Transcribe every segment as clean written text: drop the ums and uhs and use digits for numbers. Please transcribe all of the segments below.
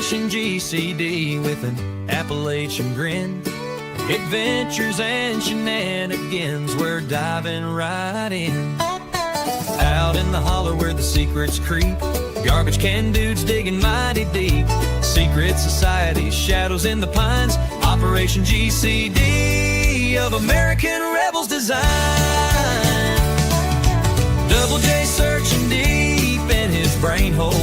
Operation GCD with an Appalachian grin. Adventures and shenanigans, we're diving right in. Out in the holler where the secrets creep, garbage can dudes digging mighty deep. Secret societies, shadows in the pines, Operation GCD of American rebels design. Double J searching deep in his brain hole,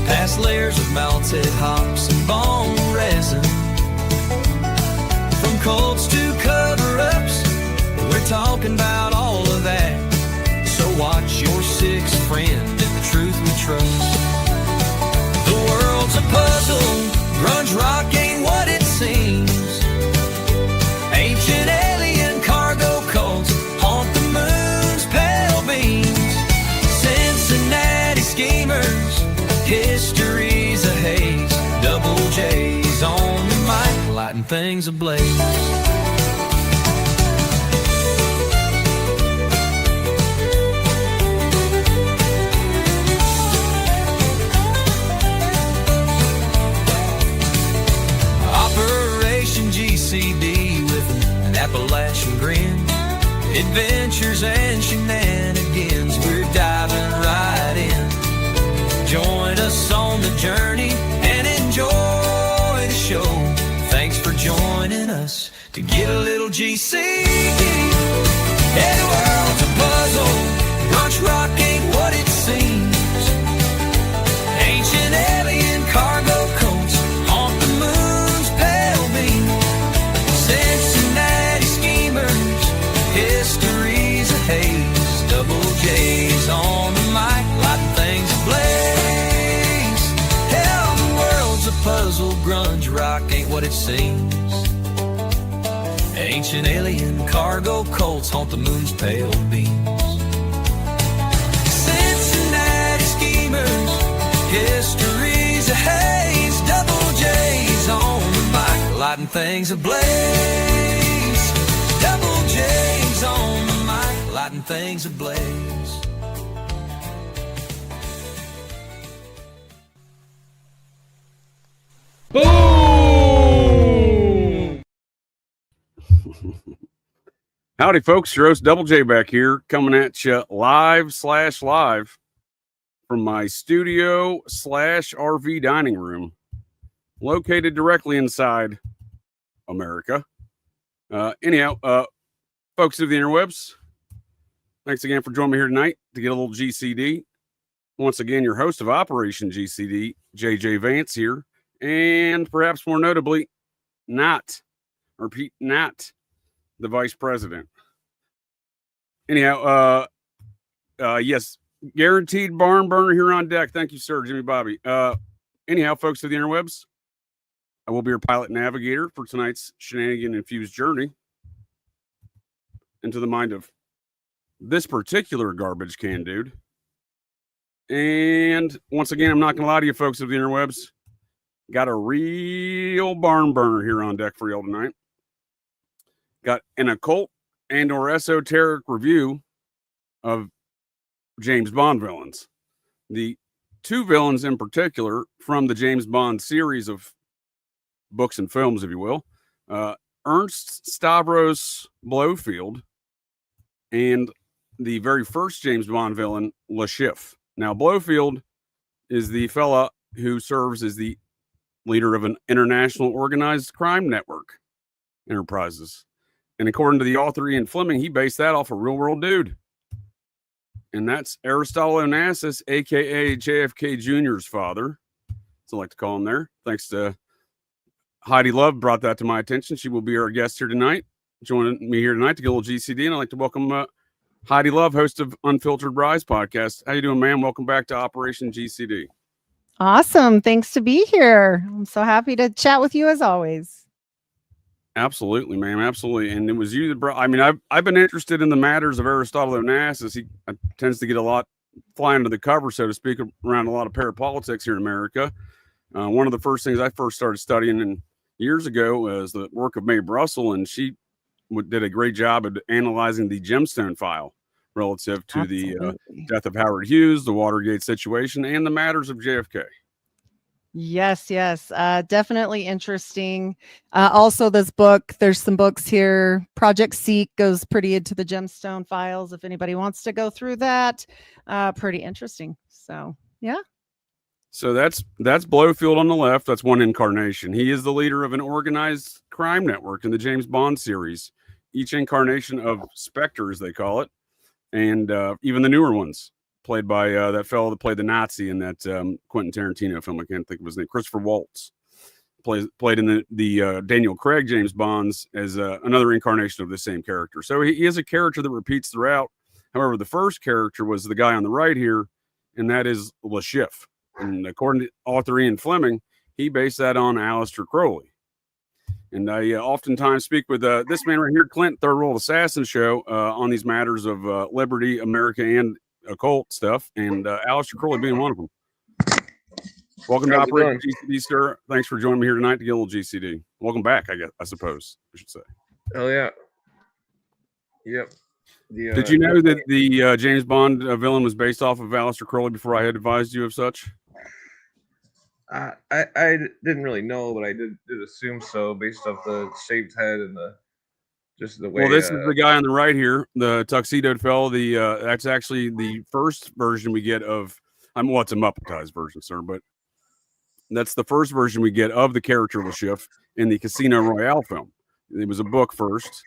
past layers of malted hops and bone resin. From cults to cover-ups, we're talking about all of that. So watch your sixth friend and the truth we trust. The world's a puzzle, grunge rock ain't what it seems. Ancient alien cargo cults haunt the moon's pale beams. Cincinnati schemers, history's a haze. Double J's on the mic, lighting things ablaze. GCD with an Appalachian grin. Adventures and shenanigans, we're diving right in. Join us on the journey and enjoy the show. Thanks for joining us to get a little GCD. Yeah, the world's a puzzle, grunge rock ain't what it seems. Ancient alien cargo cults haunt the moon's pale beam. Cincinnati schemers, history's a haze. Double J's on the mic, lighting things ablaze. Hell, the world's a puzzle, grunge rock ain't what it seems. Ancient alien cargo cults haunt the moon's pale beams. Cincinnati schemers, history's a haze. Double J's on the mic, lighting things ablaze. Double J's on the mic, lighting things ablaze. Boom! Howdy, folks. Your host, Double J, back here, coming at you live from my studio/RV dining room, located directly inside America. Anyhow, folks of the interwebs, thanks again for joining me here tonight to get a little GCD. Once again, your host of Operation GCD, JJ Vance here, and perhaps more notably, not the vice president. Anyhow, yes, guaranteed barn burner here on deck. Thank you, sir, Jimmy Bobby. Anyhow, folks of the interwebs, I will be your pilot navigator for tonight's shenanigan infused journey into the mind of this particular garbage can dude. And once again, I'm not going to lie to you, folks of the interwebs. Got a real barn burner here on deck for y'all tonight. Got an occult and or esoteric review of James Bond villains. The two villains in particular from the James Bond series of books and films, if you will. Ernst Stavros Blofied and the very first James Bond villain, Le Chiffe. Now, Blofied is the fella who serves as the leader of an international organized crime network enterprises. And according to the author Ian Fleming, he based that off a real world dude. And that's Aristotle Onassis, a.k.a. JFK Jr.'s father. So I like to call him there. Thanks to Heidi Luv brought that to my attention. She will be our guest here tonight, joining me here tonight to get a little GCD. And I'd like to welcome Heidi Luv, host of Unfiltered Rise podcast. How you doing, ma'am? Welcome back to Operation GCD. Awesome. Thanks to be here. I'm so happy to chat with you as always. Absolutely, ma'am. Absolutely. And it was you that brought, I mean, I've been interested in the matters of Aristotle Onassis. He tends to get a lot fly under the cover, so to speak, around a lot of parapolitics here in America. One of the first things I first started studying years ago was the work of Mae Brussel, and she did a great job of analyzing the gemstone file relative to the death of Howard Hughes, the Watergate situation, and the matters of JFK. Yes, yes. Definitely interesting. Also, this book, there's some books here. Project Seek goes pretty into the gemstone files. If anybody wants to go through that, pretty interesting. So, yeah. So that's Blofield on the left. That's one incarnation. He is the leader of an organized crime network in the James Bond series. Each incarnation of Spectre, as they call it, and even the newer ones, played by that fellow that played the Nazi in that Quentin Tarantino film. I can't think of his name. Christopher Waltz played in the Daniel Craig James Bonds as another incarnation of the same character. So he is a character that repeats throughout. However, the first character was the guy on the right here, and that is Le Chiffe. And according to author Ian Fleming, he based that on Aleister Crowley. And I oftentimes speak with this man right here, Clint, Third World Assassin Show, on these matters of liberty, America, and occult stuff, and Aleister Crowley being one of them. Welcome to Operation GCD, sir. Thanks for joining me here tonight to get a little GCD. Welcome back, I suppose I should say. Oh yeah. Yep. Did you know that the James Bond villain was based off of Aleister Crowley before I had advised you of such? I didn't really know, but I did assume so based off the shaved head and just the way. Well, this is the guy on the right here, the tuxedoed fellow. That's actually the first version we get of. Well, it's a Muppetized version, sir, but that's the first version we get of the character Le Chiffe in the Casino Royale film. It was a book first,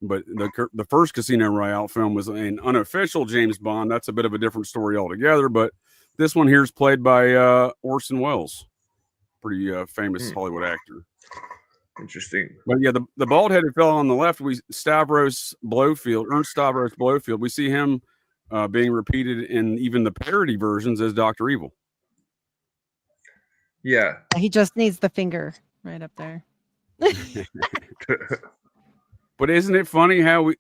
but the first Casino Royale film was an unofficial James Bond. That's a bit of a different story altogether, but this one here is played by Orson Welles, pretty famous Hollywood actor. Interesting. But yeah, the bald-headed fellow on the left, Ernst Stavros Blofied. We see him being repeated in even the parody versions as Dr. Evil. Yeah. He just needs the finger right up there. But isn't it funny how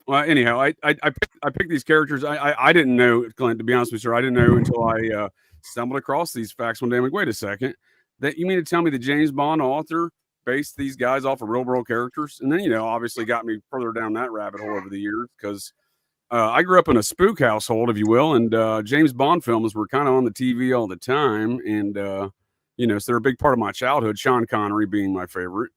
well, anyhow, I picked these characters. I didn't know, Clint, to be honest with you, sir. I didn't know until I stumbled across these facts one day. I'm like, wait a second. That you mean to tell me the James Bond author based these guys off of real world characters? And then, obviously got me further down that rabbit hole over the years because I grew up in a spook household, if you will, and James Bond films were kind of on the TV all the time. And, so they're a big part of my childhood, Sean Connery being my favorite.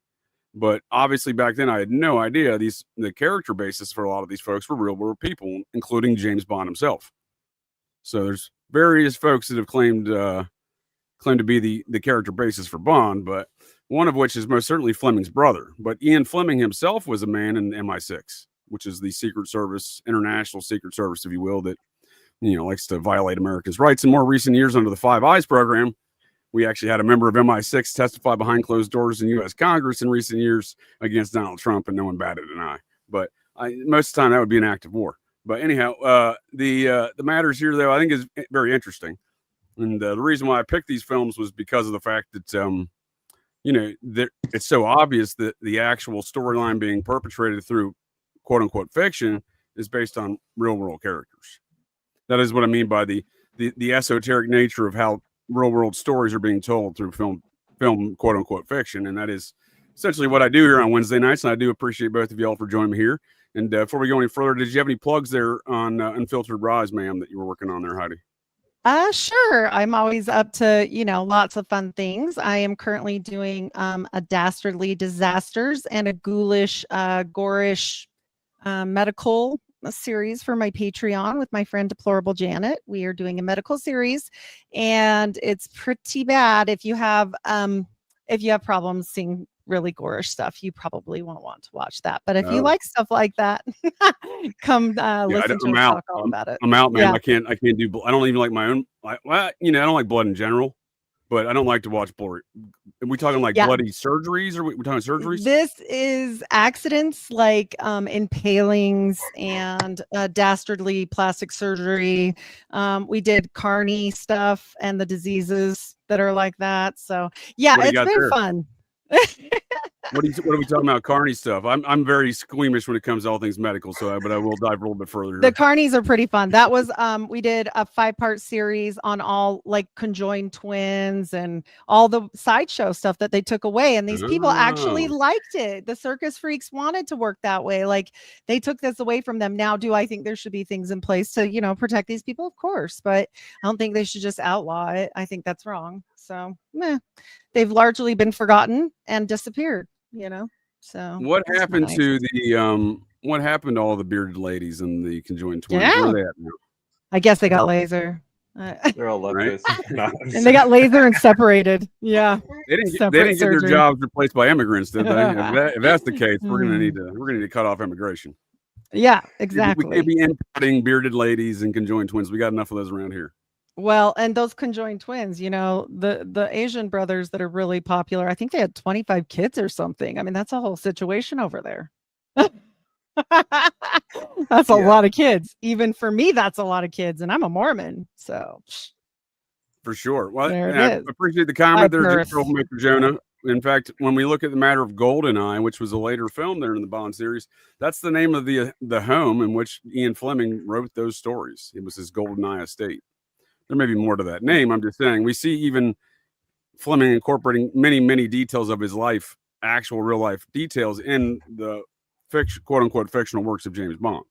But obviously back then I had no idea the character basis for a lot of these folks were real world people, including James Bond himself. So there's various folks that have claimed to be the character basis for Bond, but one of which is most certainly Fleming's brother. But Ian Fleming himself was a man in MI6, which is the Secret Service, international Secret Service, if you will, that likes to violate America's rights. In more recent years, under the Five Eyes program, we actually had a member of MI6 testify behind closed doors in U.S. Congress in recent years against Donald Trump, and no one batted an eye. But most of the time, that would be an act of war. But anyhow, the matters here, though, I think is very interesting. And the reason why I picked these films was because of the fact that, it's so obvious that the actual storyline being perpetrated through quote-unquote fiction is based on real-world characters. That is what I mean by the esoteric nature of how real-world stories are being told through film quote-unquote fiction. And that is essentially what I do here on Wednesday nights. And I do appreciate both of y'all for joining me here. And before we go any further, did you have any plugs there on Unfiltered Rise, ma'am, that you were working on there, Heidi? Sure. I'm always up to, lots of fun things. I am currently doing a Dastardly Disasters and a Ghoulish, Gorish medical series for my Patreon with my friend Deplorable Janet. We are doing a medical series, and it's pretty bad. If you have problems seeing really gorish stuff, you probably won't want to watch that. But if you like stuff like that, come listen to us talk all about it. I'm out, man. Yeah. I can't do. I don't even like my own. I don't like blood in general, but I don't like to watch blood. Are we talking like bloody surgeries, or we're talking surgeries? This is accidents like impalings and dastardly plastic surgery. We did carny stuff and the diseases that are like that. So yeah, it's been fun. What are we talking about? Carney stuff. I'm very squeamish when it comes to all things medical. But I will dive a little bit further here. The carnies are pretty fun. That was we did a 5-part series on all like conjoined twins and all the sideshow stuff that they took away, and these people actually liked it. The circus freaks wanted to work that way. Like they took this away from them. Now, do I think there should be things in place to protect these people? Of course, but I don't think they should just outlaw it. I think that's wrong. So they've largely been forgotten and disappeared. So what happened to what happened to all the bearded ladies and the conjoined twins? Yeah. Where are they at now? I guess they got laser. They're all leftists. Right? And they got laser and separated. Yeah. They didn't get their jobs replaced by immigrants, did they? If that's the case, we're gonna need to cut off immigration. Yeah, exactly. We can't be importing bearded ladies and conjoined twins. We got enough of those around here. Well, and those conjoined twins, the Asian brothers that are really popular, I think they had 25 kids or something. I mean, that's a whole situation over there. That's a lot of kids. Even for me, that's a lot of kids, and I'm a Mormon, so for sure. Well, I appreciate the comment there, Troublemaker Jonah. In fact, when we look at the matter of Goldeneye, which was a later film there in the Bond series, that's the name of the home in which Ian Fleming wrote those stories. It was his Goldeneye estate. There may be more to that name. I'm just saying we see even Fleming incorporating many, many details of his life, actual real life details in the quote unquote fictional works of James Bond.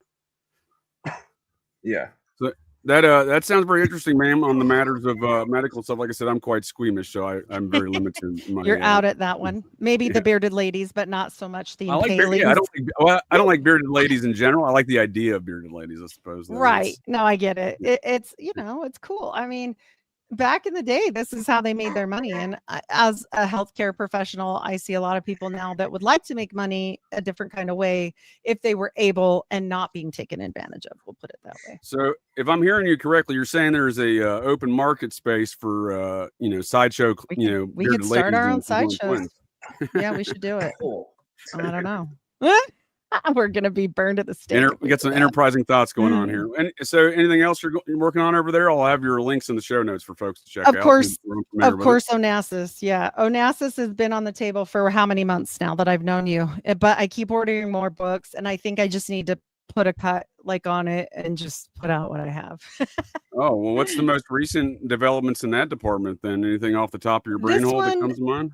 Yeah. So that sounds very interesting, ma'am, on the matters of medical stuff. Like I said, I'm quite squeamish, so I'm very limited. You're out at that one. Maybe the bearded ladies, but not so much the impalings. I don't like bearded ladies in general. I like the idea of bearded ladies, I suppose. Though. Right. No, I get it. It's it's cool. I mean, back in the day, this is how they made their money. And as a healthcare professional, I see a lot of people now that would like to make money a different kind of way if they were able and not being taken advantage of. We'll put it that way. So if I'm hearing you correctly, you're saying there's a open market space for, sideshow, we could start our own sideshows. Yeah, we should do it. Cool. I don't know. We're going to be burned at the stake. We got some enterprising thoughts going on here. And so anything else you're working on over there? I'll have your links in the show notes for folks to check out. Of course, Onassis. Yeah. Onassis has been on the table for how many months now that I've known you, but I keep ordering more books, and I think I just need to put a cut on it and just put out what I have. Oh, well, what's the most recent developments in that department then? Anything off the top of your brain hole that comes to mind?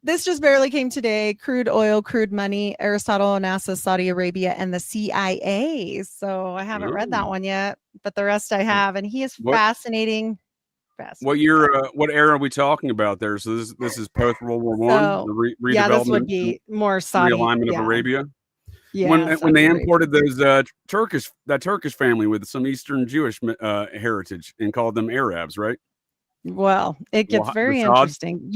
This just barely came today. Crude oil, crude money, Aristotle Onassis, Saudi Arabia, and the CIA. So I haven't read that one yet, but the rest I have. And he is fascinating. What year? What era are we talking about there? So this is post World War One. Redevelopment. Yeah, this would be more Saudi realignment of Arabia. Yeah, when they imported those Turkish family with some Eastern Jewish heritage and called them Arabs, right? Well, it gets very interesting.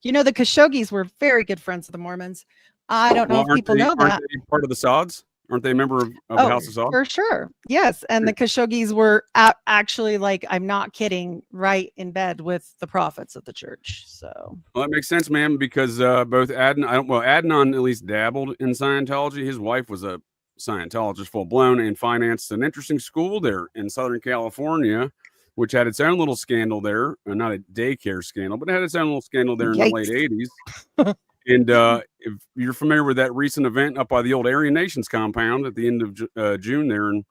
The Khashoggis were very good friends of the Mormons. I don't know if people know that. Aren't they part of the Sauds? Aren't they a member of the House of Saud? For sure. Yes. And the Khashoggis were actually, like, I'm not kidding, right in bed with the prophets of the church. So. Well, that makes sense, ma'am, because both Adnan at least dabbled in Scientology. His wife was a Scientologist full blown and financed an interesting school there in Southern California, which had its own little scandal there. Not a daycare scandal, but it had its own little scandal there in the late 80s. And if you're familiar with that recent event up by the old Aryan Nations compound at the end of June there in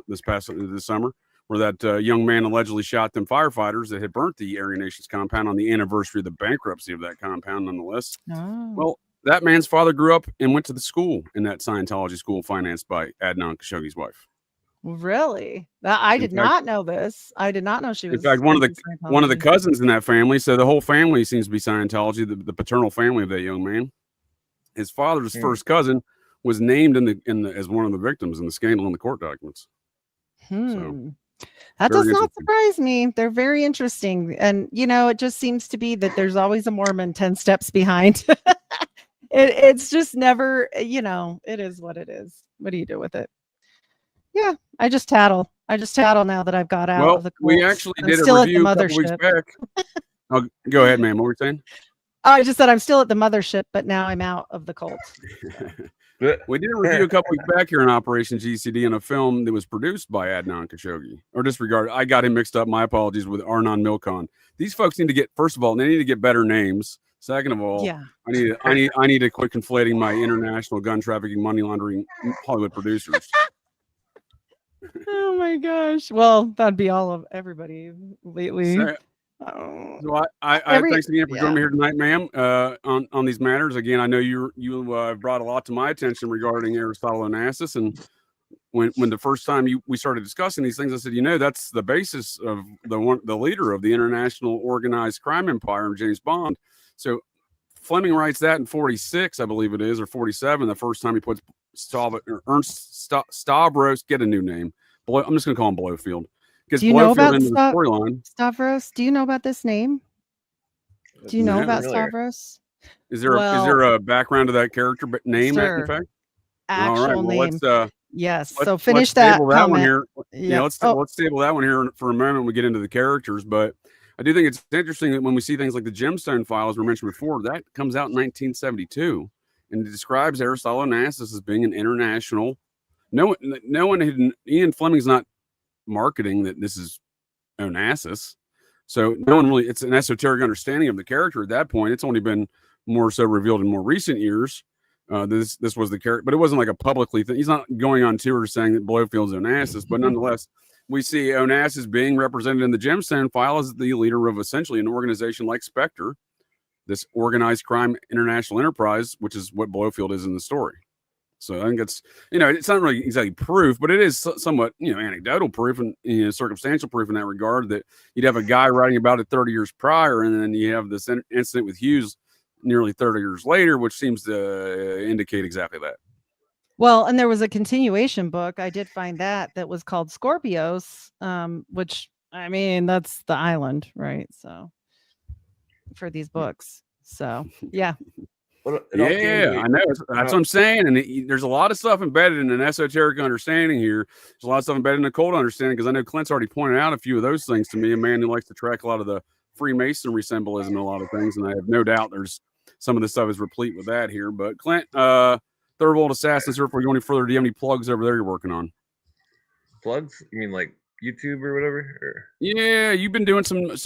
this summer, where that young man allegedly shot them firefighters that had burnt the Aryan Nations compound on the anniversary of the bankruptcy of that compound, nonetheless. Oh. Well, that man's father grew up and went to the school in that Scientology school financed by Adnan Khashoggi's wife. Really? I did not know this. I did not know she was. In fact, one of the cousins in that family, so the whole family seems to be Scientology, the paternal family of that young man. His father's first cousin was named as one of the victims in the scandal in the court documents. So, that does not surprise me. They're very interesting. And, it just seems to be that there's always a Mormon 10 steps behind. It's just never, it is what it is. What do you do with it? Yeah, I just tattle now that I've got out of the cult. We actually did a review a couple weeks back. Oh, go ahead, ma'am. What were you saying? I just said I'm still at the mothership, but now I'm out of the cult. We did a review a couple weeks back here on Operation GCD in a film that was produced by Adnan Khashoggi. Or disregard, I got him mixed up. My apologies, with Arnon Milchan. These folks need to get, first of all, they need to get better names. Second of all, Yeah. I need to quit conflating my international gun trafficking, money laundering Hollywood producers. Oh my gosh. Well, that'd be all of everybody lately. So thanks again for joining me here tonight, ma'am, on these matters. Again, I know you brought a lot to my attention regarding Aristotle Onassis, and when the first time we started discussing these things, I said, that's the basis of the leader of the international organized crime empire, James Bond. So Fleming writes that in 46, I believe it is, or 47, the first time he puts Ernst Stavros, get a new name. I'm just going to call him Blofield. Gets Blofield into the storyline. Stavros? Do you know about this name? Do you know about Stavros? Is there a background to that character name? Sir, in fact, actual name. Yes. So let's finish that table comment. One here. Yeah. Let's table that one here for a moment when we get into the characters. But I do think it's interesting that when we see things like the gemstone files we mentioned before, that comes out in 1972, and it describes Aristotle Onassis as being an international. No one Ian Fleming's not marketing that this is Onassis, so no one really. It's an esoteric understanding of the character at that point. It's only been more so revealed in more recent years. This was the character, but it wasn't like a publicly thing. He's not going on tour saying that Blofield's Onassis, but nonetheless, we see Onassis being represented in the gemstone file as the leader of essentially an organization like Spectre, this organized crime international enterprise, which is what Blofield is in the story. So I think it's not really exactly proof, but it is somewhat anecdotal proof and circumstantial proof in that regard, that you'd have a guy writing about it 30 years prior, and then you have this incident with Hughes nearly 30 years later, which seems to indicate exactly that. Well, and there was a continuation book. I did find that was called Scorpios, which, I mean, that's the island, right? So for these books. So, yeah. I know. That's what I'm saying. And there's a lot of stuff embedded in an esoteric understanding here. There's a lot of stuff embedded in a occult understanding, because I know Clint's already pointed out a few of those things to me, a man who likes to track a lot of the Freemasonry symbolism and a lot of things. And I have no doubt there's some of the stuff is replete with that here. But Clint, Third World Assassins, before we go any further, do you have any plugs over there you're working on? Plugs? You mean like YouTube or whatever? Or? Yeah, you've been doing some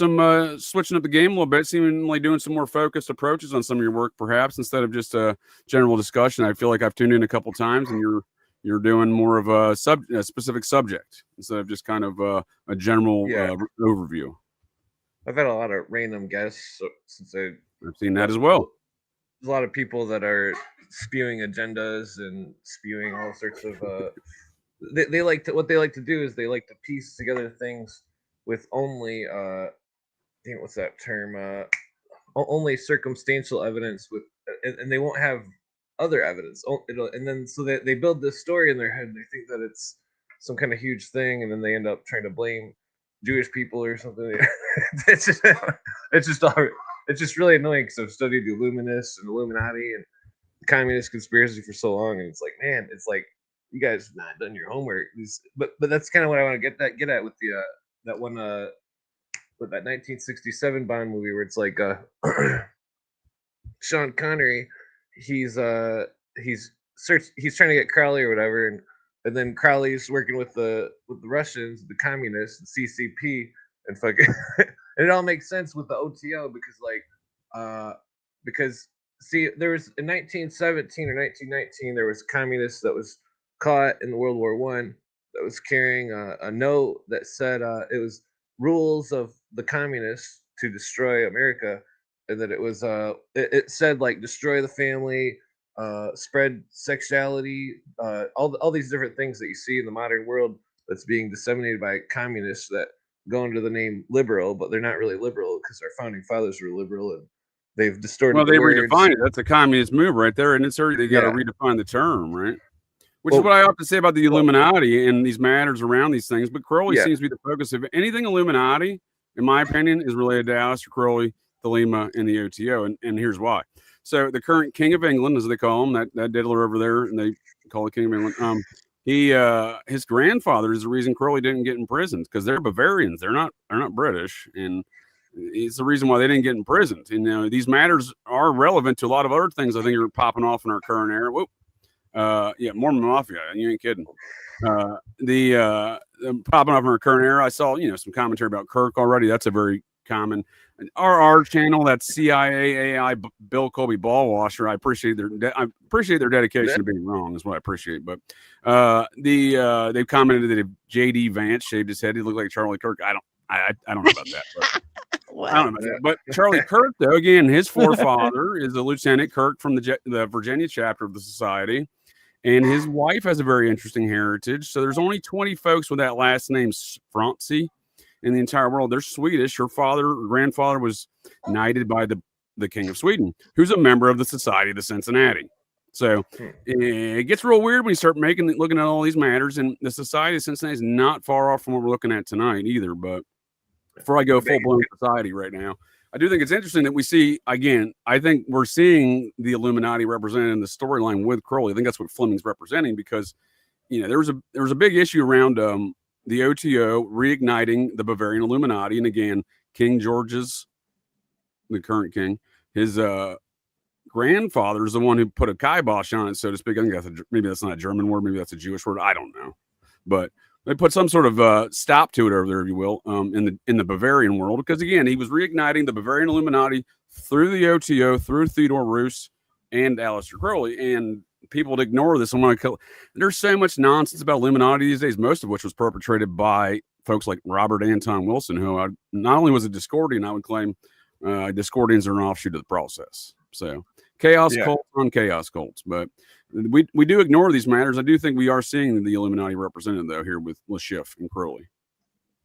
switching up the game a little bit, seemingly doing some more focused approaches on some of your work, perhaps, instead of just a general discussion. I feel like I've tuned in a couple times, and you're doing more of a specific subject instead of just kind of a general overview. I've had a lot of random guests since I've seen that as well. There's a lot of people that are spewing agendas and spewing all sorts of they like to, what they like to do is they like to piece together things with only what's that term, only circumstantial evidence, with and they won't have other evidence, and then so they build this story in their head, and they think that it's some kind of huge thing, and then they end up trying to blame Jewish people or something. It's just really annoying, because I've studied the Illuminists and Illuminati and the communist conspiracy for so long, and it's like, man, it's like, you guys have not done your homework. But that's kind of what I want to get at with the that one with that 1967 Bond movie, where it's like Sean Connery, he's trying to get Crowley or whatever, and then Crowley's working with the Russians, the communists, the CCP, and fucking and it all makes sense with the OTO, because see, there was in 1917 or 1919 there was communists that was caught in World War I that was carrying a note that said it was rules of the communists to destroy America, and that it was it said like destroy the family, spread sexuality, all these different things that you see in the modern world that's being disseminated by communists that go under the name liberal, but they're not really liberal, because our founding fathers were liberal, and they've distorted. Well, they redefined it. That's a communist move right there, and it's already they got to redefine the term, right? Which is what I often say about the Illuminati and these matters around these things. But Crowley seems to be the focus of anything Illuminati, in my opinion, is related to Aleister Crowley, Thelema, and the OTO. And here's why. So the current King of England, as they call him, that diddler over there, and they call the King of England. His grandfather is the reason Crowley didn't get imprisoned, because they're Bavarians. They're not British, and it's the reason why they didn't get imprisoned. And these matters are relevant to a lot of other things I think are popping off in our current era. Whoop. Mormon Mafia, you ain't kidding. The popping up in our current era, I saw some commentary about Kirk already. That's a very common. Our channel, that's CIA AI Bill Colby Ballwasher. I appreciate their dedication to being wrong is what I appreciate. But they've commented that if JD Vance shaved his head, he looked like Charlie Kirk. I don't know about that. But I don't know about that. But Charlie Kirk, though, again, his forefather is a Lieutenant Kirk from the Virginia chapter of the Society. And his wife has a very interesting heritage. So there's only 20 folks with that last name, Franzi, in the entire world. They're Swedish. Her grandfather was knighted by the King of Sweden, who's a member of the Society of the Cincinnati. So it gets real weird when you start looking at all these matters. And the Society of Cincinnati is not far off from what we're looking at tonight either. But before I go full-blown society right now, I do think it's interesting that we see, again, I think we're seeing the Illuminati represented in the storyline with Crowley. I think that's what Fleming's representing because, there was a big issue around the OTO reigniting the Bavarian Illuminati. And again, King George's, the current king, his grandfather is the one who put a kibosh on it, so to speak. I think maybe that's not a German word. Maybe that's a Jewish word. I don't know. But they put some sort of stop to it over there, if you will, in the Bavarian world. Because, again, he was reigniting the Bavarian Illuminati through the OTO, through Theodore Roos and Aleister Crowley. And people would ignore this. There's so much nonsense about Illuminati these days, most of which was perpetrated by folks like Robert Anton Wilson, who not only was a Discordian, I would claim Discordians are an offshoot of the process. So chaos cults on chaos cults. But we do ignore these matters. I do think we are seeing the Illuminati represented, though, here with Le Chiffe and Crowley.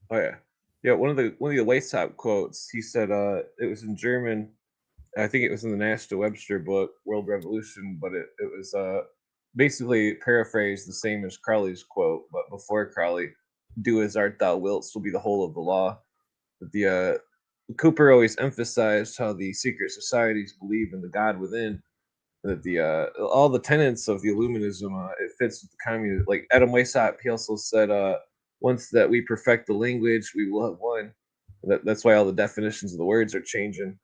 Oh, yeah. Yeah, one of the Weishaupt quotes, he said it was in German. I think it was in the National Webster book, World Revolution, but it was basically paraphrased the same as Crowley's quote, but before Crowley, do as art thou wilt will be the whole of the law. But Cooper always emphasized how the secret societies believe in the God within, that all the tenets of the Illuminism, it fits with the communism. Like Adam Weishaupt, he also said, once that we perfect the language, we will have won. That's why all the definitions of the words are changing.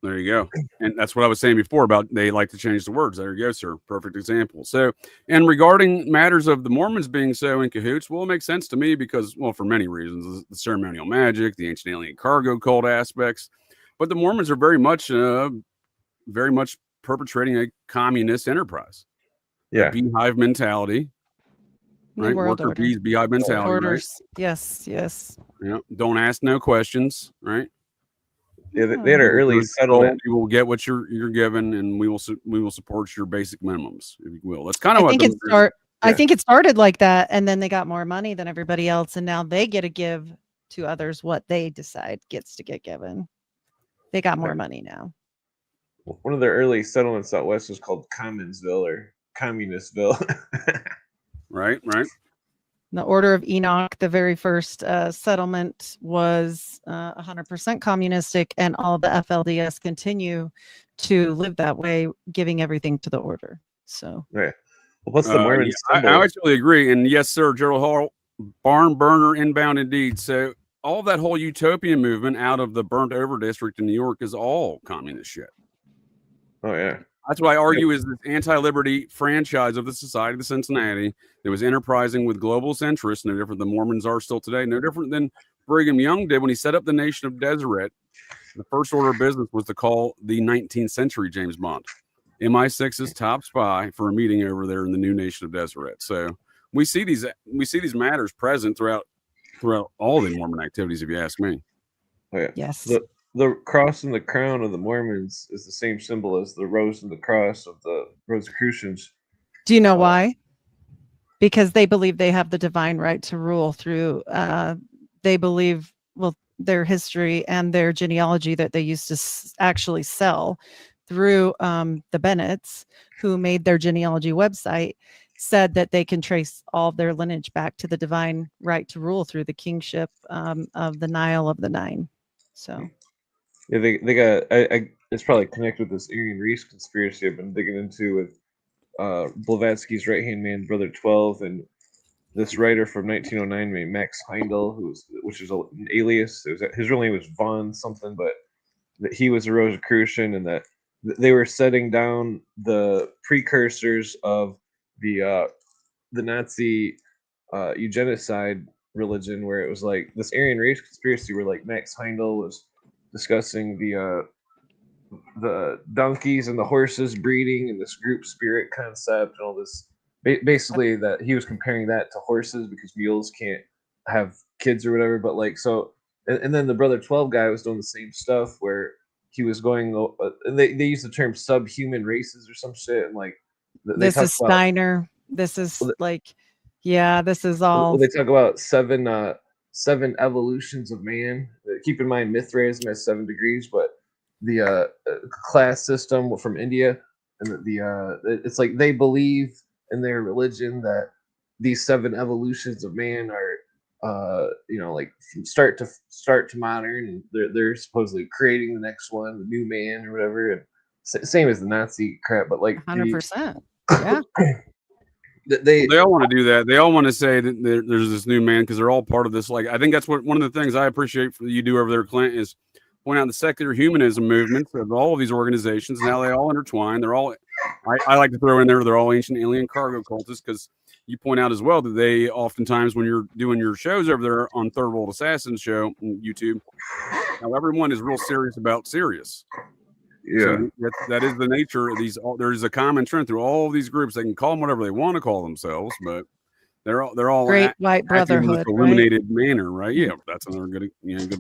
There you go. And that's what I was saying before about they like to change the words. There you go, sir. Perfect example. So, and regarding matters of the Mormons being so in cahoots, well, it makes sense to me because, well, for many reasons, the ceremonial magic, the ancient alien cargo cult aspects, but the Mormons are very much perpetrating a communist enterprise. Yeah. A beehive mentality. Right? Worker bees, beehive mentality. Orders. Right? Yes. Yeah. Don't ask no questions. Right. Yeah, they had an early settlement. You will get what you're given, and we will support your basic minimums, if you will. That's kind of what I think it started like that, and then they got more money than everybody else, and now they get to give to others what they decide gets to get given. They got more money now. One of their early settlements out west was called Commonsville or Communistville. Right. The Order of Enoch, the very first settlement, was 100% communistic, and all the FLDS continue to live that way, giving everything to the order. So, right. Well, what's the Mormon symbol? I actually agree, and yes, sir, Gerald Hall, barn burner inbound indeed. So, all that whole utopian movement out of the burnt over district in New York is all communist shit. Oh yeah. That's what I argue is this anti-liberty franchise of the Society of the Cincinnati that was enterprising with globalist interests, no different than Mormons are still today, no different than Brigham Young did when he set up the Nation of Deseret. The first order of business was to call the 19th century James Bond, MI6's top spy, for a meeting over there in the new Nation of Deseret. So we see these matters present throughout all the Mormon activities, if you ask me. Oh, yeah. Yes. The cross and the crown of the Mormons is the same symbol as the rose and the cross of the Rosicrucians. Do you know why? Because they believe they have the divine right to rule through, they believe, their history and their genealogy that they used to actually sell through the Bennetts, who made their genealogy website, said that they can trace all of their lineage back to the divine right to rule through the kingship of the Nile of the Nine. So. Yeah, they got. It's probably connected with this Aryan Reese conspiracy I've been digging into with Blavatsky's right hand man, Brother 12, and this writer from 1909 named Max Heindel, which is an alias. His real name was von something, but that he was a Rosicrucian, and that they were setting down the precursors of the Nazi eugenicide religion, where it was like this Aryan race conspiracy, where like Max Heindel was discussing the donkeys and the horses breeding and this group spirit concept and all this. Basically, that he was comparing that to horses because mules can't have kids or whatever. But like so, and then the Brother 12 guy was doing the same stuff where he was going. And they use the term subhuman races or some shit, and like they This talk is about Steiner. This is like, yeah, this is all. they talk about seven evolutions of man. Keep in mind, Mithraism has 7 degrees, but the class system from India and it's like they believe in their religion that these 7 evolutions of man are like from start to modern, and they're supposedly creating the next one, the new man or whatever. And same as the Nazi crap, but like 100%. Yeah. They all want to do that. They all want to say that there's this new man because they're all part of this. Like, I think that's what one of the things I appreciate for you do over there, Clint, is point out the secular humanism movements of all of these organizations. Now they all intertwine. They're all, I like to throw in there, they're all ancient alien cargo cultists, because you point out as well that they oftentimes, when you're doing your shows over there on Third World Assassin show on YouTube, now everyone is real serious about Sirius. Yeah, so that is the nature of these. There's a common trend through all of these groups. They can call them whatever they want to call themselves, but they're all Great White Brotherhood, illuminated manner, right? Yeah, that's another good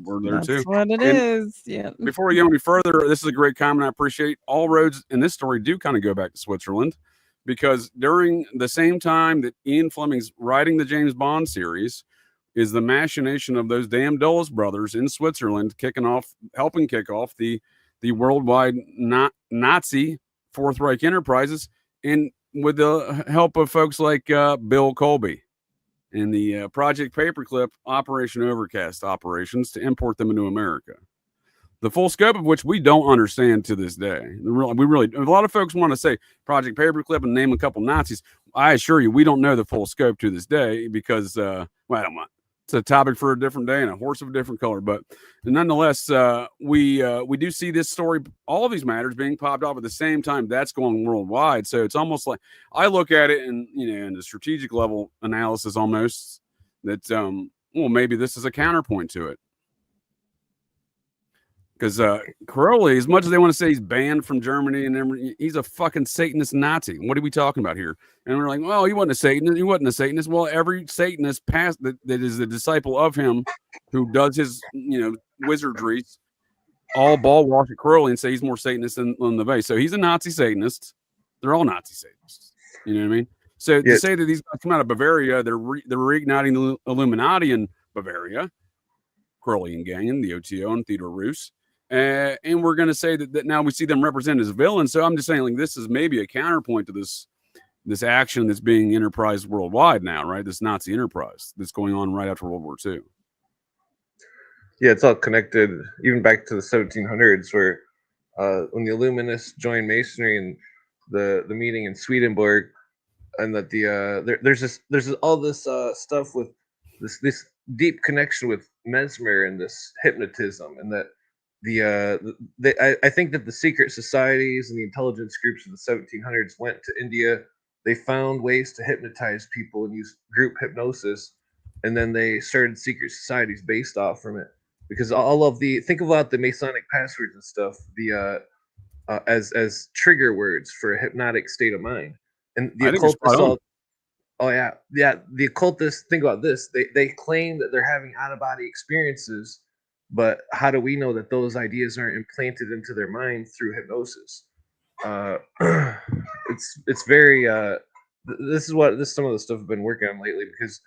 word there too. That's what it is. Yeah. Before we go any further, this is a great comment. I appreciate. All roads in this story do kind of go back to Switzerland, because during the same time that Ian Fleming's writing the James Bond series, is the machination of those damn Dulles brothers in Switzerland helping kick off the worldwide Nazi Fourth Reich enterprises, and with the help of folks like Bill Colby and the Project Paperclip Operation Overcast operations to import them into America. The full scope of which we don't understand to this day. We really, a lot of folks want to say Project Paperclip and name a couple Nazis. I assure you, we don't know the full scope to this day because, it's a topic for a different day and a horse of a different color. But nonetheless, we do see this story, all of these matters being popped off at the same time. That's going worldwide. So it's almost like I look at it in the strategic level analysis almost that, maybe this is a counterpoint to it. Because Crowley, as much as they want to say he's banned from Germany and everything, he's a fucking Satanist Nazi. What are we talking about here? And we're like, well, he wasn't a Satanist. He wasn't a Satanist. Well, every Satanist past that is a disciple of him who does his, wizardry, all ball wash at Crowley and say he's more Satanist than LaVey. So he's a Nazi Satanist. They're all Nazi Satanists. You know what I mean? So to say that these guys come out of Bavaria, they're reigniting the Illuminati in Bavaria, Crowley and gang, and the OTO and Theodore Roos. And we're going to say that now we see them represented as villains. So I'm just saying, like, this is maybe a counterpoint to this action that's being enterprised worldwide now, right? This Nazi enterprise that's going on right after World War II. Yeah, it's all connected, even back to the 1700s, where when the Illuminists joined Masonry and the meeting in Swedenborg, and that there's all this stuff with this deep connection with Mesmer and this hypnotism, and that I think that the secret societies and the intelligence groups of the 1700s went to India. They found ways to hypnotize people and use group hypnosis, and then they started secret societies based off from it. Because all of think about the Masonic passwords and stuff, as trigger words for a hypnotic state of mind. And the occultists the occultists, think about this. They claim that they're having out-of-body experiences, but how do we know that those ideas aren't implanted into their mind through hypnosis? It's very this is some of the stuff I've been working on lately, because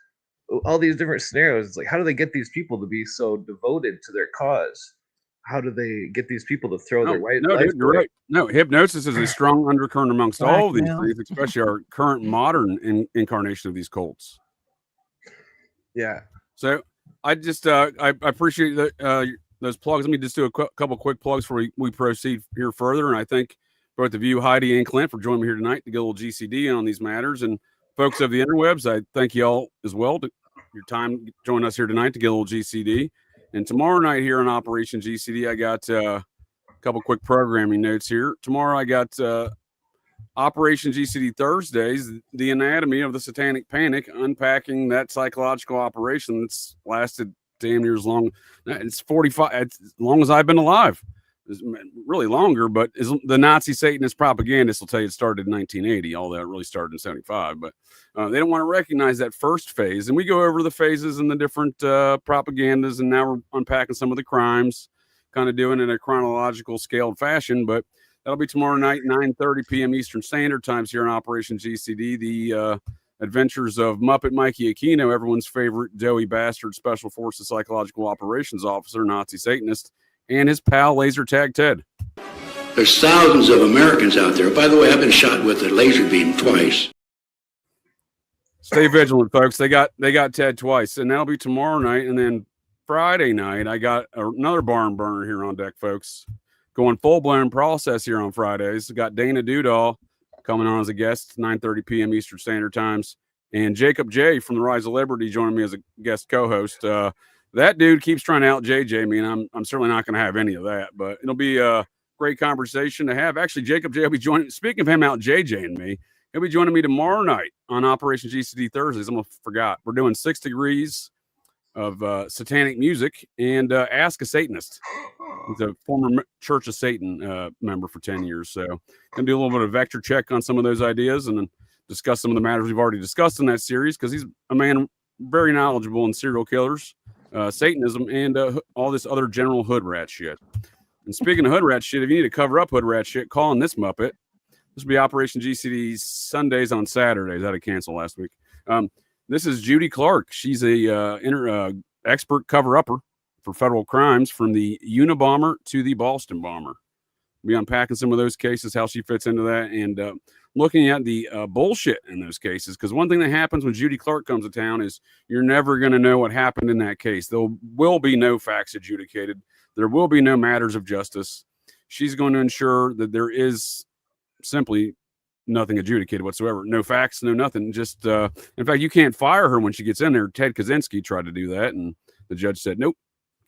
all these different scenarios, it's like, how do they get these people to be so devoted to their cause? How do they get these people to throw their life? No, dude, you're right. No, hypnosis is a strong undercurrent amongst all of these things, especially our current modern incarnation of these cults. Yeah. So I just I appreciate those plugs. Let me just do a couple quick plugs before we proceed here further. And I thank both of you, Heidi and Clint, for joining me here tonight to get a little GCD on these matters. And folks of the interwebs, I thank you all as well to your time join us here tonight to get a little GCD. And tomorrow night here on Operation GCD, I got a couple quick programming notes here. Tomorrow I got Operation GCD Thursdays, the anatomy of the satanic panic, unpacking that psychological operation that's lasted damn near as long. It's 45. It's as long as I've been alive. It's really longer, but the Nazi Satanist propagandists will tell you it started in 1980. All that really started in 75, but they don't want to recognize that first phase. And we go over the phases and the different propagandas, and now we're unpacking some of the crimes, kind of doing it in a chronological scaled fashion. But that'll be tomorrow night, 9:30 p.m. Eastern Standard Times here on Operation GCD, the adventures of Muppet Mikey Aquino, everyone's favorite doughy bastard special forces psychological operations officer, Nazi Satanist, and his pal Laser Tag Ted. There's thousands of Americans out there. By the way, I've been shot with a laser beam twice. Stay vigilant, folks. They got Ted twice, and that'll be tomorrow night. And then Friday night, I got another barn burner here on deck, folks. Going full-blown process here on Fridays. Got Dana Dudall coming on as a guest, 9:30 p.m. Eastern Standard Times. And Jacob J. from the Rise of Liberty joining me as a guest co-host. That dude keeps trying to out JJ me, and I'm certainly not going to have any of that. But it'll be a great conversation to have. Actually, Jacob J. will be joining. Speaking of him out JJ and me, he'll be joining me tomorrow night on Operation GCD Thursdays. I almost forgot. We're doing 6 degrees of satanic music and Ask a Satanist. He's a former Church of Satan member for 10 years. So going to do a little bit of vector check on some of those ideas and then discuss some of the matters we've already discussed in that series, because he's a man very knowledgeable in serial killers, Satanism, and all this other general hood rat shit. And speaking of hood rat shit, if you need to cover up hood rat shit, call on this Muppet. This will be Operation GCD Sundays on Saturdays. I had to cancel last week. This is Judy Clark. She's a expert cover-upper for federal crimes, from the Unabomber to the Boston bomber. We'll be unpacking some of those cases, how she fits into that, and looking at the bullshit in those cases. Because one thing that happens when Judy Clark comes to town is you're never going to know what happened in that case. There will be no facts adjudicated. There will be no matters of justice. She's going to ensure that there is simply nothing adjudicated whatsoever. No facts, no nothing. Just, in fact, you can't fire her when she gets in there. Ted Kaczynski tried to do that, and the judge said, nope,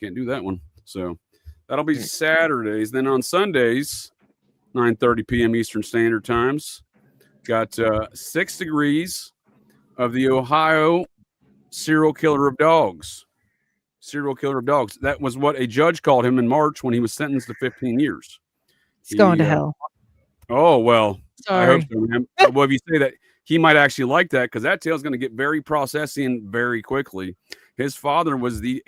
can't do that one. So that'll be Saturdays. Then on Sundays, 9:30 p.m. Eastern Standard Times, got 6 degrees of the Ohio serial killer of dogs. Serial killer of dogs. That was what a judge called him in March when he was sentenced to 15 years. He's going to hell. Oh, well, Sorry. I hope so, man. Well, if you say that, he might actually like that, because that tale's going to get very processing very quickly. His father was the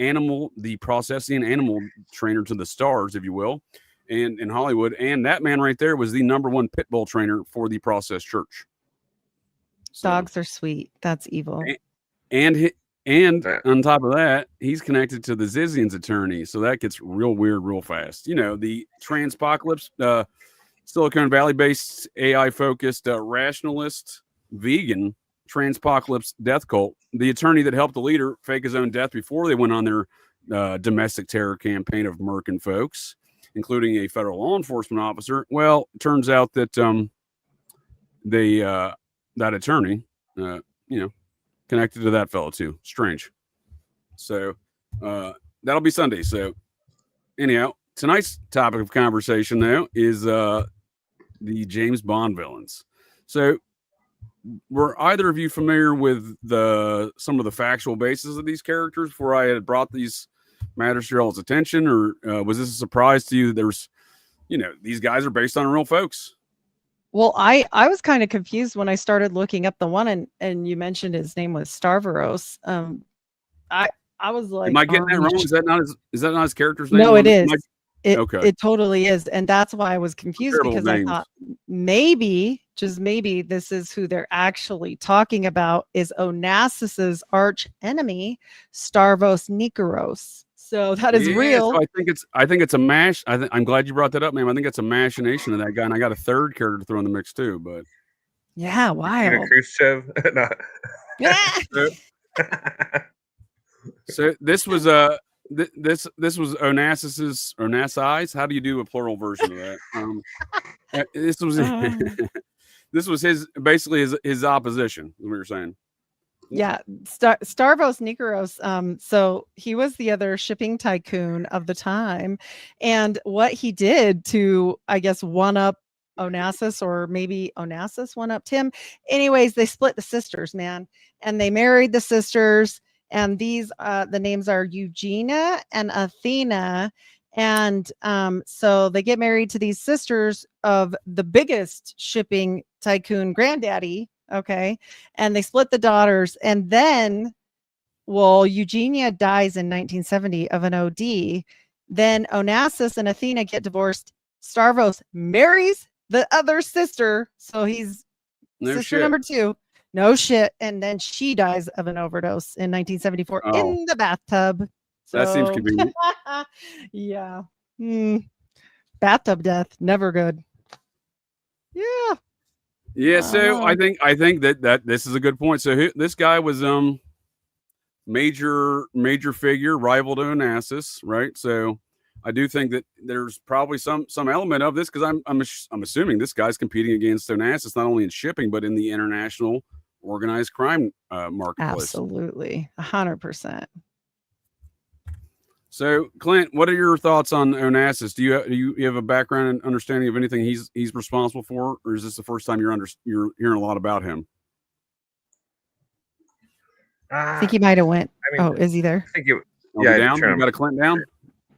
processing animal trainer to the stars, if you will, and in Hollywood. And that man right there was the #1 pit bull trainer for the Process Church. So, dogs are sweet. That's evil. And on top of that, he's connected to the Zizian's attorney. So that gets real weird real fast. You know, the Transpocalypse, Silicon Valley-based, AI-focused, rationalist, vegan, Transpocalypse death cult. The attorney that helped the leader fake his own death before they went on their domestic terror campaign of murking folks, including a federal law enforcement officer. Well, it turns out that that attorney, connected to that fellow too. Strange. So that'll be Sunday. So anyhow, tonight's topic of conversation though is the James Bond villains. So were either of you familiar with some of the factual basis of these characters before I had brought these matters to y'all's attention, or was this a surprise to you that there's, these guys are based on real folks? Well, I was kind of confused when I started looking up the one, and you mentioned his name was Stavros. I was like, am I getting that wrong? Is that not his character's name? No, it is. Okay. It totally is, and that's why I was confused, Terrible because names. I thought maybe, just maybe, this is who they're actually talking about, is Onassis's arch enemy, Stavros Nikeros. So that is real. So I think it's a mash. I'm glad you brought that up, ma'am. I think it's a machination of that guy, and I got a third character to throw in the mix too. But yeah, wild. Khrushchev. No. So this was this was Onassis. How do you do a plural version of that? This was this was his opposition. Is what you're saying? Yeah, Stavros Nikeros. So he was the other shipping tycoon of the time, and what he did to, I guess, one up Onassis, or maybe Onassis one up him. Anyways, they split the sisters, man, and they married the sisters. And these the names are Eugenia and Athena. And so they get married to these sisters of the biggest shipping tycoon granddaddy. Okay. And they split the daughters. And then, well, Eugenia dies in 1970 of an OD. Then Onassis and Athena get divorced. Stavros marries the other sister. So he's sister number 2. No shit. And then she dies of an overdose in 1974 in the bathtub. So, that seems convenient. Yeah. Bathtub death, never good. Yeah. Yeah. So I think that this is a good point. So this guy was major figure, rival to Onassis, right? So I do think that there's probably some element of this, because I'm assuming this guy's competing against Onassis not only in shipping but in the international organized crime marketplace. Absolutely, 100%. So, Clint, what are your thoughts on Onassis? Do you have a background and understanding of anything he's responsible for, or is this the first time you're hearing a lot about him? I think he might have went. I mean, is he there? I think you. Yeah, down. You got a Clint down.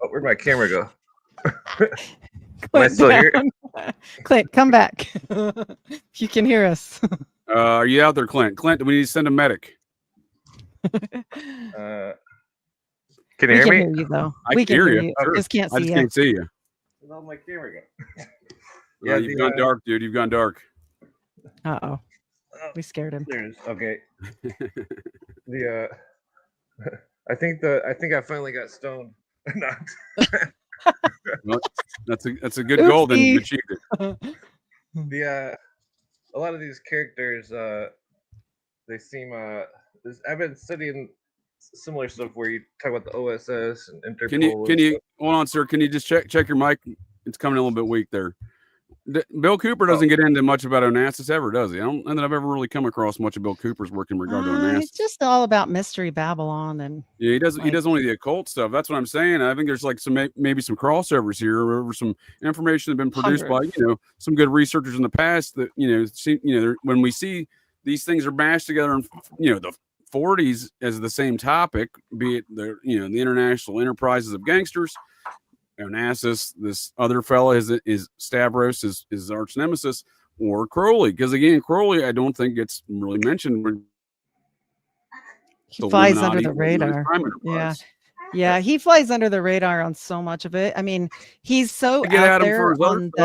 Oh, where'd my camera go? Am I still here? Clint, come back. You can hear us. Are you out there, Clint? Clint, do we need to send a medic? Can you hear me? Hear you, though. I can hear you. Sure. Just can't see I just can't see you. Where'd my camera go? Yeah, you've gone dark, dude. You've gone dark. Uh-oh. We scared him. There it is. Okay. I think I finally got stoned. Well, that's a good goal. Then you achieved it. A lot of these characters, they seem I've been studying similar stuff where you talk about the OSS and Interpol. Can you hold on, sir? Can you just check your mic? It's coming a little bit weak there. Bill Cooper doesn't get into much about Onassis ever, does he? I don't know that I've ever really come across much of Bill Cooper's work in regard to Onassis. It's just all about Mystery Babylon, and yeah, he does only the occult stuff. That's what I'm saying. I think there's like maybe some crossovers here, or some information that have been produced by some good researchers in the past that when we see these things are mashed together in the 40s as the same topic, be it the international enterprises of gangsters. Onassis, this other fella is Stavros, is arch nemesis, or Crowley. Because again, Crowley, I don't think gets really mentioned. He flies under the radar. Yeah, he flies under the radar on so much of it. I mean, he's so out there on the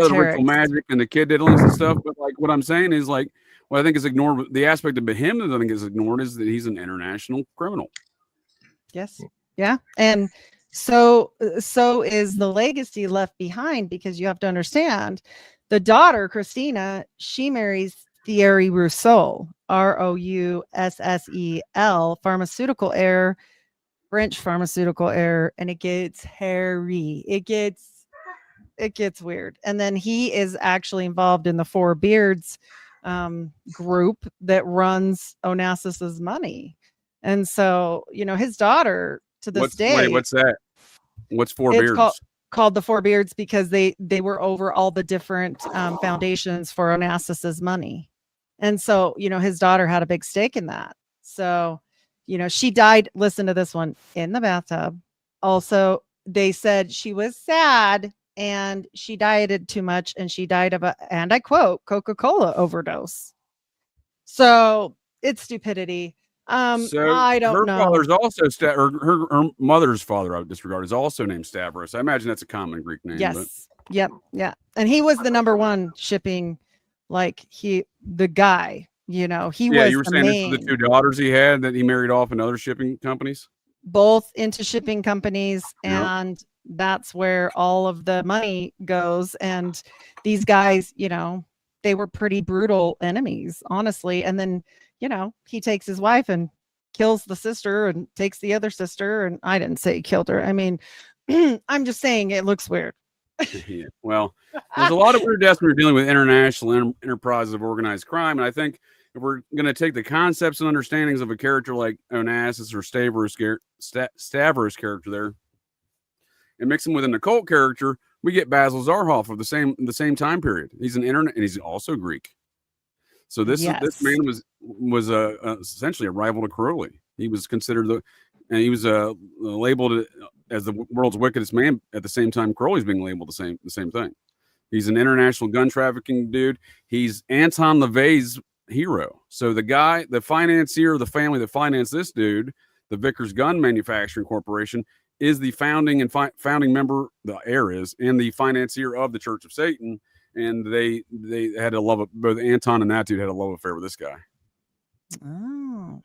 other ritual magic and the kid diddlings and stuff. But like what I'm saying is like what I think is ignored. The aspect of him that I think is ignored is that he's an international criminal. Yes. Yeah. And so is the legacy left behind, because you have to understand the daughter, Christina, she marries Thierry Rousseau, Roussel, pharmaceutical heir, French pharmaceutical heir. And it gets hairy. It gets weird. And then he is actually involved in the Four Beards group that runs Onassis's money. And so, his daughter, to this day. Wait, what's that? What's Four Beards? Called the Four Beards because they were over all the different foundations for Onassis's money. And so, his daughter had a big stake in that. So, she died, listen to this one, in the bathtub. Also, they said she was sad and she dieted too much, and she died of and I quote, Coca-Cola overdose. So it's stupidity. I don't know. Father's also her mother's father, I would disregard, is also named Stavros. I imagine that's a common Greek name. Yes. But... Yep. Yeah. And he was the number one shipping, the guy. He was. You were saying this was the 2 daughters he had that he married off in other shipping companies. Both into shipping companies, and that's where all of the money goes. And these guys, they were pretty brutal enemies, honestly. And then. He takes his wife and kills the sister and takes the other sister. And I didn't say he killed her. I mean, I'm just saying it looks weird. Yeah. Well, there's a lot of weird deaths when we're dealing with international enterprises of organized crime. And I think if we're going to take the concepts and understandings of a character like Onassis or Stavros character there and mix them with an occult character, we get Basil Zarhoff of the same time period. He's an internet, and he's also Greek. So this Yes. man was essentially a rival to Crowley. He was considered and he was labeled as the world's wickedest man at the same time Crowley's being labeled the same thing. He's an international gun trafficking dude. He's Anton LaVey's hero. So the financier of the family that financed this dude, the Vickers Gun Manufacturing Corporation, is the founding member, the heir is, and the financier of the Church of Satan. And they had a love of both Anton and that dude had a love affair with this guy. Oh,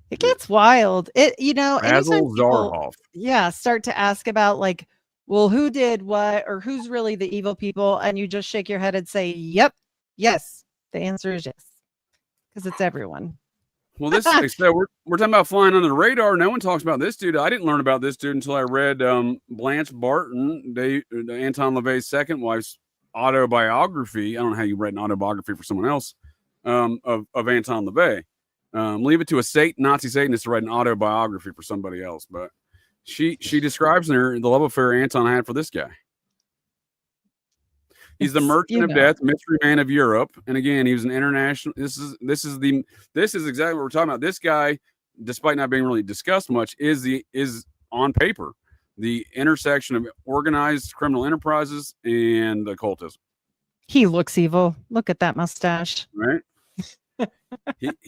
it gets wild. Anytime Basil people, Zarhoff. start to ask about like, well, who did what or who's really the evil people, and you just shake your head and say, "Yep, yes." The answer is yes, because it's everyone. Well, this we're talking about flying under the radar. No one talks about this dude. I didn't learn about this dude until I read Blanche Barton, Anton LaVey's second wife's autobiography. I don't know how you write an autobiography for someone else of Anton LaVey. Leave it to a Nazi Satanist to write an autobiography for somebody else. But she describes in her the love affair Anton had for this guy. He's the merchant of death, mystery man of Europe, and again, he was an international. This is exactly what we're talking about. This guy, despite not being really discussed much, is on paper the intersection of organized criminal enterprises and occultism. He looks evil. Look at that mustache. Right.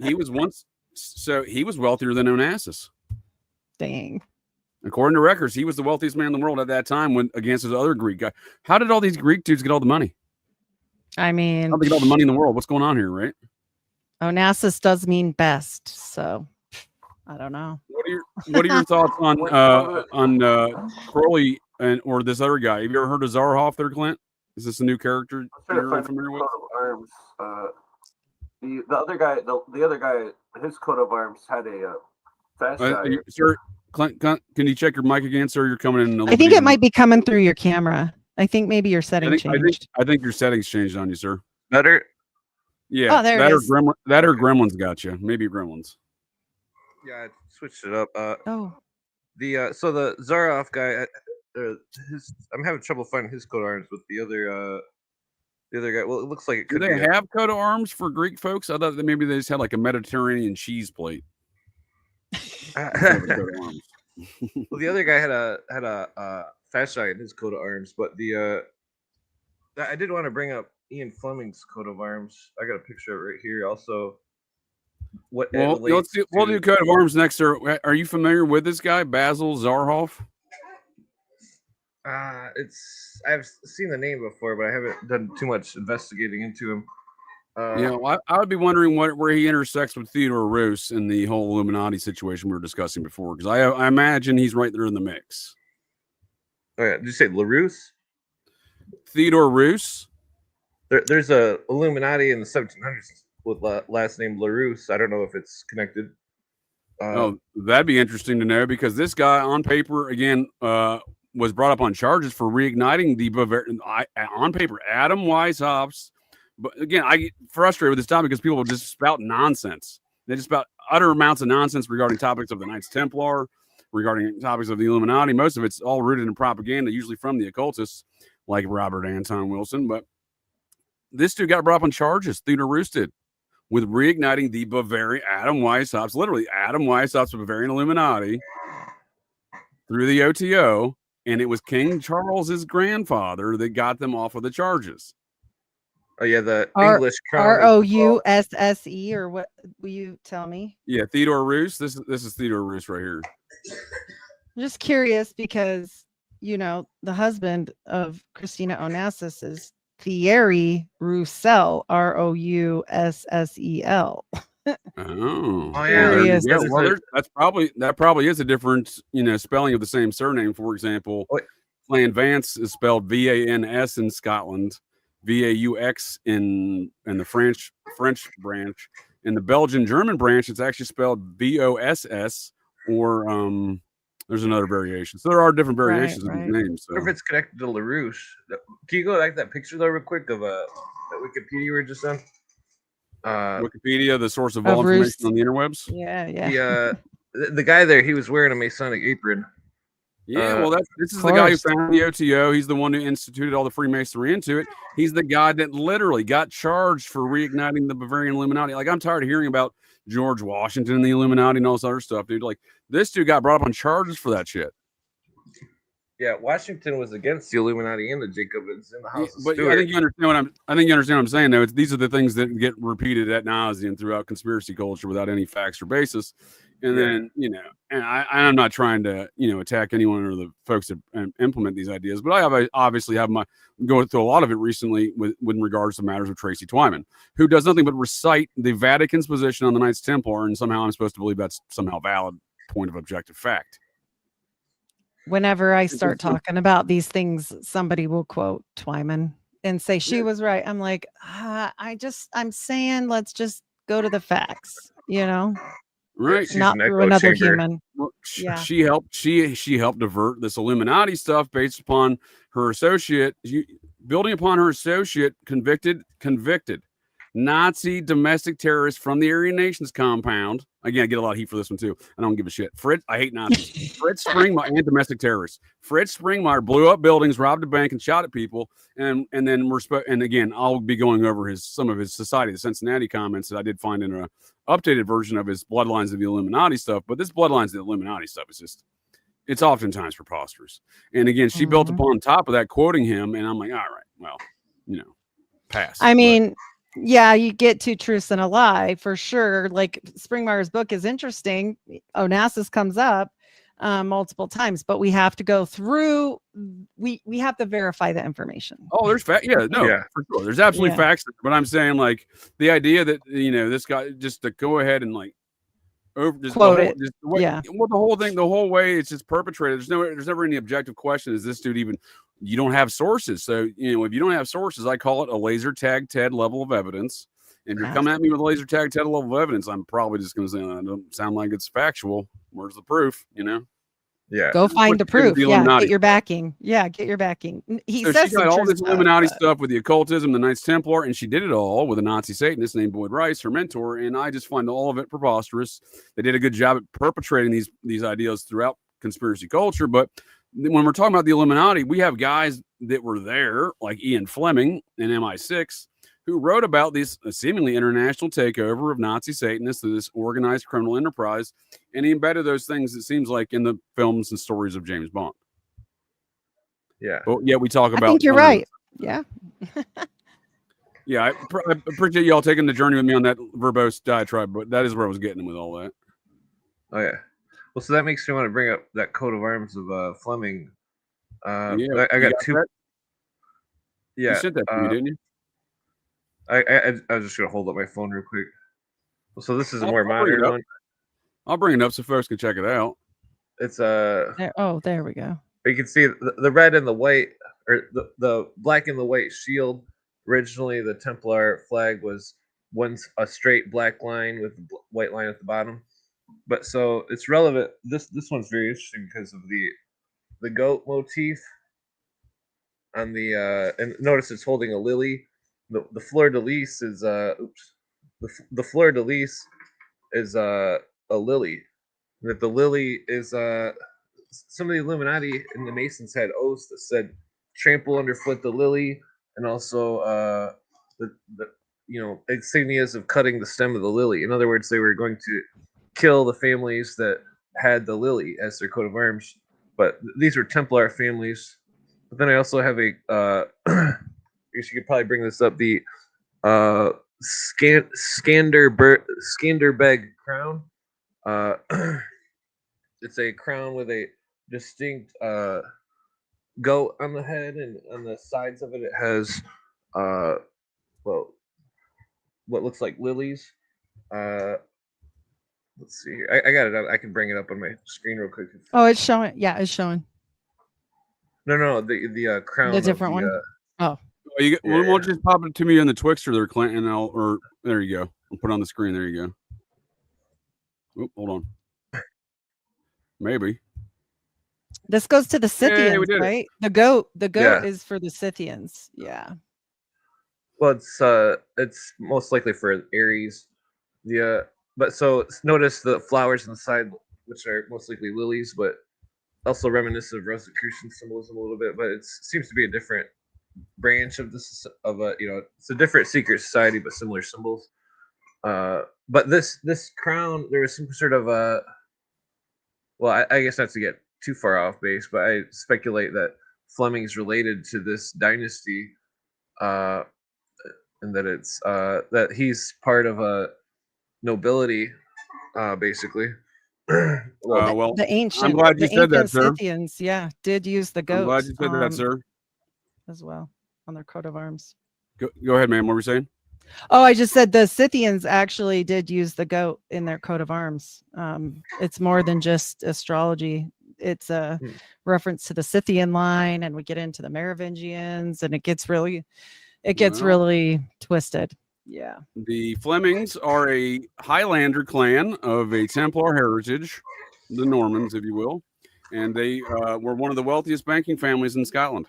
he was wealthier than Onassis. Dang. According to records, he was the wealthiest man in the world at that time against his other Greek guy. How did all these Greek dudes get all the money? I mean, how did they get all the money in the world? What's going on here, right? Onassis does mean best, so I don't know. What are your thoughts on Crowley or this other guy? Have you ever heard of Zarhoff there, Clint? Is this a new character you're familiar with? Arms. The other guy, his coat of arms had a fast guy. Sir, Clint, can you check your mic again, sir? You're coming in. I think it might be coming through your camera. I think maybe your settings changed. I think your settings changed on you, sir. Better? Yeah. Oh, there it is. That or Gremlins got you. Maybe Gremlins. Yeah, I switched it up. So the Zarhoff guy, I'm having trouble finding his coat of arms with the other guy. Well, it looks like it could. Do they have coat of arms for Greek folks? I thought that maybe they just had like a Mediterranean cheese plate. Well, the other guy had a flashlight in his coat of arms, but I did want to bring up Ian Fleming's coat of arms. I got a picture of it right here. Also, we'll do coat of arms next. Sir, are you familiar with this guy, Basil Zarhoff? I've seen the name before, but I haven't done too much investigating into him. I would be wondering where he intersects with Theodore Roos in the whole Illuminati situation we were discussing before, because I imagine he's right there in the mix. Oh, yeah. Did you say LaRousse? Theodore Roos? There's a Illuminati in the 1700s with last name LaRousse. I don't know if it's connected. That'd be interesting to know, because this guy on paper, again, was brought up on charges for reigniting the Bavarian, on paper, Adam Weishaupt. But again, I get frustrated with this topic because people just spout nonsense. They just spout utter amounts of nonsense regarding topics of the Knights Templar, regarding topics of the Illuminati. Most of it's all rooted in propaganda, usually from the occultists like Robert Anton Wilson. But this dude got brought up on charges, Theodore Roos did, with reigniting the Bavarian Adam Weishaupt, literally Adam Weishaupt's Bavarian Illuminati through the OTO. And it was King Charles's grandfather that got them off of the charges. Oh yeah, the English Rousse, or what will you tell me? Yeah, Theodore Roos. This is Theodore Roos right here. I'm just curious because the husband of Christina Onassis is Thierry Roussel, Roussel. Oh yeah. Well, that probably is a different spelling of the same surname. For example, Clan Vance is spelled Vans in Scotland, Vaux in the French branch. In the Belgian German branch, it's actually spelled Boss, or there's another variation. So there are different variations of these names. So. If it's connected to LaRouche, can you go back to that picture though, real quick, of that Wikipedia we were just on? Wikipedia, the source of all information on the interwebs. Yeah. The guy there, he was wearing a Masonic apron. Yeah, well, this is Of the guy who course. founded the OTO. He's the one who instituted all the Freemasonry into it. He's the guy that literally got charged for reigniting the Bavarian Illuminati. Like, I'm tired of hearing about George Washington and the Illuminati and all this other stuff, dude. Like, this dude got brought up on charges for that shit. Yeah, Washington was against the Illuminati and the Jacobins in the House of But Stuart. I think you understand what I'm saying, though. These are the things that get repeated ad nauseum throughout conspiracy culture without any facts or basis. And then, and I'm not trying to, attack anyone or the folks that implement these ideas, but I obviously have going through a lot of it recently with regards to matters of Tracy Twyman, who does nothing but recite the Vatican's position on the Knights Templar, and somehow I'm supposed to believe that's somehow valid point of objective fact. Whenever I start talking about these things, somebody will quote Twyman and say she was right. I'm like, I'm saying, let's just go to the facts, Right. She's not an through echo another chamber. human. Well, Yeah. she helped divert this Illuminati stuff based upon her associate, building upon her associate convicted Nazi domestic terrorist from the Aryan Nations compound. Again, I get a lot of heat for this one too. I don't give a shit. I hate Nazis. Fritz Springmeyer and domestic terrorists. Fritz Springmeyer blew up buildings, robbed a bank, and shot at people. And then and again, I'll be going over some of his Society of Cincinnati comments that I did find in an updated version of his Bloodlines of the Illuminati stuff. But this Bloodlines of the Illuminati stuff is just, it's oftentimes preposterous. And again, she built upon top of that, quoting him, and I'm like, all right, well, pass. I mean, yeah, you get two truths and a lie for sure. Like Springmeyer's book is interesting. Onassis comes up multiple times, but we have to go through. We have to verify the information. Oh, there's fact. Yeah, no, for sure. There's absolutely facts. But I'm saying, like, the idea that this guy just to go ahead and like quote it. Well, the whole way it's just perpetrated. There's never any objective question. Is this dude even? You don't have sources. So, if you don't have sources, I call it a laser tag Ted level of evidence. And if you're coming at me with a laser tag Ted level of evidence, I'm probably just going to say, I don't sound like it's factual. Where's the proof? Yeah. Go find the proof. Yeah. Get your backing. Yeah. Get your backing. He says she got all this Illuminati stuff with the occultism, the Knights Templar, and she did it all with a Nazi Satanist named Boyd Rice, her mentor. And I just find all of it preposterous. They did a good job at perpetrating these ideas throughout conspiracy culture. But when we're talking about the Illuminati, we have guys that were there, like Ian Fleming in MI6, who wrote about this seemingly international takeover of Nazi Satanists through this organized criminal enterprise, and he embedded those things, it seems like, in the films and stories of James Bond. Yeah. But yeah, we talk about. I think you're right. Yeah. Yeah, I appreciate y'all taking the journey with me on that verbose diatribe, but that is where I was getting with all that. Oh yeah. Well, so that makes me want to bring up that coat of arms of Fleming. I got two. That? Yeah. You sent that to me, didn't you? I was just gonna hold up my phone real quick. So this is a more modern one. I'll bring it up so folks can check it out. It's there we go. You can see the red and the white, or the black and the white shield. Originally, the Templar flag was once a straight black line with the white line at the bottom. But so it's relevant. This one's very interesting because of the goat motif on the and notice it's holding a lily. The fleur de lis is the fleur de lis is a lily. That the lily is some of the Illuminati and the Masons had oaths that said trample underfoot the lily, and also the insignias of cutting the stem of the lily. In other words, they were going to kill the families that had the lily as their coat of arms. But these are Templar families. But then I also have a I guess you could probably bring this up, the Skanderbeg crown. It's a crown with a distinct goat on the head, and on the sides of it has what looks like lilies. Let's see here. I got it up. I can bring it up on my screen real quick. Oh, it's showing. Yeah, it's showing. No, the crown. The different one. Why don't you just pop it to me on the Twixter there, Clint, and there you go. I'll put it on the screen. There you go. Oh, hold on. Maybe. This goes to the Scythians, right? The goat is for the Scythians. Yeah. Well, it's most likely for Aries. But so notice the flowers on the side, which are most likely lilies, but also reminiscent of Rosicrucian symbolism a little bit, but it seems to be a different branch of this of a it's a different secret society but similar symbols. But this crown, there was some sort of well, I guess not to get too far off base, but I speculate that Fleming's related to this dynasty, and that it's that he's part of a nobility, basically. Well, The I'm glad you the said that, ancient sir. Scythians, yeah, did use the I'm goat glad you said that, sir. as well on their coat of arms. Go ahead, ma'am. What were you saying? Oh, I just said the Scythians actually did use the goat in their coat of arms. It's more than just astrology. It's a reference to the Scythian line, and we get into the Merovingians, and it gets really twisted. Yeah. The Flemings are a Highlander clan of a Templar heritage, the Normans, if you will, and they were one of the wealthiest banking families in Scotland.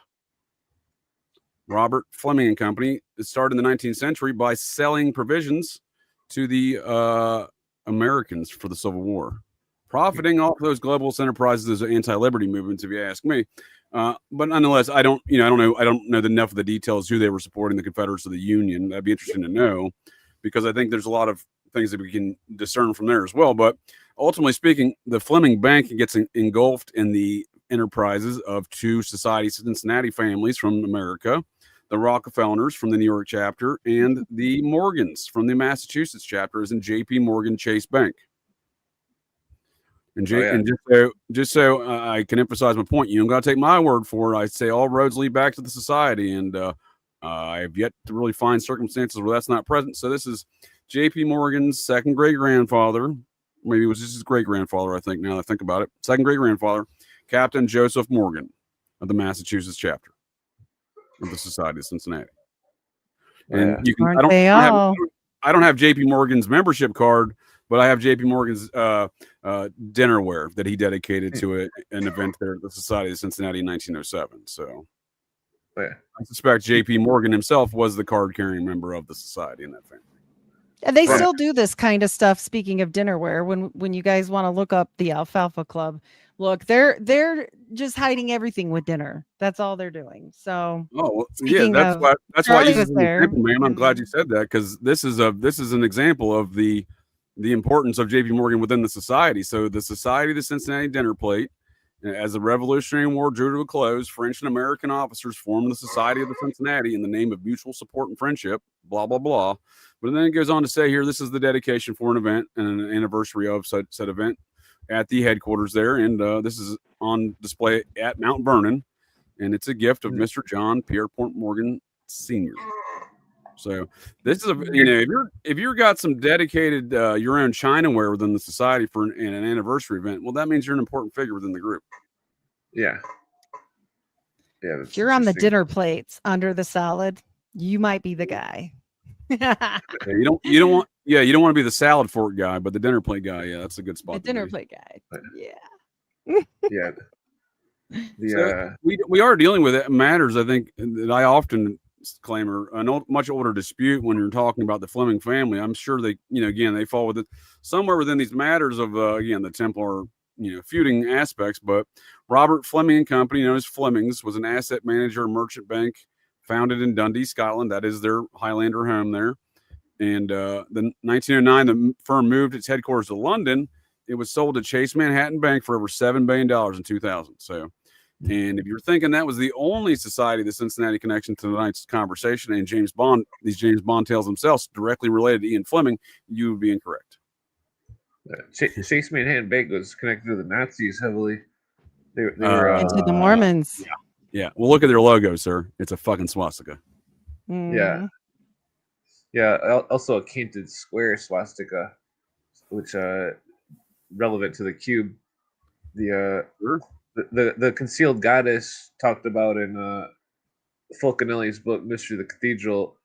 Robert Fleming and Company. It started in the 19th century by selling provisions to the Americans for the Civil War, profiting off those globalist enterprises, those anti-liberty movements, if you ask me. But nonetheless, I don't know enough of the details who they were supporting, the Confederates or the Union. That'd be interesting to know, because I think there's a lot of things that we can discern from there as well. But ultimately speaking, the Fleming Bank gets engulfed in the enterprises of two Society Cincinnati families from America, the Rockefellers from the New York chapter, and the Morgans from the Massachusetts chapter, as in J.P. Morgan Chase Bank. And, and just so I can emphasize my point, you don't got to take my word for it. I say all roads lead back to the society, and I have yet to really find circumstances where that's not present. So this is J.P. Morgan's second great grandfather. Maybe it was just his great grandfather, I think, now that I think about it. Second great grandfather, Captain Joseph Morgan of the Massachusetts chapter of the Society of Cincinnati. And you can, I don't have JP Morgan's membership card, but I have JP Morgan's dinnerware that he dedicated to an event there at the Society of Cincinnati in 1907. So I suspect JP Morgan himself was the card carrying member of the society in that family. And they still do this kind of stuff. Speaking of dinnerware, when you guys want to look up the Alfalfa Club, look, they're just hiding everything with dinner. That's all they're doing. So that's why you was there. Man, I'm glad you said that, because this is an example of the importance of JP Morgan within the society. So the Society of the Cincinnati Dinner Plate, as the Revolutionary War drew to a close, French and American officers formed the Society of the Cincinnati in the name of mutual support and friendship, blah, blah, blah. But then it goes on to say here, this is the dedication for an event and an anniversary of said event at the headquarters there. And this is on display at Mount Vernon. And it's a gift of Mr. John Pierpont Morgan Sr. So this is if you're got some dedicated your own Chinaware within the society for an anniversary event, well, that means you're an important figure within the group. Yeah. If you're on the dinner plates under the salad, you might be the guy. You don't want to be the salad fork guy, but the dinner plate guy, that's a good spot. The dinner plate guy, So we are dealing with matters, I think, that I often claim are a much older dispute when you're talking about the Fleming family. I'm sure they, again, they fall with it somewhere within these matters of again the Templar, feuding aspects. But Robert Fleming and Company, known as Flemings, was an asset manager merchant bank founded in Dundee, Scotland. That is their Highlander home there. And the 1909, the firm moved its headquarters to London. It was sold to Chase Manhattan Bank for over $7 billion in 2000. So, and if you're thinking that was the only society, the Cincinnati connection to tonight's conversation, and these James Bond tales themselves directly related to Ian Fleming, you would be incorrect. Chase Manhattan Bank was connected to the Nazis heavily. They were into the Mormons. Yeah. Well, look at their logo, sir. It's a fucking swastika. Mm. Yeah. Also a canted square swastika, which relevant to the cube. The concealed goddess talked about in Fulcanelli's book Mystery of the Cathedral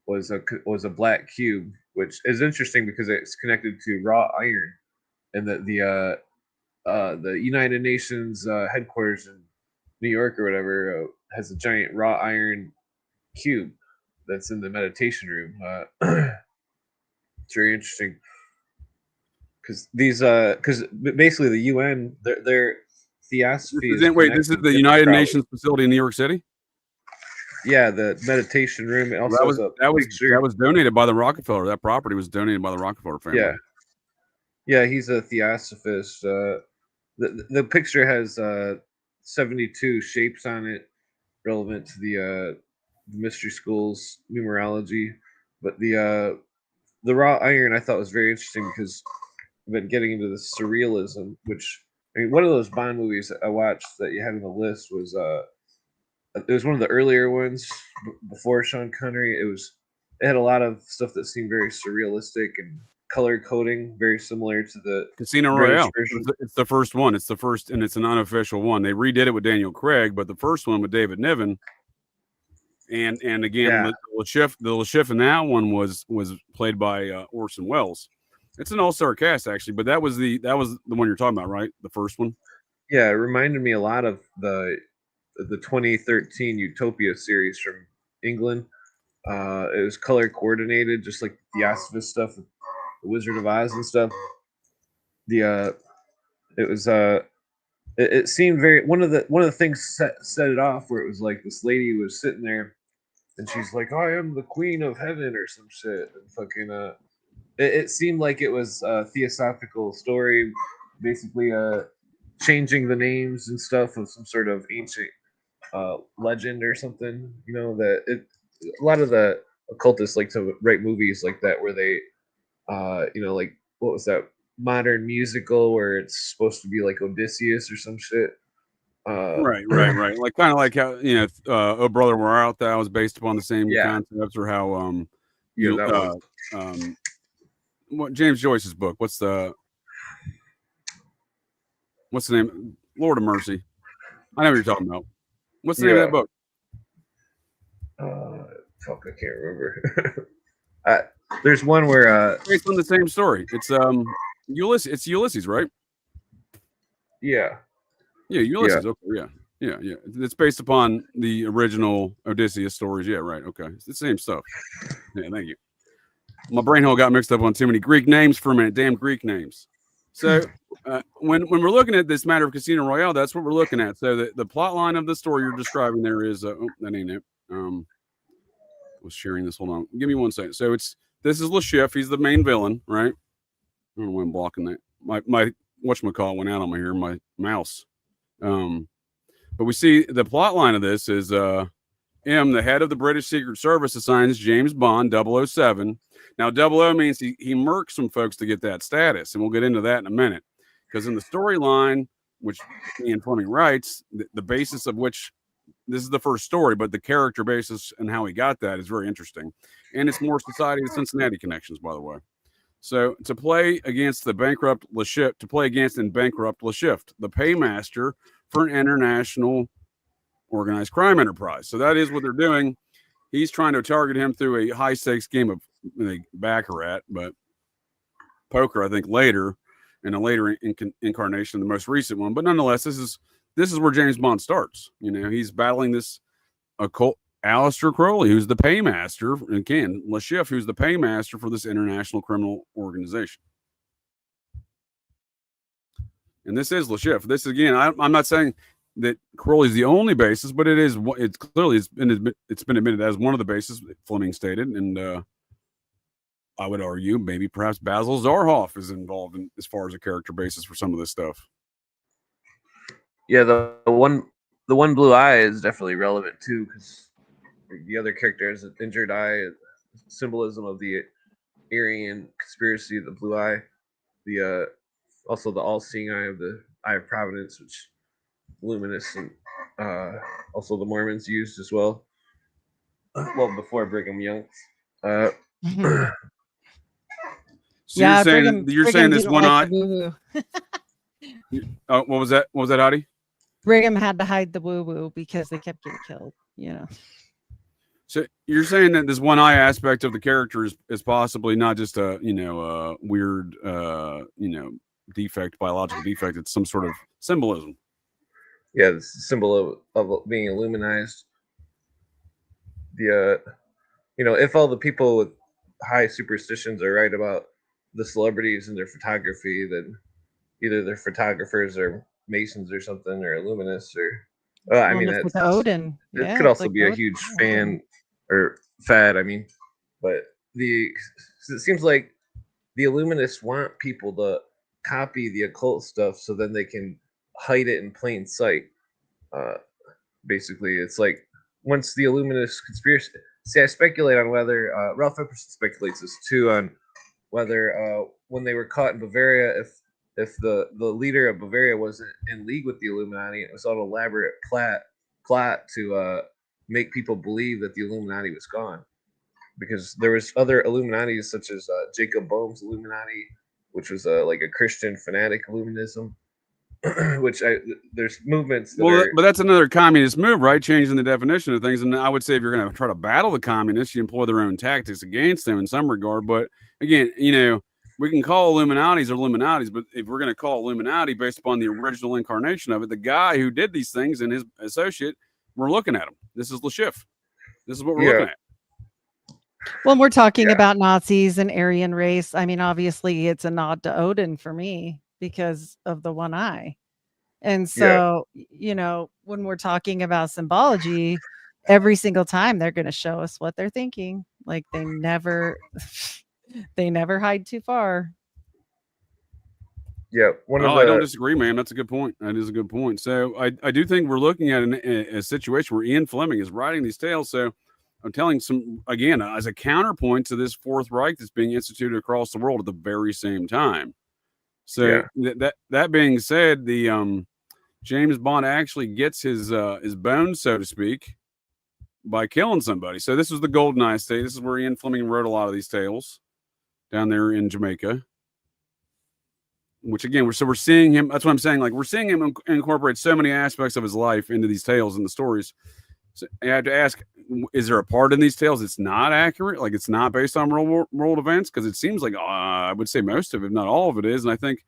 was a black cube, which is interesting because it's connected to raw iron, and that the United Nations headquarters in New York or whatever has a giant raw iron cube that's in the meditation room. It's very interesting because basically the UN, their theosophy. This is the United Nations facility in New York City. Yeah, the meditation room. It also that was donated by the Rockefeller. That property was donated by the Rockefeller family. Yeah, he's a theosophist. The picture has 72 shapes on it, relevant to the mystery schools numerology. But the raw iron I thought was very interesting because I've been getting into the surrealism, which I mean, one of those Bond movies that I watched that you had on the list was it was one of the earlier ones before Sean Connery. It had a lot of stuff that seemed very surrealistic and color coding, very similar to the Casino Royale. It's the first one. It's the first, and it's an unofficial one. They redid it with Daniel Craig, but the first one with David Niven. And again, the Le Chiffe in that one was played by Orson Welles. It's an all-star cast actually, but that was the one you're talking about, right? The first one. Yeah, it reminded me a lot of the 2013 Utopia series from England. It was color coordinated, just like the Theosophist stuff, the Wizard of Oz and stuff. It seemed very one of the things set it off where it was like this lady was sitting there and she's like, I am the queen of heaven or some shit, and fucking it seemed like it was a theosophical story, basically changing the names and stuff of some sort of ancient legend or something. You know, a lot of the occultists like to write movies like that where they like what was that modern musical where it's supposed to be like Odysseus or some shit. Right. Like kind of like how Oh Brother Where Art Thou was based upon the same concepts, or how what James Joyce's book? What's the name? Lord of Mercy. I know what you're talking about. What's the name of that book? Fuck, I can't remember. There's one where based on the same story. It's Ulysses. It's Ulysses, right? Yeah, Ulysses. Okay, yeah. It's based upon the original Odysseus stories. Yeah, right. Okay, it's the same stuff. Yeah, thank you. My brain hole got mixed up on too many Greek names for a minute. Damn Greek names. So when we're looking at this matter of Casino Royale, that's what we're looking at. So the plot line of the story you're describing there is that ain't it. I was sharing this. Hold on. Give me 1 second. So this is Le Chiffe. He's the main villain, right? I don't know why I'm blocking that. My whatchamacallit went out on my here, my mouse. But we see the plot line of this is M, the head of the British Secret Service, assigns James Bond 007. Now 00 means he murks some folks to get that status, and we'll get into that in a minute. Because in the storyline, which Ian Fleming writes, the basis of which this is the first story, but the character basis and how he got that is very interesting. And it's more Society of Cincinnati connections, by the way. So to play against and bankrupt Le Chiffe, the paymaster for an international organized crime enterprise. So that is what they're doing. He's trying to target him through a high stakes game of baccarat, but poker, I think, later in a later incarnation, the most recent one. But nonetheless, this is where James Bond starts. He's battling this occult Aleister Crowley, who's the paymaster, and again, Le Chiffe, who's the paymaster for this international criminal organization. And this is Le Chiffe. This again, I'm not saying that Crowley's the only basis, but it's clearly it's been admitted as one of the bases, Fleming stated, and I would argue maybe perhaps Basil Zarhoff is involved in as far as a character basis for some of this stuff. Yeah, the one blue eye is definitely relevant too, because the other character has an injured eye, symbolism of the Aryan conspiracy, the blue eye, the also the all-seeing eye of the Eye of Providence, which luminous, and also the Mormons used as well. Well, before Brigham Young. So you're saying this one eye. What was that? What was that, Howdy? Brigham had to hide the woo-woo because they kept getting killed. So you're saying that this one eye aspect of the character is possibly not just a weird defect, biological defect. It's some sort of symbolism. Yeah, the symbol of being illuminized. If all the people with high superstitions are right about the celebrities and their photography, then either they're photographers or Masons or something, or Illuminists, or I mean, it's that's like Odin. it Yeah, could it's also like be a Odin. huge fan or fad. I mean, but it seems like the Illuminists want people to copy the occult stuff so then they can hide it in plain sight. Basically, it's like once the Illuminist conspiracy. See, I speculate on whether Ralph Epperson speculates this too, on whether when they were caught in Bavaria, if the leader of Bavaria wasn't in league with the Illuminati, it was an elaborate plot to make people believe that the Illuminati was gone, because there was other Illuminatis such as Jacob Boehm's Illuminati, which was like a Christian fanatic Illuminism. Which there's movements that but that's another communist move, right? Changing the definition of things. And I would say if you're going to try to battle the communists, you employ their own tactics against them in some regard. But again, we can call Illuminatis, but if we're going to call Illuminati based upon the original incarnation of it, the guy who did these things and his associate, we're looking at him. This is Le Chiffe. This is what we're looking at. Well, we're talking about Nazis and Aryan race. I mean, obviously, it's a nod to Odin for me because of the one eye. And so, when we're talking about symbology, every single time they're going to show us what they're thinking. Like they never hide too far. Yeah. I don't disagree, man. That's a good point. That is a good point. So I do think we're looking at a situation where Ian Fleming is writing these tales. So I'm telling again, as a counterpoint to this Fourth Reich that's being instituted across the world at the very same time. So that being said, the James Bond actually gets his bones, so to speak, by killing somebody. So this was the GoldenEye state. This is where Ian Fleming wrote a lot of these tales down there in Jamaica. Which again, we're seeing him. That's what I'm saying. Like we're seeing him incorporate so many aspects of his life into these tales and the stories. So I have to ask: is there a part in these tales that's not accurate? Like it's not based on real world events? Because it seems like I would say most of it, if not all of it, is. And I think,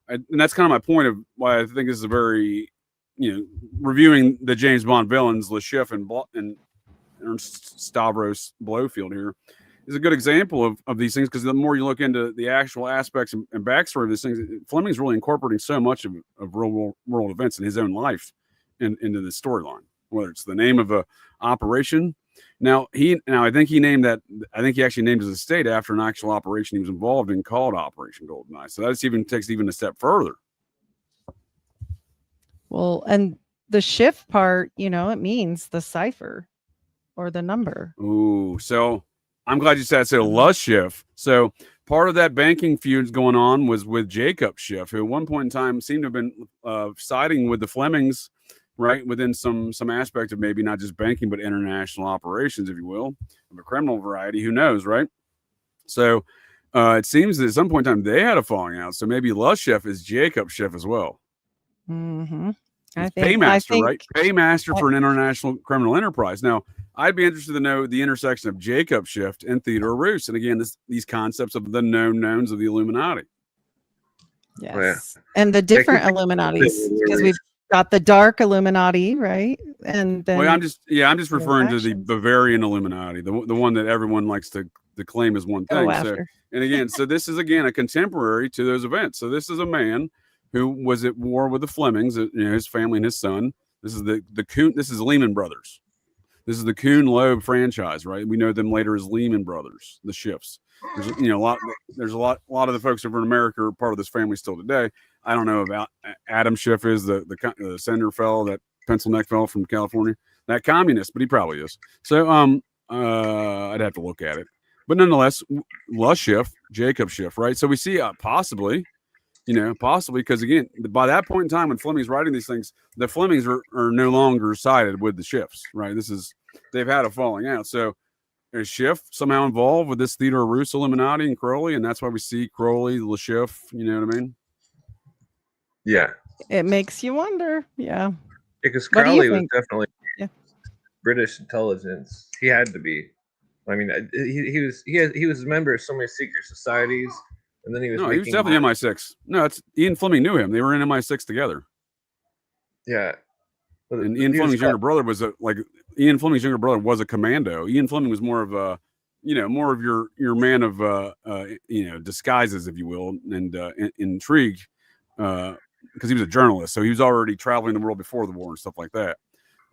and that's kind of my point of why I think this is a very, reviewing the James Bond villains, Le Chiffe and Ernst Stavros Blofied here, is a good example of these things, because the more you look into the actual aspects and backstory of these things, Fleming's really incorporating so much of real world events in his own life into the storyline, whether it's the name of a operation. Now I think he actually named his estate after an actual operation he was involved in called Operation GoldenEye. So that takes even a step further. Well, and the shift part, it means the cipher or the number. Ooh, so I'm glad you said Le Chiffe. So part of that banking feud going on was with Jacob Schiff, who at one point in time seemed to have been siding with the Flemings, right, within some aspect of maybe not just banking, but international operations, if you will, of a criminal variety. Who knows, right? So it seems that at some point in time they had a falling out. So maybe Le Chiffe is Jacob Schiff as well. Mm-hmm. Paymaster, right? Paymaster for an international criminal enterprise. Now, I'd be interested to know the intersection of Jacob Schiff and Theodore Roos. And again, these concepts of the known knowns of the Illuminati. Yes. And the different Illuminatis, because we've got the dark Illuminati, right? And then I'm just referring to the Bavarian Illuminati, the one that everyone likes to claim as one thing. So this is again a contemporary to those events. So this is a man who was at war with the Flemings, his family and his son. This is the Kuhn. This is Lehman Brothers. This is the Kuhn Loeb franchise, right? We know them later as Lehman Brothers, the Schiffs. There's a lot of the folks over in America are part of this family still today. I don't know about Adam Schiff, is the senator fellow, that pencil neck fellow from California, that communist, but he probably is. So I'd have to look at it, but nonetheless, Le Chiffe, Jacob Schiff, right? So we see possibly because again, by that point in time when Fleming's writing these things, the Flemings are no longer sided with the Schiffs, right? They've had a falling out. So is Schiff somehow involved with this Theodore Roos Illuminati and Crowley, and that's why we see Crowley, Le Chiffe, you know what I mean? Yeah. It makes you wonder. Yeah. Because Crowley was definitely British intelligence. He had to be. I mean, he was a member of so many secret societies. And then he was definitely MI6. No, Ian Fleming knew him. They were in MI6 together. Yeah. And Ian Fleming's younger brother was a commando. Ian Fleming was more of your man of disguises, if you will, and intrigue. because he was a journalist, so he was already traveling the world before the war and stuff like that.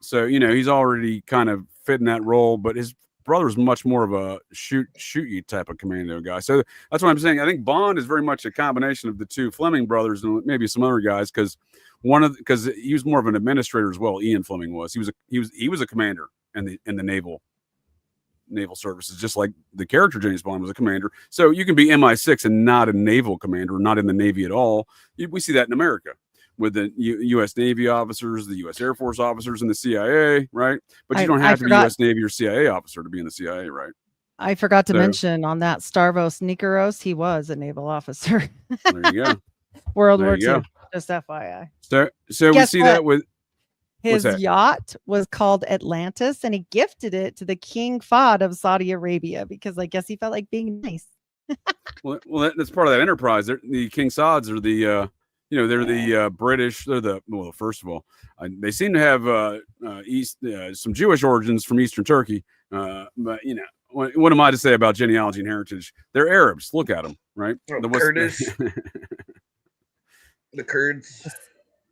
So he's already kind of fit in that role. But his brother's much more of a shoot you type of commando guy. So that's what I'm saying. I think Bond is very much a combination of the two Fleming brothers and maybe some other guys, because he was more of an administrator as well. Ian Fleming was. He was a commander in the naval services, just like the character James Bond was a commander. So you can be MI6 and not a naval commander, not in the Navy at all. We see that in America with the U.S. Navy officers, the U.S. Air Force officers, and the CIA, right? But you don't have to be U.S. Navy or CIA officer to be in the CIA, right? I forgot to mention on that Stavros Nikaros, he was a naval officer. There you go. World War II, just FYI. So we see that with his yacht was called Atlantis, and he gifted it to the King Fahd of Saudi Arabia because I guess he felt like being nice. well, that's part of that enterprise. The King Saudis are the they're the British. They're first of all, they seem to have some Jewish origins from Eastern Turkey. But what am I to say about genealogy and heritage? They're Arabs. Look at them, right? The Kurdish, the Kurds,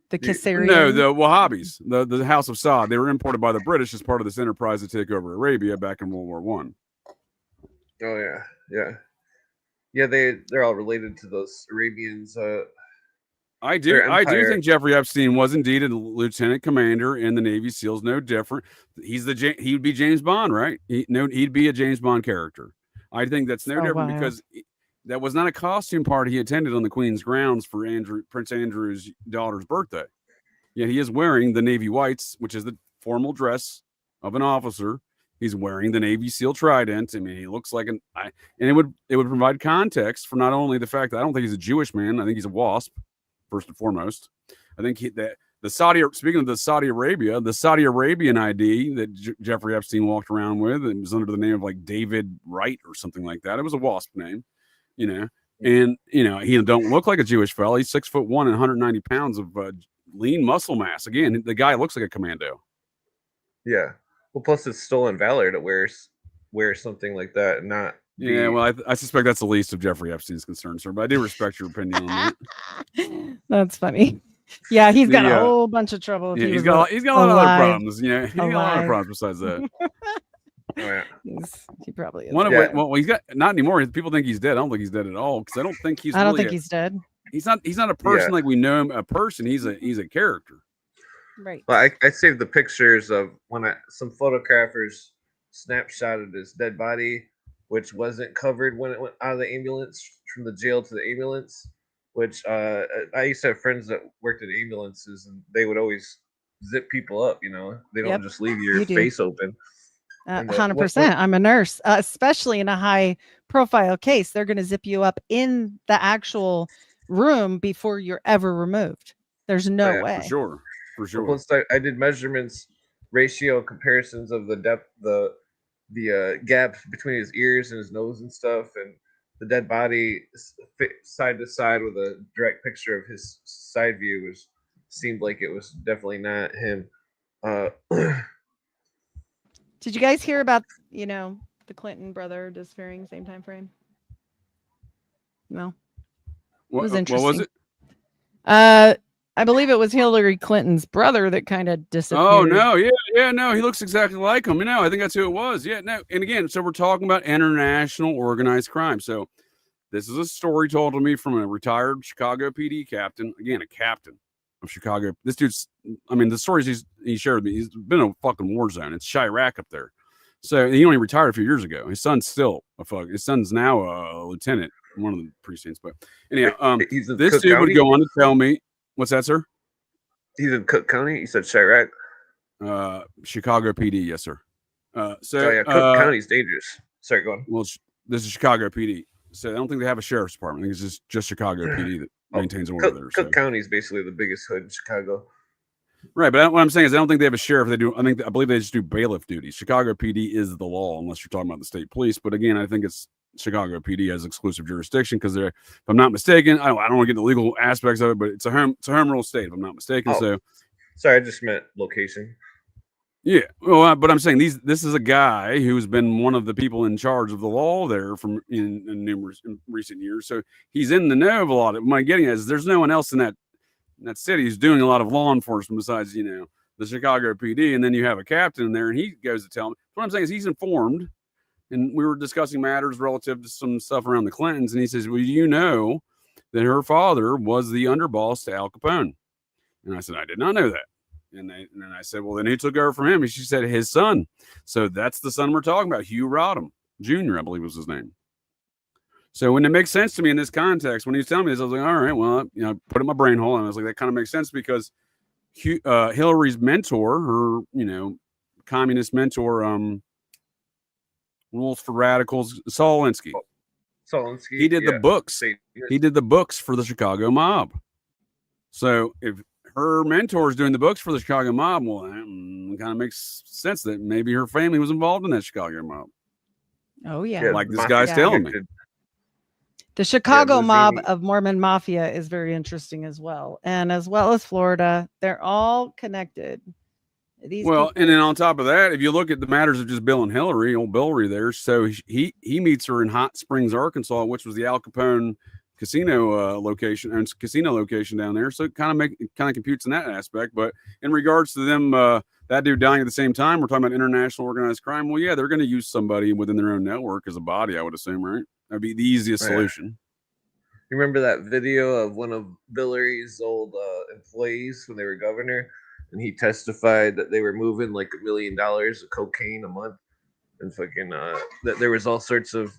the Khazarians. No, the Wahhabis, the House of Saud. They were imported by the British as part of this enterprise to take over Arabia back in World War One. Oh yeah. They're all related to those Arabians. I do think Jeffrey Epstein was indeed a lieutenant commander in the Navy SEALs. No different. He would be James Bond, right? He'd be a James Bond character. I think that's no different because that was not a costume party he attended on the Queen's grounds for Prince Andrew's daughter's birthday. Yet he is wearing the Navy whites, which is the formal dress of an officer. He's wearing the Navy SEAL trident. I mean, he looks like and it would provide context for not only the fact that I don't think he's a Jewish man. I think he's a WASP. First and foremost, I think speaking of the Saudi Arabian ID that Jeffrey Epstein walked around with, and was under the name of like David Wright or something like that. It was a WASP name, and he don't look like a Jewish fella. He's 6'1" and 190 pounds of lean muscle mass. Again, the guy looks like a commando. Yeah. Well, plus it's stolen valor to wear something like that and not. Yeah, well, I suspect that's the least of Jeffrey Epstein's concerns, sir. But I do respect your opinion on that. That's funny. Yeah, he's got a whole bunch of trouble. Yeah, he's got a lot of other problems. Yeah, he's got a lot of problems besides that. Oh, yeah. He probably is. Well, he's got not anymore. People think he's dead. I don't think he's dead at all because I don't think he's. I don't think he's dead. He's not a person like we know him. A person. He's a character. Right. Well, I saved the pictures of some photographers snapshotted his dead body, which wasn't covered when it went out of the ambulance from the jail to the ambulance. Which I used to have friends that worked at ambulances, and they would always zip people up. They don't just leave your face open. 100%. I'm a nurse, especially in a high-profile case. They're going to zip you up in the actual room before you're ever removed. There's no way. For sure. Once I did measurements, ratio comparisons of the depth, the gap between his ears and his nose and stuff, and the dead body side to side with a direct picture of his side view seemed like it was definitely not him. Did you guys hear about the Clinton brother disappearing same time frame? No. It was interesting. What was it? I believe it was Hillary Clinton's brother that kind of disappeared. Oh no, no, he looks exactly like him. I think that's who it was. Yeah, no, and again, so we're talking about international organized crime. So this is a story told to me from a retired Chicago PD captain. Again, a captain of Chicago. This dude's, the stories he shared with me, he's been in a fucking war zone. It's Chirac up there. So he only retired a few years ago. His son's still his son's now a lieutenant in one of the precincts. But anyhow, this dude would go on to tell me. What's that, sir? He's in Cook County. You said Chirac. Chicago PD, yes, sir. Cook County's dangerous. Sorry, go on. Well, this is Chicago PD. So I don't think they have a sheriff's department. I think it's just Chicago PD that maintains order there. Cook County is basically the biggest hood in Chicago. Right, but what I'm saying is I don't think they have a sheriff. I believe they just do bailiff duties. Chicago PD is the law, unless you're talking about the state police. But again, I think it's Chicago PD has exclusive jurisdiction because they're, if I'm not mistaken, I don't want to get the legal aspects of it, but it's a home rule state, if I'm not mistaken. So, sorry, I just meant location. Yeah, well, but I'm saying this is a guy who's been one of the people in charge of the law there in recent years. So he's in the know of a lot of. What I'm getting at is there's no one else in that that city who's doing a lot of law enforcement besides, the Chicago PD. And then you have a captain in there, and he goes to tell me. What I'm saying is he's informed. And we were discussing matters relative to some stuff around the Clintons. And he says, well, you know that her father was the underboss to Al Capone. And I said, I did not know that. And then I said, well, then who took over from him? And she said, his son. So that's the son we're talking about, Hugh Rodham Jr., I believe was his name. So when it makes sense to me in this context, when he was telling me this, I was like, all right, well, put it in my brain hole. And I was like, that kind of makes sense because Hillary's mentor, her, communist mentor, Rules for Radicals, Saul Alinsky. He did the books. He did the books for the Chicago mob. So if her mentor is doing the books for the Chicago mob, well, that kind of makes sense that maybe her family was involved in that Chicago mob. Oh, yeah. Like this guy's telling me. The Chicago mob of Mormon Mafia is very interesting as well. And as well as Florida, they're all connected. And then on top of that, if you look at the matters of just Bill and Hillary, old Billary so he meets her in Hot Springs, Arkansas, which was the Al Capone casino location down there. So it kind of computes in that aspect. But in regards to them, that dude dying at the same time, we're talking about international organized crime. Well, yeah, they're going to use somebody within their own network as a body, I would assume, right? That'd be the easiest solution. You remember that video of one of Billary's old employees when they were governor, and he testified that they were moving like $1 million of cocaine a month, and fucking that there was all sorts of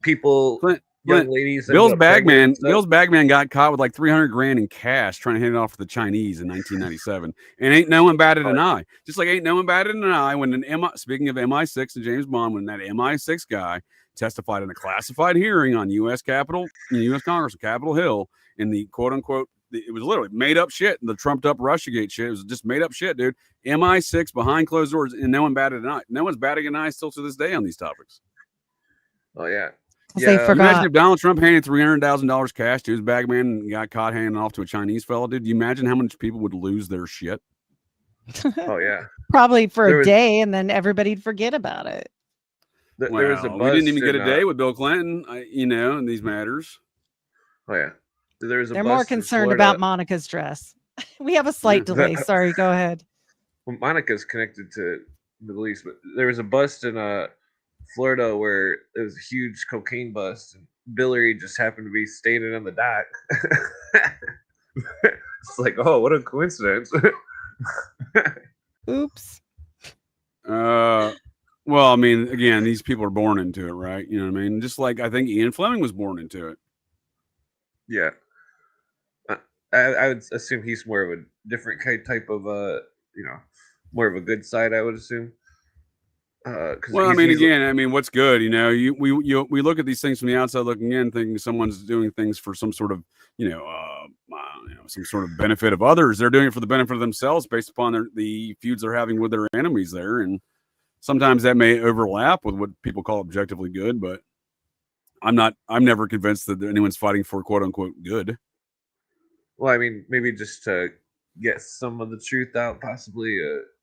people, young ladies. Bill's bagman got caught with like $300,000 in cash trying to hand it off to the Chinese in 1997, and ain't no one batted an eye. Just like ain't no one batted an eye when speaking of MI6 and James Bond, when that MI6 guy testified in a classified hearing on U.S. Congress on Capitol Hill in the quote unquote, it was literally made up shit, the trumped up Russiagate shit. It was just made up shit, dude. MI6 behind closed doors, and no one batted an eye. No one's batting an eye still to this day on these topics. Oh yeah. They forgot. Imagine if Donald Trump handed $300,000 cash to his bagman and got caught handing off to a Chinese fellow, dude. You imagine how much people would lose their shit? Oh yeah. Probably for a day, and then everybody'd forget about it. There was a bust. We didn't even get a day with Bill Clinton, in these matters. Oh yeah. They're more concerned about Monica's dress. We have a slight delay. Sorry, go ahead. Well, Monica's connected to the Middle East, but there was a bust in Florida where it was a huge cocaine bust, and Billary just happened to be standing on the dock. It's like, oh, what a coincidence. Oops. Well, I mean, again, these people are born into it, right? You know what I mean? Just like I think Ian Fleming was born into it. Yeah. I would assume he's more of a different type of, more of a good side, I would assume. Well, I mean, what's good? We look at these things from the outside looking in, thinking someone's doing things for some sort of, some sort of benefit of others. They're doing it for the benefit of themselves based upon the feuds they're having with their enemies there. And sometimes that may overlap with what people call objectively good, but I'm never convinced that anyone's fighting for quote unquote good. Well, I mean, maybe just to get some of the truth out, possibly,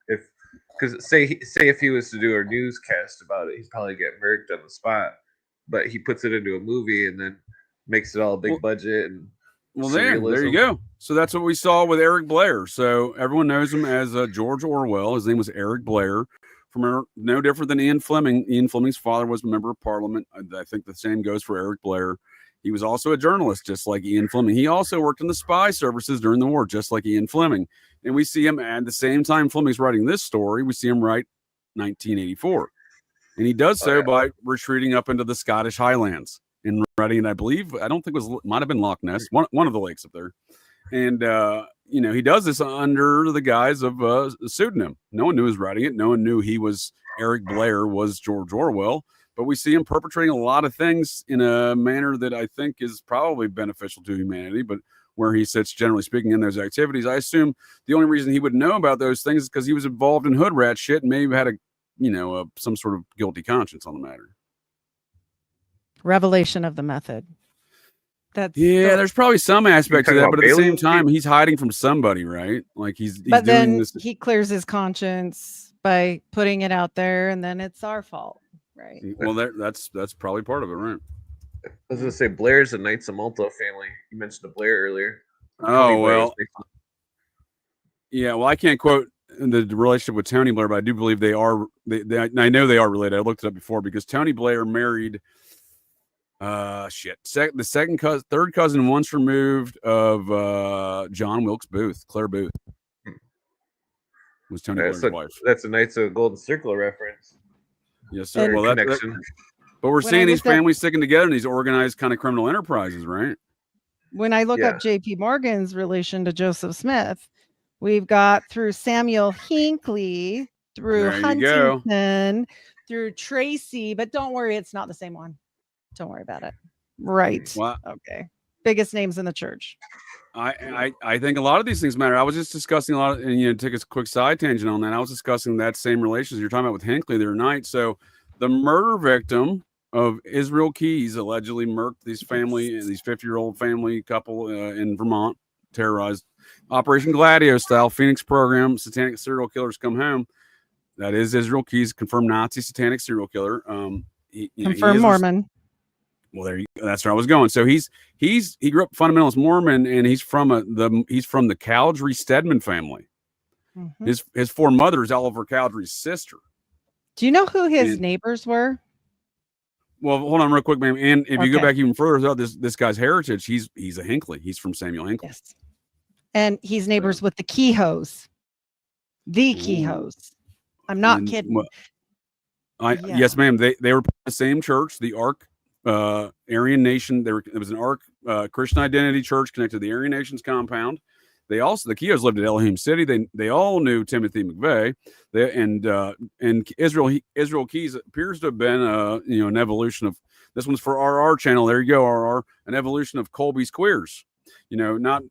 because say if he was to do a newscast about it, he'd probably get murked on the spot. But he puts it into a movie and then makes it all big budget and there you go. So that's what we saw with Eric Blair. So everyone knows him as George Orwell. His name was Eric Blair. No different than Ian Fleming. Ian Fleming's father was a member of Parliament. I think the same goes for Eric Blair. He was also a journalist, just like Ian Fleming. He also worked in the spy services during the war, just like Ian Fleming. And we see him at the same time Fleming's writing this story, we see him write 1984. And he does so by retreating up into the Scottish Highlands and writing, I don't think might have been Loch Ness, one of the lakes up there. And, he does this under the guise of a pseudonym. No one knew he was writing it. No one knew he was Eric Blair was George Orwell. But we see him perpetrating a lot of things in a manner that I think is probably beneficial to humanity, but where he sits, generally speaking, in those activities. I assume the only reason he would know about those things is because he was involved in hood rat shit and maybe had some sort of guilty conscience on the matter. Revelation of the method. There's probably some aspect to that, but at the same time, he's hiding from somebody, right? Like he's but doing then this. He clears his conscience by putting it out there, and then it's our fault, right? Well, that's probably part of it, right? I was gonna say Blair's a Knights of Malta family. You mentioned the Blair earlier. Oh, well. Yeah, well, I can't quote the relationship with Tony Blair, but I do believe they are. I know they are related. I looked it up before because Tony Blair married. The third cousin once removed of John Wilkes Booth, Claire Booth, was Tony Blair's wife. That's a Knights of the Golden Circle reference. Yes, sir. Well, connection. But we're seeing these families sticking together in these organized kind of criminal enterprises, right? When I look up J.P. Morgan's relation to Joseph Smith, we've got through Samuel Hinckley, through Huntington, through Tracy, but don't worry, it's not the same one. Don't worry about it. Right. Wow. Okay. Biggest names in the church. I think a lot of these things matter. I was just discussing a lot of, and take a quick side tangent on that. I was discussing that same relationship you're talking about with Hinckley the other night. So the murder victim of Israel Keys allegedly murked these 50-year-old family couple in Vermont, terrorized. Operation Gladio style Phoenix program, satanic serial killers come home. That is Israel Keys, confirmed Nazi satanic serial killer. Confirmed Mormon. Well, that's where I was going. So he grew up fundamentalist Mormon, and he's from the Cowdery Stedman family. Mm-hmm. His foremother is Oliver Cowdery's sister. Do you know who his neighbors were? Well, hold on real quick, ma'am. And if you go back even further without this guy's heritage, he's a Hinckley. He's from Samuel Hinckley. Yes. And he's neighbors with the Kehoes. The Kehoes. I'm not kidding. Well, yes, ma'am. They were the same church, the Ark Aryan Nation. It was an Ark Christian Identity Church connected to the Aryan Nation's compound. The Kehoes lived at Elohim City. They all knew Timothy McVeigh. And Israel Keys appears to have been an evolution of, this one's for RR channel. There you go, RR. An evolution of Colby's queers. Not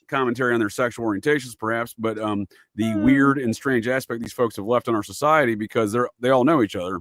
commentary on their sexual orientations, perhaps, but the weird and strange aspect these folks have left in our society because they all know each other.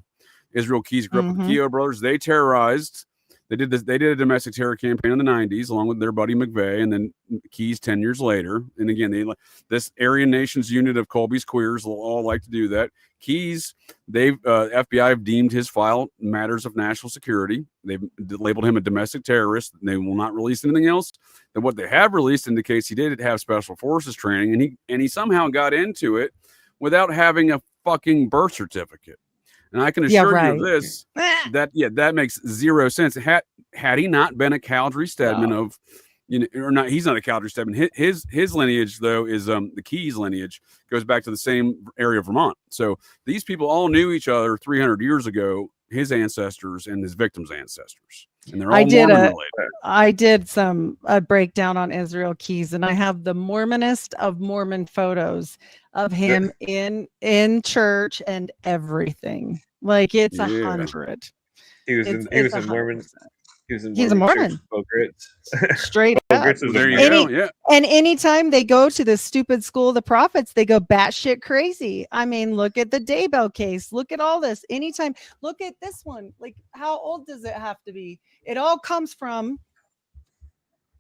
Israel Keys grew up with the Keogh brothers. They terrorized. They did a domestic terror campaign in the 90s along with their buddy McVeigh, and then Keys 10 years later. And again, this Aryan Nation's unit of Colby's queers will all like to do that. Keys, FBI have deemed his file matters of national security. They've labeled him a domestic terrorist. They will not release anything else. And what they have released indicates he did have special forces training, and he somehow got into it without having a fucking birth certificate. And I can assure you of this, that makes zero sense. Had he not been a Cowdery Stedman he's not a Cowdery Stedman. His lineage, though, is the Keys lineage, goes back to the same area of Vermont. So these people all knew each other 300 years ago, his ancestors and his victims' ancestors. And they're all Mormon related. I did a breakdown on Israel Keys, and I have the Mormonest of Mormon photos of him in church and everything. Like it's 100. He's a Mormon. He's a Mormon. Straight up. There you go. Yeah. And anytime they go to the stupid school of the prophets, they go batshit crazy. I mean, look at the Daybell case. Look at all this. Anytime, look at this one. Like, how old does it have to be? It all comes from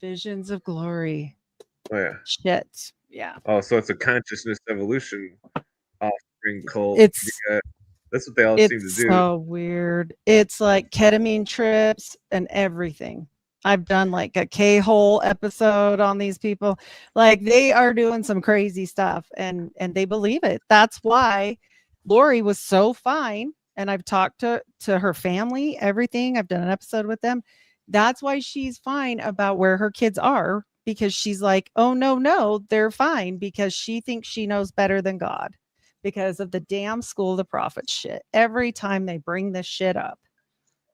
Visions of Glory. Oh yeah. Shit. Yeah. Oh, so it's a consciousness evolution offspring cult. That's what they all seem to do. It's so weird. It's like ketamine trips and everything. I've done like a K-hole episode on these people. Like they are doing some crazy stuff and they believe it. That's why Lori was so fine. And I've talked to her family, everything. I've done an episode with them. That's why she's fine about where her kids are, because she's like, oh, no, they're fine, because she thinks she knows better than God because of the damn school of the prophets shit. Every time they bring this shit up.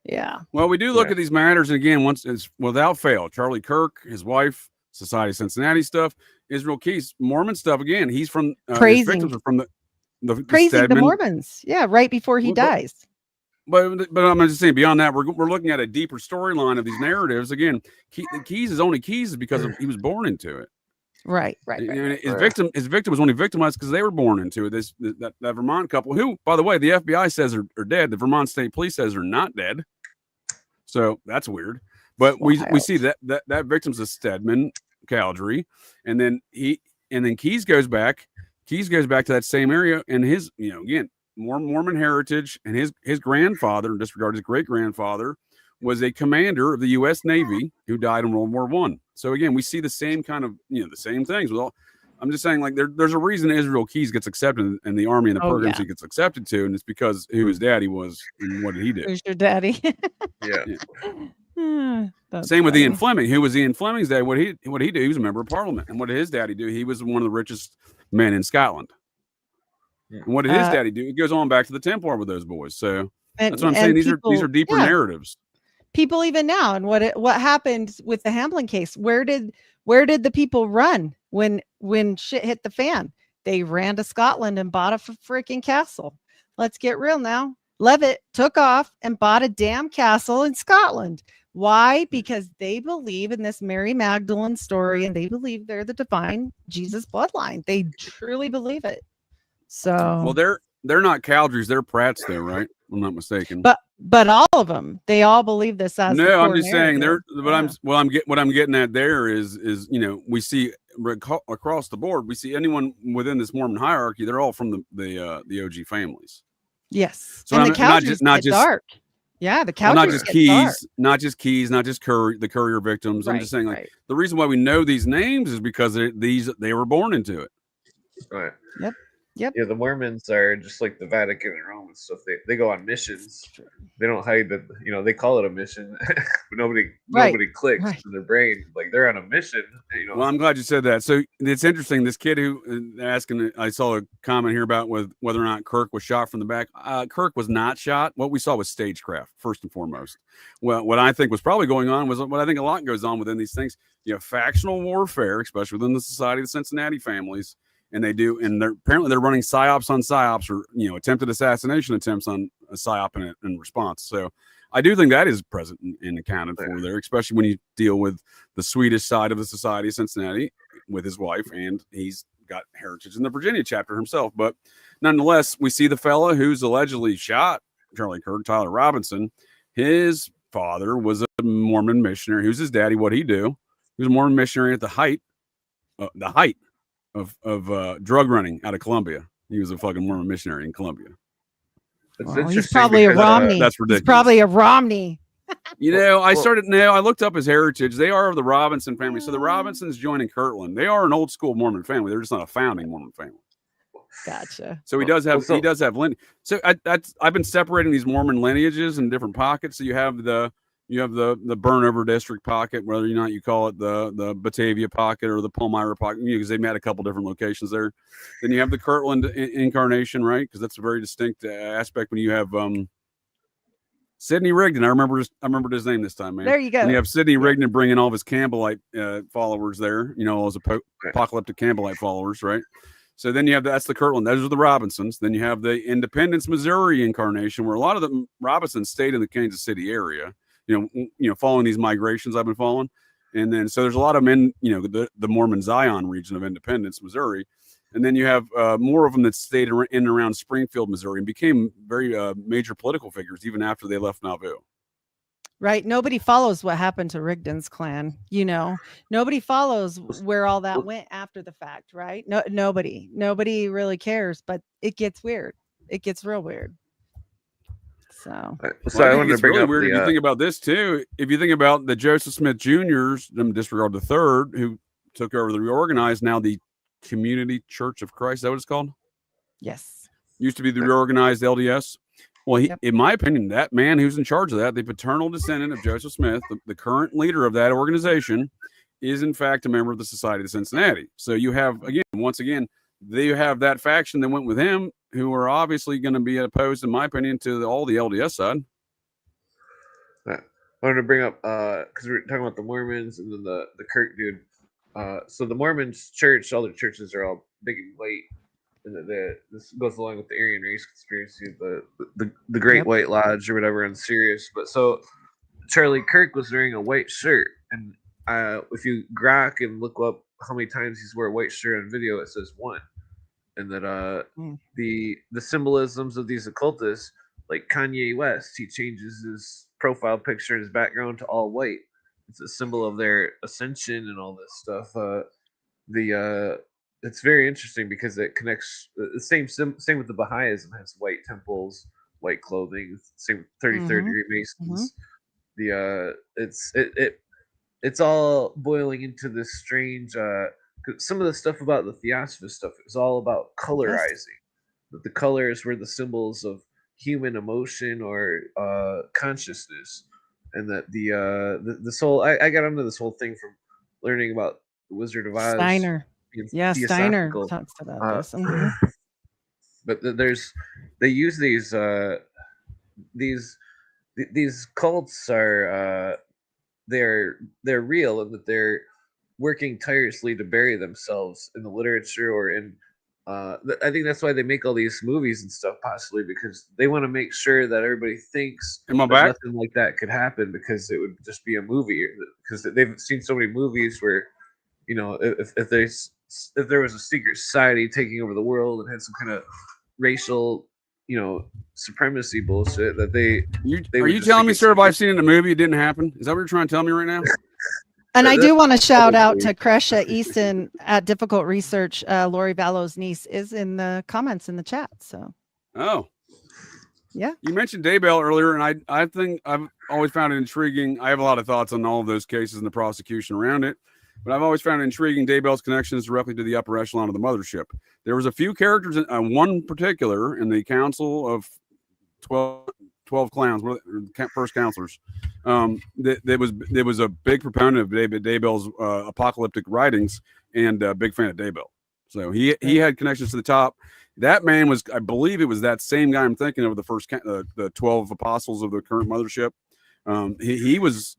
Yeah. Well, we do look at these matters, and again, once it's without fail, Charlie Kirk, his wife, Society of Cincinnati stuff, Israel Keys, Mormon stuff. Again, he's from his victims are from the praising the Mormons. Yeah, right before he dies. But I'm just saying, beyond that, we're looking at a deeper storyline of these narratives. Again, Keys is only Keys because he was born into it. Right. His victim was only victimized because they were born into it. That Vermont couple, who, by the way, the FBI says are dead. The Vermont State Police says are not dead. So that's weird. But we see that victim's a Stedman, Cowdery, and then Keys goes back. Keys goes back to that same area, and his, again, Mormon heritage, and his grandfather, in disregard his great grandfather, was a commander of the U.S. Navy who died in World War I. So again, we see the same kind of, the same things with all. I'm just saying, like, there's a reason Israel Keys gets accepted and the army and the programs he gets accepted to, and it's because who his daddy was and what did he do. Who's your daddy? Yeah. Same with Ian Fleming. Who was Ian Fleming's dad? What he do? He was a member of Parliament. And what did his daddy do? He was one of the richest men in Scotland. Yeah. And what did his daddy do? It goes on back to the Templar with those boys. So that's what I'm saying. These are deeper narratives. People even now, and what happened with the Hamblin case? Where did the people run when shit hit the fan? They ran to Scotland and bought a freaking castle. Let's get real now. Levitt took off and bought a damn castle in Scotland. Why? Because they believe in this Mary Magdalene story, and they believe they're the divine Jesus bloodline. They truly believe it. So, well, they're not Caldries, they're Pratts, though, right? I'm not mistaken. But all of them, they all believe this as no. I'm just saying they're. But what I'm getting at there is we see across the board, we see anyone within this Mormon hierarchy, they're all from the OG families. Yes, so and the Caldries not just dark. Yeah, the Caldries not just Keys, not just Keys, not just the Courier victims. Right, I'm just saying, the reason why we know these names is because they were born into it. Right. Yep. Yeah, the Mormons are just like the Vatican and Rome and stuff. They go on missions. They don't hide that. They call it a mission, but nobody clicks in their brain. Like they're on a mission. Well, I'm glad you said that. So it's interesting. This kid who asking, I saw a comment here about whether or not Kirk was shot from the back. Kirk was not shot. What we saw was stagecraft first and foremost. Well, what I think was probably going on was what I think a lot goes on within these things. You have factional warfare, especially within the Society of the Cincinnati families. And they're apparently running psyops on psyops, or attempted assassination attempts on a psyop in response. So I do think that is present and accounted for there, especially when you deal with the Swedish side of the Society of Cincinnati with his wife, and he's got heritage in the Virginia chapter himself. But nonetheless, we see the fella who's allegedly shot Charlie Kirk, Tyler Robinson. His father was a Mormon missionary. Who's his daddy? What'd he do? He was a Mormon missionary at the height of drug running out of Colombia. He was a fucking Mormon missionary in Colombia. He's probably a Romney. That's ridiculous. He's probably a Romney. I looked up his heritage. They are of the Robinson family. So the Robinsons joining Kirtland. They are an old school Mormon family. They're just not a founding Mormon family. Gotcha. So he does have lineage. So I've been separating these Mormon lineages in different pockets. So you have the Burnover District pocket, whether or not you call it the Batavia pocket or the Palmyra pocket, because they've had a couple different locations there. Then you have the Kirtland incarnation, right? Because that's a very distinct aspect when you have Sidney Rigdon. I remembered his name this time, man. There you go. And you have Sidney Rigdon bringing all of his Campbellite followers there, all his apocalyptic Campbellite followers, right? So then you have that's the Kirtland. Those are the Robinsons. Then you have the Independence, Missouri incarnation, where a lot of the Robinsons stayed in the Kansas City area. Following these migrations I've been following. And then, so there's a lot of men, the Mormon Zion region of Independence, Missouri. And then you have more of them that stayed in and around Springfield, Missouri, and became very major political figures even after they left Nauvoo. Right. Nobody follows what happened to Rigdon's clan. Nobody follows where all that went after the fact, right? Nobody really cares, but it gets weird. It gets real weird. So I wanted to bring really up weird if you think about this too. If you think about the Joseph Smith Jr.'s, disregard the third, who took over the reorganized, now the Community Church of Christ. Is that what it's called? Yes. Used to be the reorganized LDS. Well, in my opinion, that man who's in charge of that, the paternal descendant of Joseph Smith, the current leader of that organization, is in fact a member of the Society of Cincinnati. So you have, once again, they have that faction that went with him, who are obviously going to be opposed, in my opinion, to all the LDS side. I wanted to bring up, because we were talking about the Mormons and then the Kirk dude. So the Mormons church, all their churches are all big and white. And this goes along with the Aryan race conspiracy, the Great White Lodge or whatever on Sirius. But so Charlie Kirk was wearing a white shirt. And if you grok and look up how many times he's wore a white shirt on video, it says 1. And that the symbolisms of these occultists, like Kanye West, he changes his profile picture and his background to all white. It's a symbol of their ascension and all this stuff. It's very interesting because it connects the same with the Baha'ism, has white temples, white clothing, same 33rd degree Masons. it's all boiling into this strange. Some of the stuff about the Theosophist stuff is all about colorizing. That the colors were the symbols of human emotion or consciousness, and that this whole I got into this whole thing from learning about the Wizard of Oz. Steiner. Yeah, Steiner Theosophical. talks about this. Mhm. But they use these cults are they're real, and that they're working tirelessly to bury themselves in the literature or in I think that's why they make all these movies and stuff, possibly because they want to make sure that everybody thinks Am I that back? nothing like that could happen, because it would just be a movie. Because they've seen so many movies where, you know, if there was a secret society taking over the world and had some kind of racial, you know, supremacy bullshit, that they Are would you just telling make me, it sir, if I've secret. seen it in a movie, it didn't happen? Is that what you're trying to tell me right now? And I do want to shout out probably- to Kresha Easton at Difficult Research. Lori Vallow's niece is in the comments in the chat. So, Oh, yeah. you mentioned Daybell earlier, and I think I've always found it intriguing. I have a lot of thoughts on all of those cases and the prosecution around it, but I've always found it intriguing Daybell's connections directly to the upper echelon of the mothership. There was a few characters, one particular in the Council of 12 clowns, first counselors. There was a big proponent of David Daybell's apocalyptic writings, and a big fan of Daybell. So he had connections to the top. That man was, I believe, it was that same guy I'm thinking of, the 12 apostles of the current mothership. He was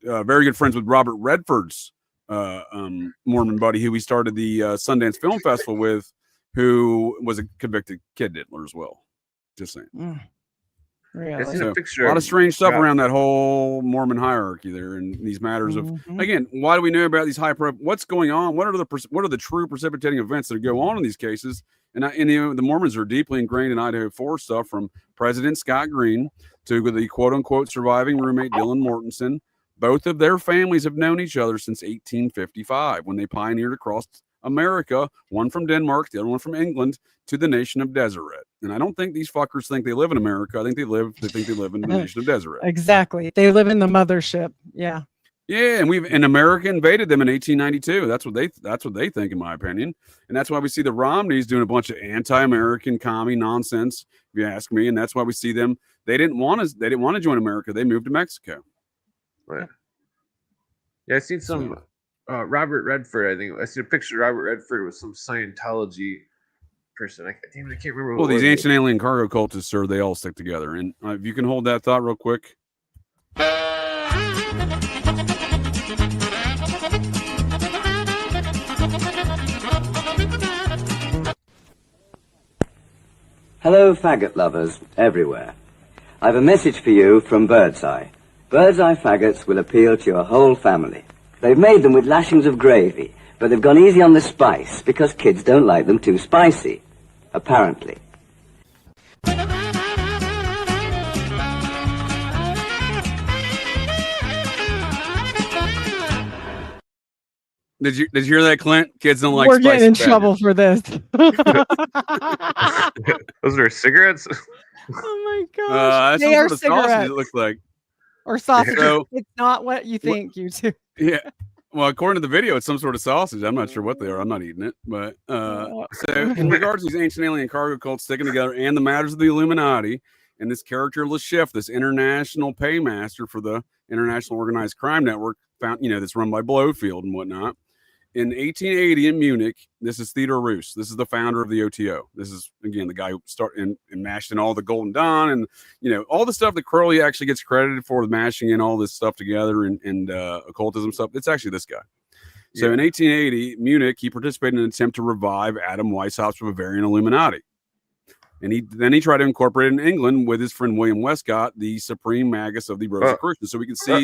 very good friends with Robert Redford's Mormon buddy, who he started the Sundance Film Festival with, who was a convicted kid diddler as well. Just saying. Really? I seen So, a picture a lot of strange stuff Rob- around that whole Mormon hierarchy there, and these matters of, again, why do we know about these what's going on? What are the true precipitating events that go on in these cases? And the Mormons are deeply ingrained in Idaho 4 stuff, from President Scott Green to the quote unquote surviving roommate Dylan Mortensen. Both of their families have known each other since 1855, when they pioneered across America, one from Denmark, the other one from England, to the nation of Deseret. And I don't think these fuckers think they live in America. I think they think they live in the nation of Deseret. Exactly. They live in the mothership. Yeah. Yeah, and America invaded them in 1892. That's what they think, in my opinion. And that's why we see the Romneys doing a bunch of anti-American commie nonsense, if you ask me. And that's why we see them. They didn't want to join America. They moved to Mexico. Right. Yeah, I seen some Robert Redford. I think I seen a picture of Robert Redford with some Scientology person. I can't remember. Well, these ancient alien cargo cultists, sir, they all stick together. And if you can hold that thought real quick. Hello, faggot lovers everywhere. I've a message for you from Birdseye. Birdseye faggots will appeal to your whole family. They've made them with lashings of gravy, but they've gone easy on the spice because kids don't like them too spicy, apparently. Did you hear that, Clint? Kids don't like We're getting in spicy trouble for this. Those are cigarettes. Oh my gosh. That's They some are sort of sausage, cigarettes it looks like. or sausage. So- It's not what you think, you two. Yeah. Well, according to the video, it's some sort of sausage. I'm not sure what they are. I'm not eating it. But so in regards to these ancient alien cargo cults sticking together and the matters of the Illuminati and this character Le Chiffe, this international paymaster for the International Organized Crime Network, that's run by Blofied and whatnot. In 1880 in Munich, this is Theodore Roos. This is the founder of the OTO. This is, again, the guy who started and mashed in all the Golden Dawn and, all the stuff that Crowley actually gets credited for, mashing in all this stuff together and occultism stuff. It's actually this guy. So in 1880, Munich, he participated in an attempt to revive Adam Weishaupt's Bavarian Illuminati. And he tried to incorporate it in England with his friend William Westcott, the supreme magus of the Rosicrucians. So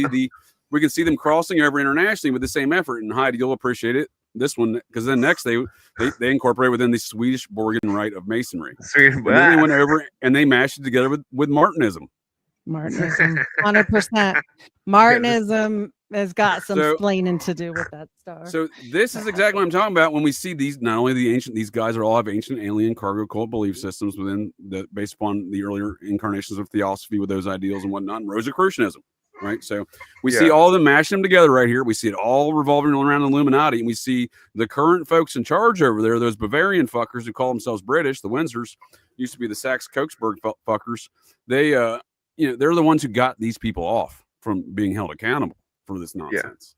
we can see them crossing over internationally with the same effort. And Heidi, you'll appreciate it. This one, because then next they incorporate within the Swedish Borgen Rite of Masonry. And then they went over and they mashed it together with Martinism. Martinism, 100%. Martinism has got some So- explaining to do with that stuff. So this is exactly what I'm talking about when we see these. Not only these guys all have ancient alien cargo cult belief systems based upon the earlier incarnations of theosophy with those ideals and whatnot, and Rosicrucianism. right? So we see all of them mashing them together right here. We see it all revolving around the Illuminati, and we see the current folks in charge over there, those Bavarian fuckers who call themselves British, the Windsors, used to be the Saxe-Coburg fuckers. They, they're the ones who got these people off from being held accountable for this nonsense.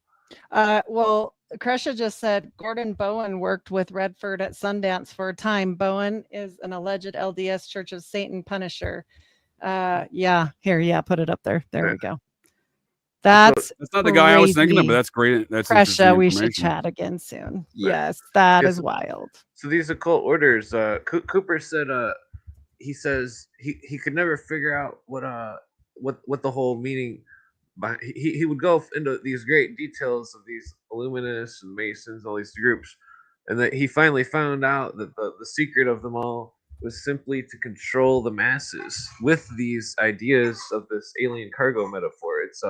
Well, Kresha just said Gordon Bowen worked with Redford at Sundance for a time. Bowen is an alleged LDS Church of Satan punisher. Put it up there. There we go. That's not the guy I was thinking of, but that's great. That's Kresha, we should chat again soon. Right. Yes, that is wild. So these occult orders, Cooper said, he says he could never figure out what the whole meaning. But he would go into these great details of these Illuminists and Masons, all these groups, and that he finally found out that the secret of them all was simply to control the masses with these ideas of this alien cargo metaphor. It's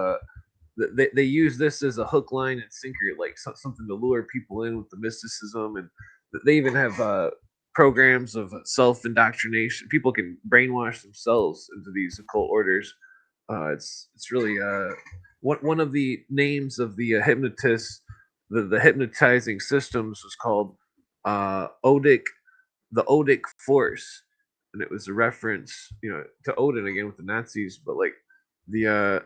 they use this as a hook, line, and sinker, like something to lure people in with the mysticism, and they even have programs of self-indoctrination. People can brainwash themselves into these occult orders. It's really one of the names of the hypnotists, the hypnotizing systems was called Odic, the Odic Force, and it was a reference, to Odin again with the Nazis, but like the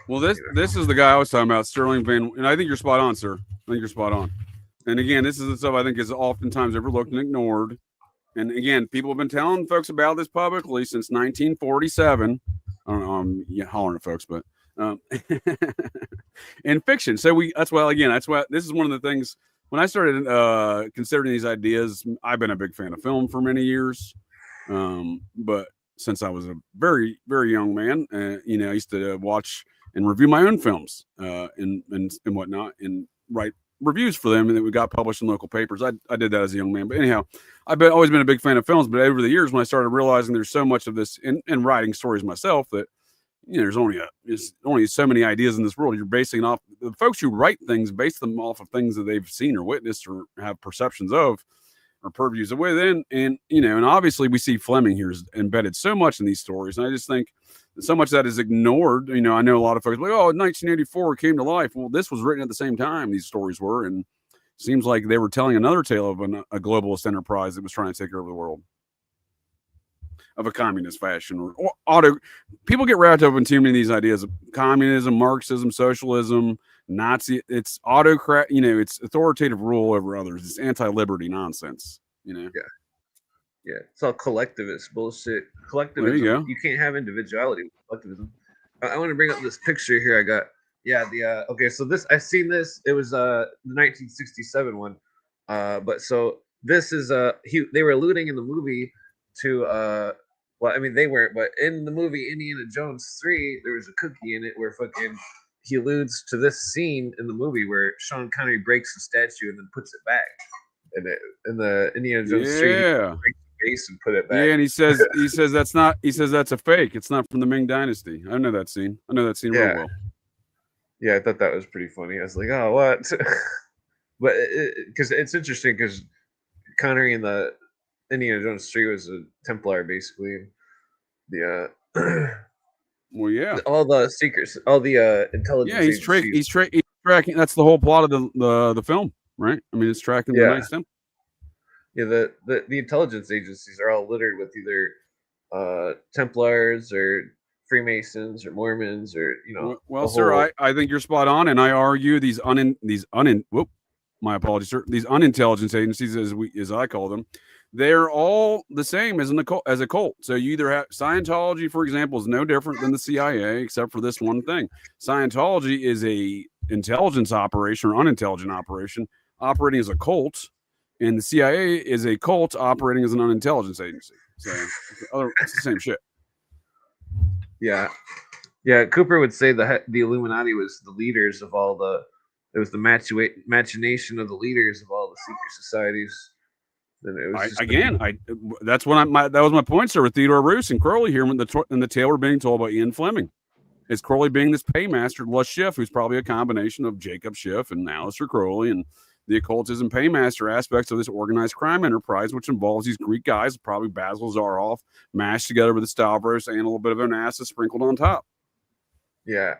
well, this is the guy I was talking about, Sterling Van, and I think you're spot on, sir. I think you're spot on. And again, this is the stuff I think is oftentimes overlooked and ignored. And again, people have been telling folks about this publicly since 1947. I don't know, I'm hollering at folks, but in fiction. So that's why this is one of the things when I started considering these ideas. I've been a big fan of film for many years, but since I was a very, very young man, I used to watch and review my own films and whatnot, and write reviews for them, and that we got published in local papers. I did that as a young man, but anyhow, I've always been a big fan of films. But over the years, when I started realizing there's so much of this in writing stories myself, that there's only so many ideas in this world. You're basing off the folks who write things, base them off of things that they've seen or witnessed or have perceptions of or purviews of within. And and obviously we see Fleming here is embedded so much in these stories, and I just think so much of that is ignored. I know a lot of folks like, 1984 came to life. Well, this was written at the same time these stories were, and it seems like they were telling another tale of a globalist enterprise that was trying to take over the world of a communist fashion or auto. People get wrapped up in too many of these ideas of communism, Marxism, socialism, Nazi. It's autocrat. It's authoritative rule over others. It's anti-liberty nonsense. Yeah, it's all collectivist bullshit. Collectivism. There you go. You can't have individuality with collectivism. I want to bring up this picture here I got. Yeah, okay, so this, I've seen this. It was the 1967 one. But so this is they were alluding in the movie to they weren't, but in the movie Indiana Jones 3, there was a cookie in it where fucking he alludes to this scene in the movie where Sean Connery breaks the statue and then puts it back. In the Indiana Jones 3, he breaks the base and put it back. Yeah, and he says that's a fake. It's not from the Ming Dynasty. I know that scene. Real well. Yeah, I thought that was pretty funny. I was like, oh, what? But because it's interesting because Connery in the Indiana Jones 3 was a Templar, basically. Well, yeah. All the secrets, all the intelligence. Yeah, he's tracking. That's the whole plot of the film, right? I mean, it's tracking the Knights Templar. Yeah, the intelligence agencies are all littered with either Templars or Freemasons or Mormons or Well, sir, I think you're spot on, and I argue these my apologies, sir. These unintelligence agencies, as I call them, they're all the same as a cult. So you either have Scientology, for example, is no different than the CIA, except for this one thing. Scientology is a intelligence operation or unintelligent operation operating as a cult, and the CIA is a cult operating as an unintelligence agency. So it's the same shit. Yeah. Cooper would say the Illuminati was the leaders of all the. It was the machination of the leaders of all the secret societies. And it was that was my point, sir, with Theodore Roos and Crowley here when the tale we're being told by Ian Fleming. Is Crowley being this paymaster Le Chiffe, who's probably a combination of Jacob Schiff and Aleister Crowley and the occultism paymaster aspects of this organized crime enterprise, which involves these Greek guys, probably Basil Zaroff, mashed together with the Stavros and a little bit of Onassis sprinkled on top. Yeah.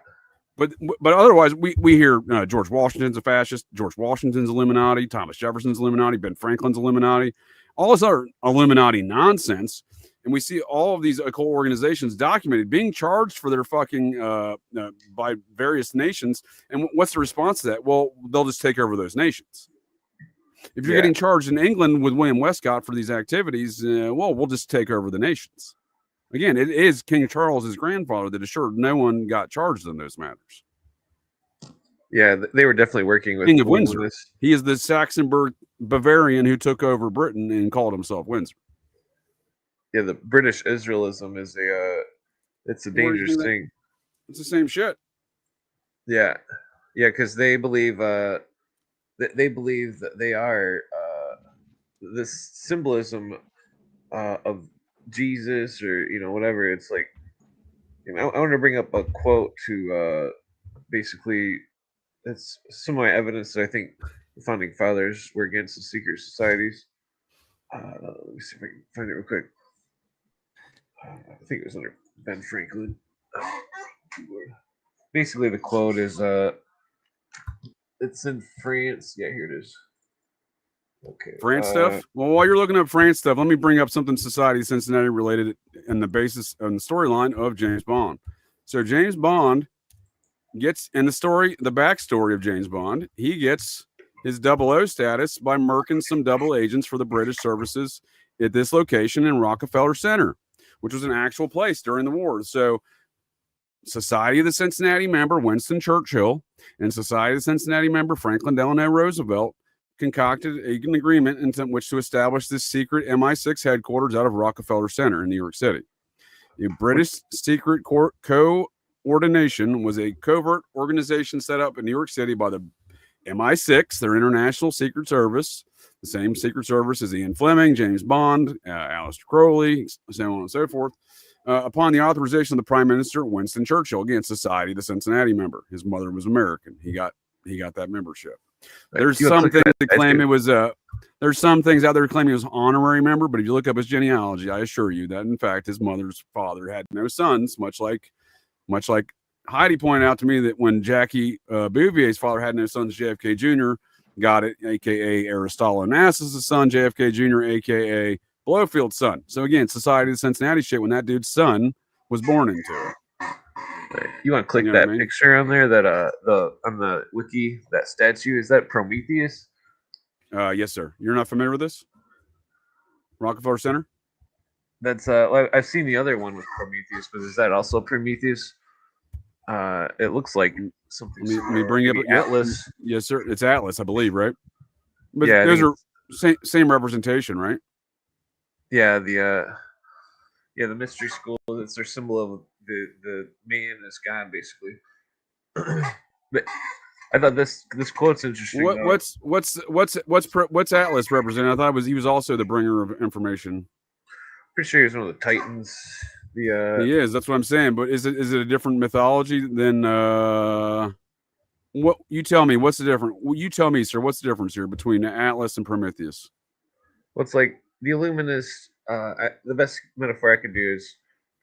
But otherwise, we hear George Washington's a fascist, George Washington's Illuminati, Thomas Jefferson's Illuminati, Ben Franklin's Illuminati, all this other Illuminati nonsense. And we see all of these occult organizations documented, being charged for their fucking by various nations. And what's the response to that? Well, they'll just take over those nations. If you're getting charged in England with William Westcott for these activities, well, we'll just take over the nations. Again, it is King Charles' grandfather that assured no one got charged in those matters. Yeah, they were definitely working with King of Windsor. He is the Saxonburg Bavarian who took over Britain and called himself Windsor. Yeah, the British Israelism is it's a dangerous thing. It's the same shit. Yeah, because they believe that they are this symbolism of Jesus, or whatever. It's like, I want to bring up a quote to basically, it's some of my evidence that I think the founding fathers were against the secret societies. Let me see if I can find it real quick. I think it was under Ben Franklin. Basically, the quote is, it's in France. Yeah, here it is. Okay. France stuff? Well, while you're looking up France stuff, let me bring up something Society Cincinnati related in the basis and the storyline of James Bond. So James Bond gets, in the story, the backstory of James Bond, he gets his 00 status by murking some double agents for the British services at this location in Rockefeller Center, which was an actual place during the war. So Society of the Cincinnati member Winston Churchill and Society of the Cincinnati member Franklin Delano Roosevelt concocted an agreement in which to establish this secret MI6 headquarters out of Rockefeller Center in New York City. The British Secret Coordination was a covert organization set up in New York City by the MI6, their international secret service, the same secret service as Ian Fleming, James Bond, Aleister Crowley, so on and so forth, upon the authorization of the Prime Minister Winston Churchill. Again, Society, the Cincinnati member. His mother was American. He got that membership. There's some things that claim it was there's some things out there claiming he was an honorary member, but if you look up his genealogy, I assure you that in fact his mother's father had no sons, much like Heidi pointed out to me that when Jackie Bouvier's father had no sons, JFK Jr. got it, aka Aristotle Onassis' son, JFK Jr., aka Blofield's son. So again, Society of Cincinnati shit when that dude's son was born into it. You want to click that picture on there that on the wiki, that statue, is that Prometheus? Yes, sir. You're not familiar with this? Rockefeller Center? That's I've seen the other one with Prometheus, but is that also Prometheus? It looks like something. Let me bring up Atlas. Yes, sir. It's Atlas, I believe, right? But yeah, those are same representation, right? Yeah, the mystery school. It's their symbol of the man as God, basically. But I thought this quote's interesting. What's Atlas represent? I thought he was also the bringer of information. Pretty sure he's one of the Titans. He is. That's what I'm saying. But is it a different mythology than what you tell me? What's the difference? You tell me, sir. What's the difference here between Atlas and Prometheus? Well, it's like the Illuminists. The best metaphor I could do is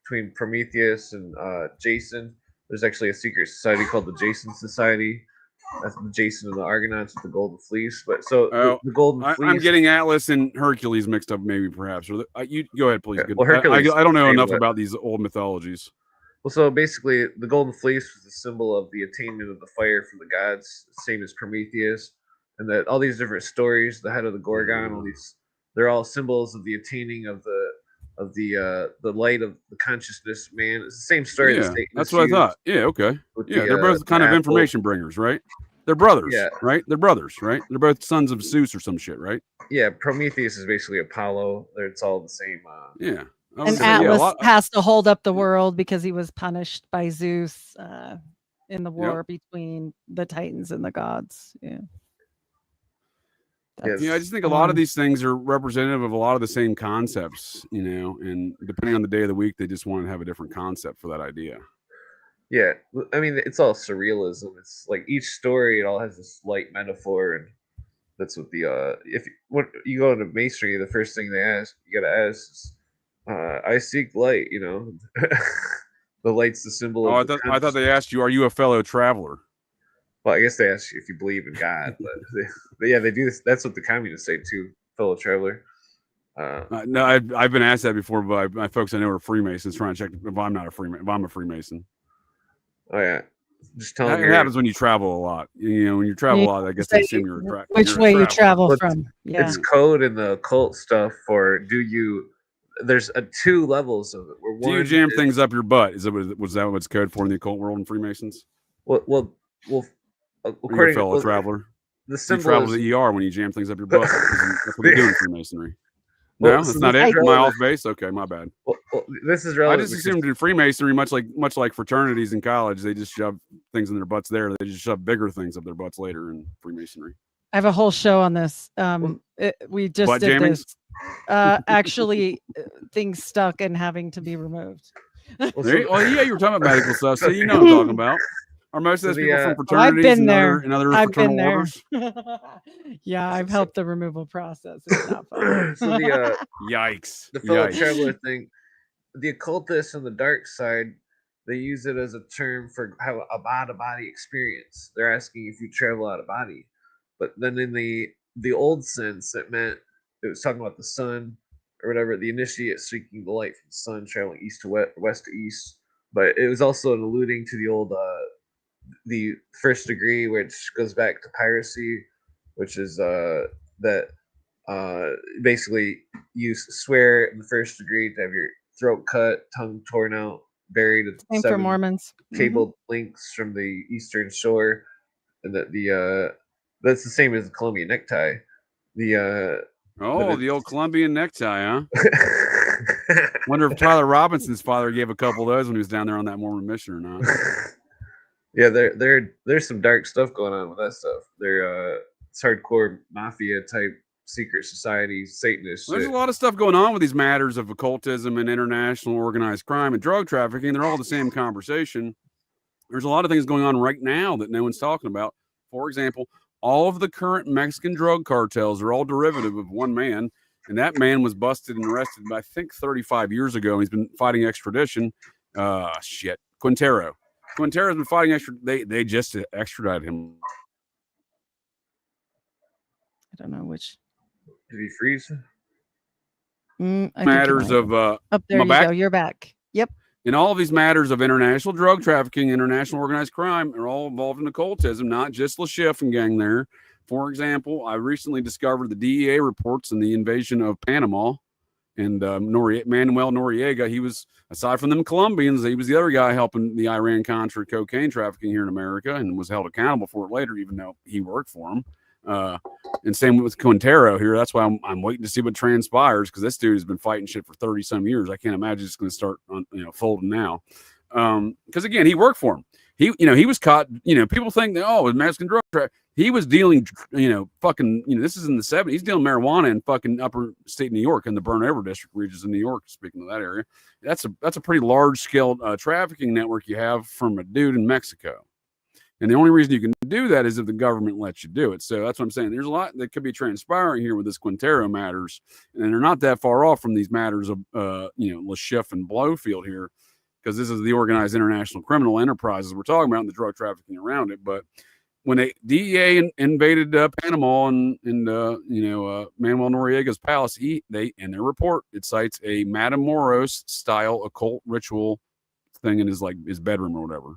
between Prometheus and Jason. There's actually a secret society called the Jason Society. That's the Jason and the Argonauts with the golden fleece. But so the golden fleece. I'm getting Atlas and Hercules mixed up, maybe perhaps. Or you go ahead, please. Okay. Well, Hercules, I don't know enough about these old mythologies. Well, so basically, the golden fleece was the symbol of the attainment of the fire from the gods, same as Prometheus, and that all these different stories, the head of the Gorgon, all these, they're all symbols of the attaining of the light of the consciousness of man. It's the same story. Yeah, that's what I thought. Yeah, okay. Yeah, they're both kind of information bringers, right? They're brothers, right? They're brothers, right? They're both sons of Zeus or some shit, right? Yeah, Prometheus is basically Apollo. It's all the same. Yeah. And Atlas has to hold up the world because he was punished by Zeus in the war between the Titans and the gods. Yeah. I just think a lot of these things are representative of a lot of the same concepts, and depending on the day of the week, they just want to have a different concept for that idea. Yeah, I mean, it's all surrealism. It's like each story, it all has this light metaphor, and That's what the if when you go into masonry, the first thing they ask, you gotta ask is, I seek light, you know. The light's the symbol Oh, of I thought they asked you, are you a fellow traveler? well, I guess they ask you if you believe in God, but yeah, they do this. That's what the communists say too, fellow traveler. No, I've been asked that before by my folks I know are Freemasons, trying to check if I'm not a Freemason, if I'm a Freemason. Oh yeah, just tell them It happens when you travel a lot. You know, when you travel a lot, I guess they assume you're which way you travel from. Yeah, it's code in the occult stuff for there's 2 levels of it. Where do you jam things up your butt? Was that what's code for in the occult world in Freemasons? Well, According to fellow traveler, the symbol you travel to the ER when you jam things up your butt. That's what they do in Freemasonry. No, that's not it. Am I off base? Okay, my bad. Well, this is relevant. I just assumed in Freemasonry, much like fraternities in college, they just shove things in their butts there. They just shove bigger things up their butts later in Freemasonry. I have a whole show on this. We just butt did jammings? this. Actually, things stuck and having to be removed. Yeah, you were talking about medical stuff, so you know what I'm talking about. Are most of those people from fraternities and other fraternal orders? Yeah, I've helped the removal process. It's not fun. So the yikes, the fellow traveler thing, the occultists on the dark side, they use it as a term for how a out-of-body experience. They're asking if you travel out of body, but then in the old sense, it was talking about the sun or whatever. The initiate seeking the light from the sun, traveling east to west to east. But it was also alluding to the old the first degree, which goes back to piracy, which is that basically you swear in the first degree to have your throat cut, tongue torn out, buried at Same for Mormons. Cabled links from the eastern shore, and that that's the same as the Colombian necktie. The old Colombian necktie, huh? Wonder if Tyler Robinson's father gave a couple of those when he was down there on that Mormon mission or not. Yeah, there's some dark stuff going on with that stuff. It's hardcore mafia type secret society Satanist. There's a lot of stuff going on with these matters of occultism and international organized crime and drug trafficking. They're all the same conversation. There's a lot of things going on right now that no one's talking about. For example, all of the current Mexican drug cartels are all derivative of one man, and that man was busted and arrested, I think, 35 years ago, and he's been fighting extradition. Quintero. Quintero's been fighting they just extradited him. I don't know which. Did he freeze? Matters of up there you go. You're back. Yep. And all of these matters of international drug trafficking, international organized crime are all involved in occultism, not just Le Chiffe and gang there. For example, I recently discovered the DEA reports in the invasion of Panama. And Manuel Noriega, he was, aside from them Colombians, he was the other guy helping the Iran-Contra cocaine trafficking here in America and was held accountable for it later, even though he worked for him. And same with Quintero here. That's why I'm waiting to see what transpires, because this dude has been fighting shit for 30-some years. I can't imagine it's going to start folding now. Because, again, he worked for him. He was caught, people think that, it was Mexican drug trafficking. He was dealing, this is in the 70s. He's dealing marijuana in fucking upper state New York in the Burn Over District regions in New York, speaking of that area. That's a pretty large-scale trafficking network you have from a dude in Mexico. And the only reason you can do that is if the government lets you do it. So that's what I'm saying. There's a lot that could be transpiring here with this Quintero matters. And they're not that far off from these matters of, Le Chiffe and Blofied here, because this is the organized international criminal enterprises we're talking about and the drug trafficking around it. But when DEA invaded Panama and Manuel Noriega's palace, in their report, it cites a Matamoros style occult ritual thing in his bedroom or whatever.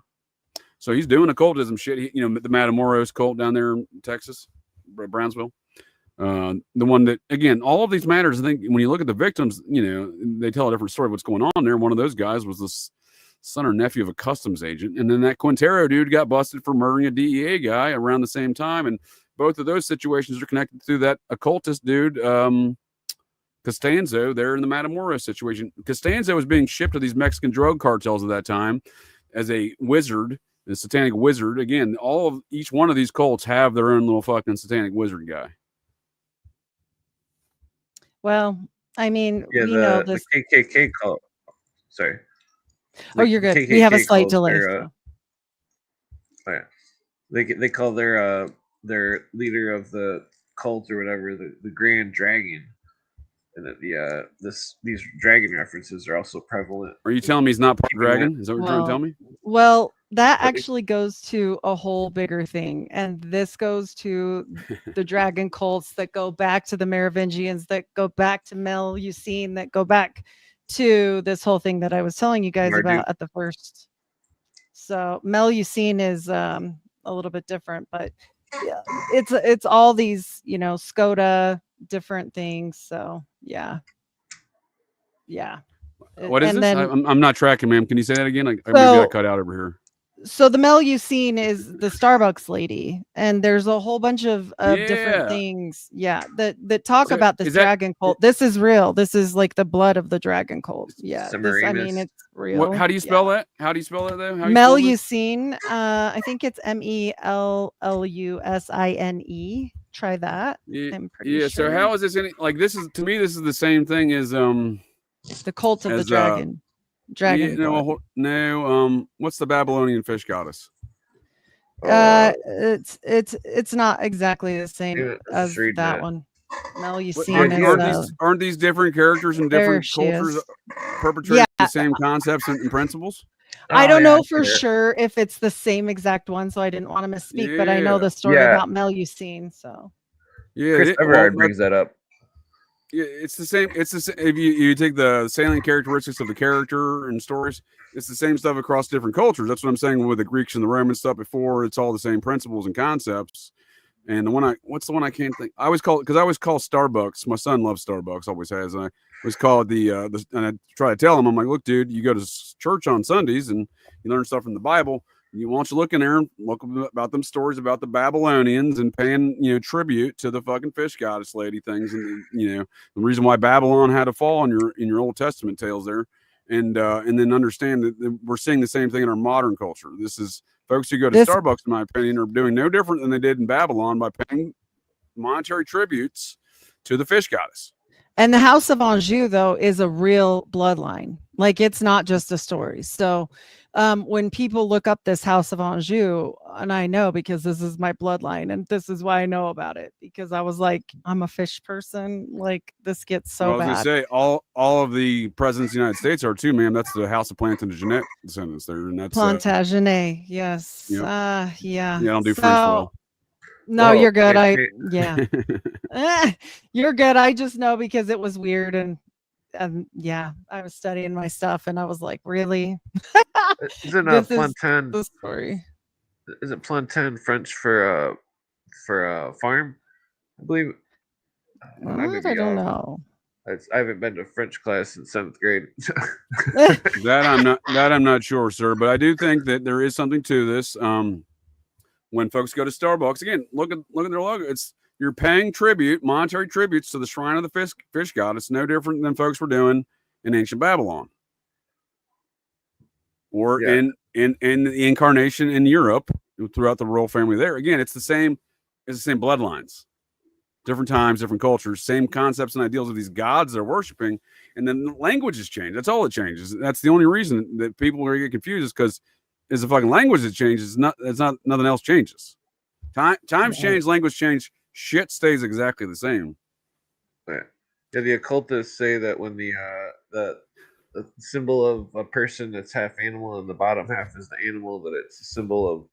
So he's doing occultism shit. The Matamoros cult down there in Texas, Brownsville. The one that, again, all of these matters, I think when you look at the victims, they tell a different story of what's going on there. One of those guys was this son or nephew of a customs agent. And then that Quintero dude got busted for murdering a DEA guy around the same time. And both of those situations are connected to that occultist dude, Costanzo, there in the Matamoros situation. Costanzo was being shipped to these Mexican drug cartels at that time as a wizard, a satanic wizard. Again, each one of these cults have their own little fucking satanic wizard guy. Well, I mean, the KKK cult. Sorry. Oh, you're good. We have a slight delay. They call their leader of the occult or whatever, the grand dragon, and that these dragon references are also prevalent. Are you telling me he's not part of the dragon? Is that what you're trying to tell me? Well, that But actually goes to a whole bigger thing. And this goes to the dragon cults that go back to the Merovingians, that go back to Melusine, that go back to this whole thing that I was telling you guys Marduk. about at the first. So Melusine is a little bit different, but yeah, it's all these, you know, Skoda, different things. So yeah. What is And this? then I'm not tracking, ma'am. Can you say that again? Maybe I cut out over here. so the Melusine is the Starbucks lady, and there's a whole bunch of Yeah. different things, that talk So about this is that- dragon cult. This is real. This is like the blood of the dragon cult. Yeah, I mean, Semiramis. it's real. How do you spell that? How do you spell that though? How you spell this? Melusine. I think it's Mellusine. Try that. Yeah, I'm pretty yeah. sure. So how is this like? This is, to me, this is the same thing as the cult of the as, dragon? Dragon. Yeah, blood. no. What's the Babylonian fish goddess? It's not exactly the same Yeah, let's as just read that that. one. Aren't, Melusine is aren't these different characters and there different she cultures is. perpetrating Yeah. the same concepts and principles? I Oh, don't yeah, know for sure. sure if it's the same exact one, so I didn't want to misspeak, but I know Yeah. the story Yeah. about Melusine. So Yeah, Chris Everard brings that up. Yeah, it's the same. It's the same. If you take the salient characteristics of the character and stories, it's the same stuff across different cultures. That's what I'm saying with the Greeks and the Roman stuff before. It's all the same principles and concepts. And what's the one I can't think? I always call Starbucks. My son loves Starbucks, always has. And I was called and I try to tell him, I'm like, look, dude, you go to church on Sundays and you learn stuff from the Bible. You want to look in there and look about them stories about the Babylonians and paying, tribute to the fucking fish goddess lady things, and the reason why Babylon had to fall in your Old Testament tales there, and then understand that we're seeing the same thing in our modern culture. This is folks who go to Starbucks, in my opinion, are doing no different than they did in Babylon by paying monetary tributes to the fish goddess. and the House of Anjou, though, is a real bloodline. Like, it's not just a story. So when people look up this House of Anjou, and I know because this is my bloodline, and this is why I know about it, because I was like, I'm a fish person. Like, this gets so bad. I was bad. gonna say all of the presidents of the United States are too, ma'am. That's the House of Plantagenet descendants there, and that's Plantagenet, yes. Yep. Yeah. I don't do French well. No, you're good. Yeah. You're good. I just know because it was weird, and yeah, I was studying my stuff, and I was like, really? Isn't This is plantain? the story. Isn't plantain French for farm? I believe. I don't know. I haven't been to French class since 7th grade. That I'm not sure, sir. But I do think that there is something to this. When folks go to Starbucks, again, look at their logo. You're paying monetary tributes to the shrine of the fish god. It's no different than folks were doing in ancient Babylon, or in the incarnation in Europe throughout the royal family. There, again, it's the same. It's the same bloodlines, different times, different cultures, same concepts and ideals of these gods they're worshiping, and then the languages change. That's all it changes. That's the only reason that people are get confused is because the fucking language that changes. It's not nothing else changes. Times change, language change. Shit stays exactly the same. Yeah, the occultists say that when the symbol of a person that's half animal and the bottom half is the animal, that it's a symbol of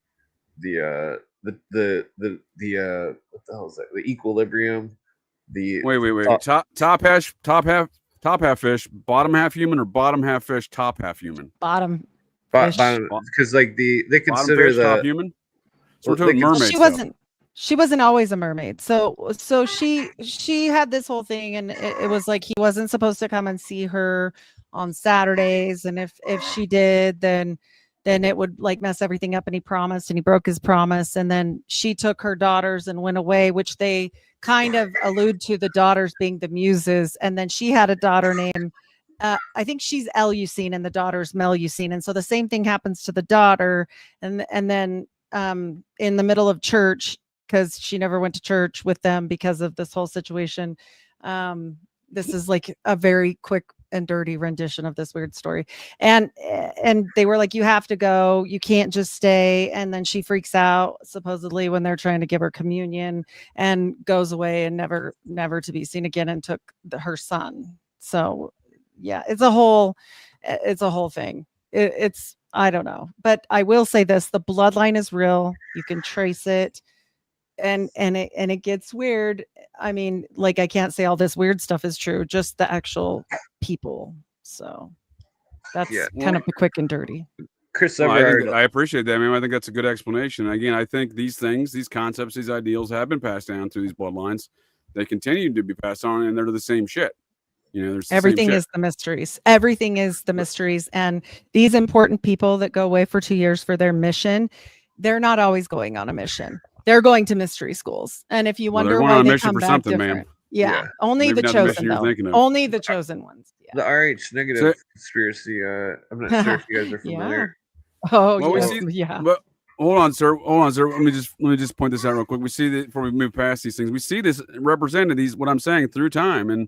the what the hell is that? The equilibrium. Wait. Top half fish, bottom half human, or bottom half fish, top half human. Bottom. Because like they consider fish, top human. So we're talking mermaid. She wasn't always a mermaid. So she had this whole thing, and it was like he wasn't supposed to come and see her on Saturdays, and if she did, then it would like mess everything up, and he promised, and he broke his promise, and then she took her daughters and went away, which they kind of allude to the daughters being the muses, and then she had a daughter named I think she's Eleusine and the daughter's Melusine, and so the same thing happens to the daughter, and then in the middle of church, because she never went to church with them because of this whole situation. This is like a very quick and dirty rendition of this weird story. And they were like, you have to go, you can't just stay. And then she freaks out supposedly when they're trying to give her communion, and goes away and never to be seen again, and took her son. So yeah, it's a whole thing. It's I don't know, but I will say this: the bloodline is real. You can trace it, and it gets weird. I mean, like, I can't say all this weird stuff is true, just the actual people. So that's kind of the quick and dirty. Chris I appreciate that, man. I think that's a good explanation. Again, I think these things, these concepts, these ideals have been passed down through these bloodlines. They continue to be passed on, and they're the same shit. You know, there's everything is the mysteries. Everything is the mysteries. And these important people that go away for 2 years for their mission, they're not always going on a mission. They're going to mystery schools. And if you wonder why they come back different. Yeah, only maybe the chosen, though. Only the chosen ones. Yeah. The RH negative conspiracy. I'm not sure if you guys are familiar. Oh, well, yes. Yeah. But hold on, sir. Let me just point this out real quick. We see that before we move past these things. We see this represented, what I'm saying, through time. And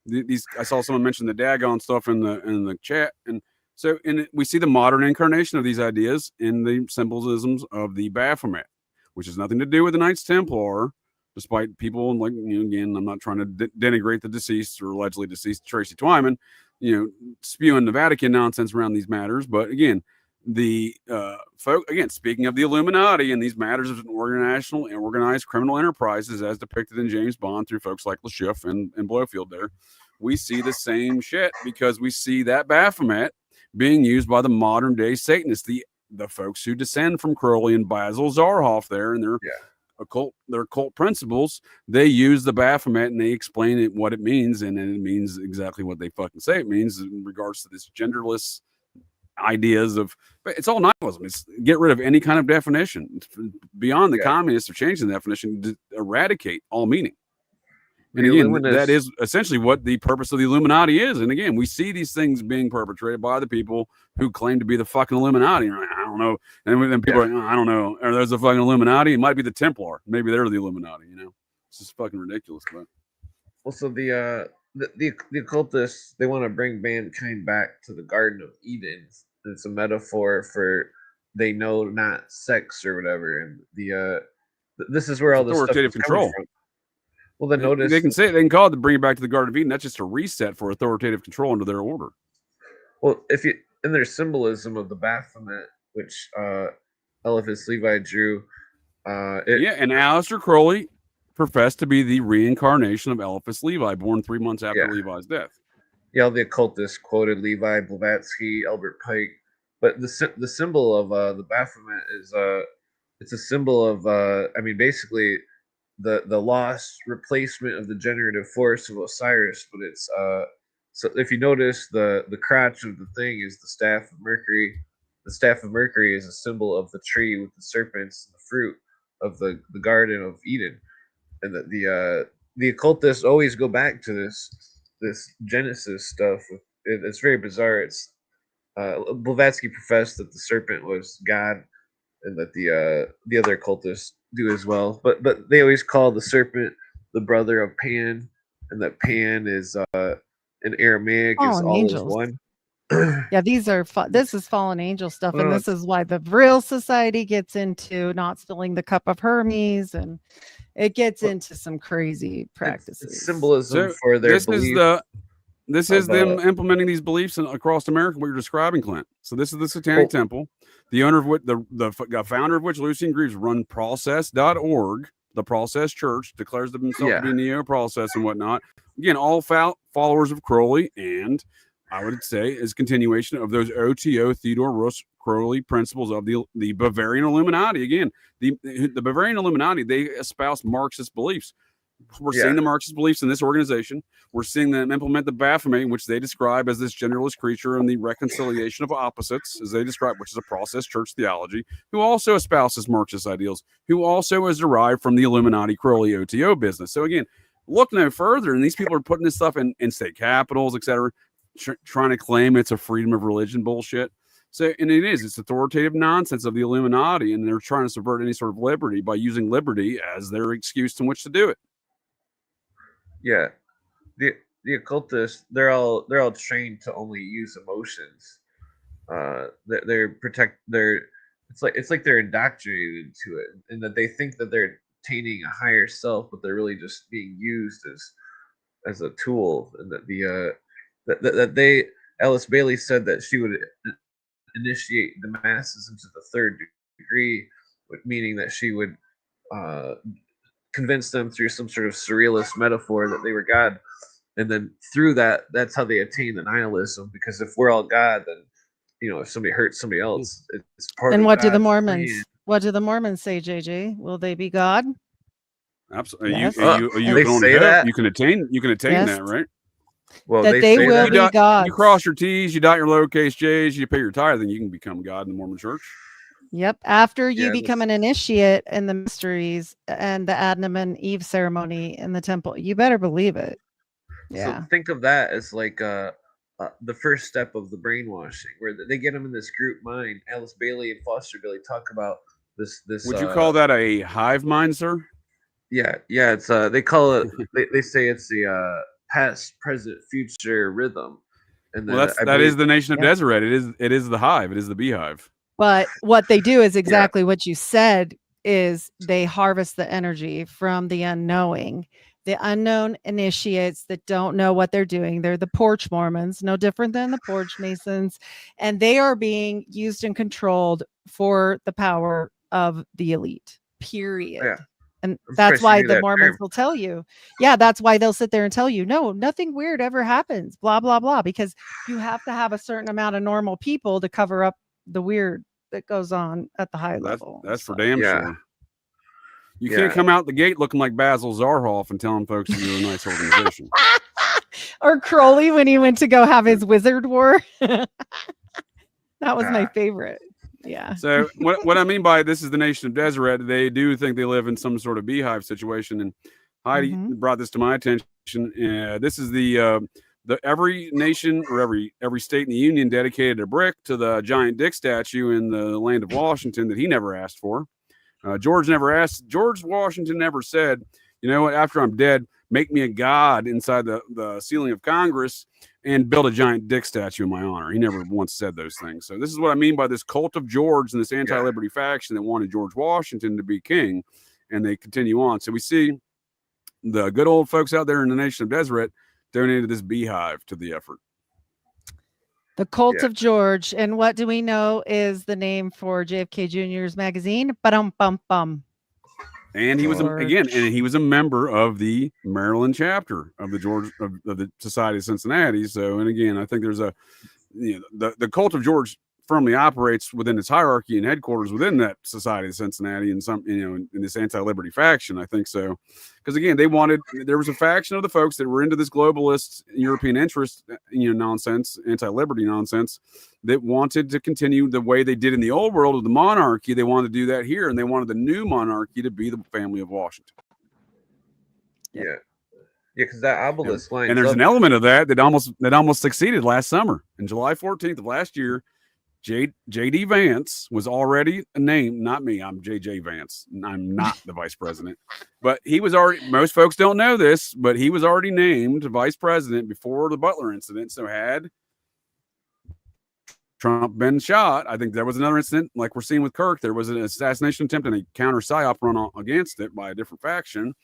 these, I saw someone mention the daggone stuff in the chat, and so we see the modern incarnation of these ideas in the symbolisms of the Baphomet, which has nothing to do with the Knights Templar, despite people, like, again, I'm not trying to denigrate the deceased or allegedly deceased Tracy Twyman, spewing the Vatican nonsense around these matters. But again, the folk, again, speaking of the Illuminati and these matters of organized criminal enterprises as depicted in James Bond through folks like Le Chiffe and Blofield, there we see the same shit, because we see that Baphomet being used by the modern day Satanists, the folks who descend from Crowley and Basil Zarhoff there, and their occult principles. They use the Baphomet and they explain it, what it means, and it means exactly what they fucking say it means in regards to this genderless ideas of, but it's all nihilism. It's get rid of any kind of definition. It's beyond the communists are changing the definition to eradicate all meaning. And again, that is essentially what the purpose of the Illuminati is. And again, we see these things being perpetrated by the people who claim to be the fucking Illuminati. Like, I don't know. And then people are like, I don't know. Are those the fucking Illuminati? It might be the Templar. Maybe they're the Illuminati, It's just fucking ridiculous. But also the occultists, they want to bring mankind back to the Garden of Eden. It's a metaphor for they know not sex or whatever. And this is where all this authoritative stuff is control. from. Well, then notice they can call it to bring it back to the Garden of Eden. That's just a reset for authoritative control under their order. Well, if you in their symbolism of the Baphomet, which Eliphas Levi drew, and Aleister Crowley professed to be the reincarnation of Eliphas Levi, born 3 months after Levi's death. Yeah, the occultists quoted Levi, Blavatsky, Albert Pike, but the symbol of the Baphomet is it's a symbol of basically the lost replacement of the generative force of Osiris. But it's so if you notice, the crotch of the thing is the staff of Mercury. The staff of Mercury is a symbol of the tree with the serpents and the fruit of the Garden of Eden. And the occultists always go back to this Genesis stuff. It's very bizarre. It's Blavatsky professed that the serpent was God, and that the other occultists do as well. But they always call the serpent the brother of Pan, and that Pan is in Aramaic is all is one. Yeah, this is fallen angel stuff, and this is why the real society gets into not spilling the cup of Hermes, and it gets into some crazy practices. It's symbolism for their belief. This is them implementing these beliefs across America, what you're describing, Clint. So this is the Satanic Temple, the owner of which, the founder of which, Lucian Greaves, run process.org. The Process Church declares themselves to be neo-process and whatnot. Again, all followers of Crowley, and I would say is continuation of those OTO Theodore Russ Crowley principles of the Bavarian Illuminati. Again, the Bavarian Illuminati, they espouse Marxist beliefs. We're seeing the Marxist beliefs in this organization. We're seeing them implement the Baphomet, which they describe as this genderless creature and the reconciliation of opposites, as they describe, which is a process church theology, who also espouses Marxist ideals, who also is derived from the Illuminati Crowley OTO business. So again, look no further, and these people are putting this stuff in state capitals, etc., trying to claim it's a freedom of religion bullshit. So, and it's authoritative nonsense of the Illuminati, and they're trying to subvert any sort of liberty by using liberty as their excuse in which to do it. Yeah, the occultists, they're all trained to only use emotions. It's like they're indoctrinated to it, and that they think that they're attaining a higher self, but they're really just being used as a tool, and that they Alice Bailey said that she would initiate the masses into the third degree, meaning that she would convince them through some sort of surrealist metaphor that they were God, and then through that's how they attain the nihilism. Because if we're all God, then if somebody hurts somebody else, it's part And of what do the God's Mormons? plan. What do the Mormons say, JJ? Will they be God? Absolutely. Yes. You They can only say hope. that? You can attain Yes. that, right? Well, That they say will that. be gods. You cross your T's, you dot your lowercase J's, you pay your tithe, then you can become God in the Mormon Church. Yep. After you Yeah, become an initiate in the mysteries and the Adam and Eve ceremony in the temple, you better believe it. Yeah. So think of that as like the first step of the brainwashing, where they get them in this group mind. Alice Bailey and Foster Bailey talk about this. Would you call that a hive mind, sir? Yeah. It's they call it. they say it's the past, present, future rhythm, and then Well, that is the nation of Yep. Deseret. It is the hive. It is the beehive. But what they do is exactly what you said, is they harvest the energy from the unknowing. The unknown initiates that don't know what they're doing. They're the porch Mormons, no different than the porch Masons. And they are being used and controlled for the power of the elite, period. Yeah. And I'm that's surprised you why knew the that Mormons term. will tell you, that's why they'll sit there and tell you, no, nothing weird ever happens, blah, blah, blah, because you have to have a certain amount of normal people to cover up the weird that goes on at the high level. That's for damn Yeah. sure. You can't come out the gate looking like Basil Zarhoff and telling folks that you're a nice organization. Or Crowley when he went to go have his wizard war. That was my favorite. Yeah. So what I mean by this is the nation of Deseret, they do think they live in some sort of beehive situation. And Heidi brought this to my attention. This is the every nation or every state in the union dedicated a brick to the giant dick statue in the land of Washington that he never asked for. George Washington never said, you know what, after I'm dead, make me a god inside the ceiling of Congress and build a giant dick statue in my honor. He never once said those things. So this is what I mean by this cult of George and this anti-liberty faction that wanted George Washington to be king, and they continue on. So we see the good old folks out there in the nation of Deseret donated this beehive to the effort. The Cult of George. And what do we know is the name for JFK Jr.'s magazine? Ba-dum-bum-bum. And he was he was a member of the Maryland chapter of the Society of Cincinnati. So, and again, I think there's the Cult of George firmly operates within its hierarchy and headquarters within that Society of Cincinnati and some, in this anti-liberty faction. I think so. Because again, there was a faction of the folks that were into this globalist European interest, nonsense, anti-liberty nonsense, that wanted to continue the way they did in the old world of the monarchy. They wanted to do that here, and they wanted the new monarchy to be the family of Washington. Yeah, because that obelisk line. And there's an element of that almost succeeded last summer. On July 14th of last year, J.D. Vance was already named, not me, I'm J.J. Vance. I'm not the vice president. But he was already, most folks don't know this, but he was already named vice president before the Butler incident. So had Trump been shot, I think there was another incident like we're seeing with Kirk. There was an assassination attempt and a counter psyop run against it by a different faction.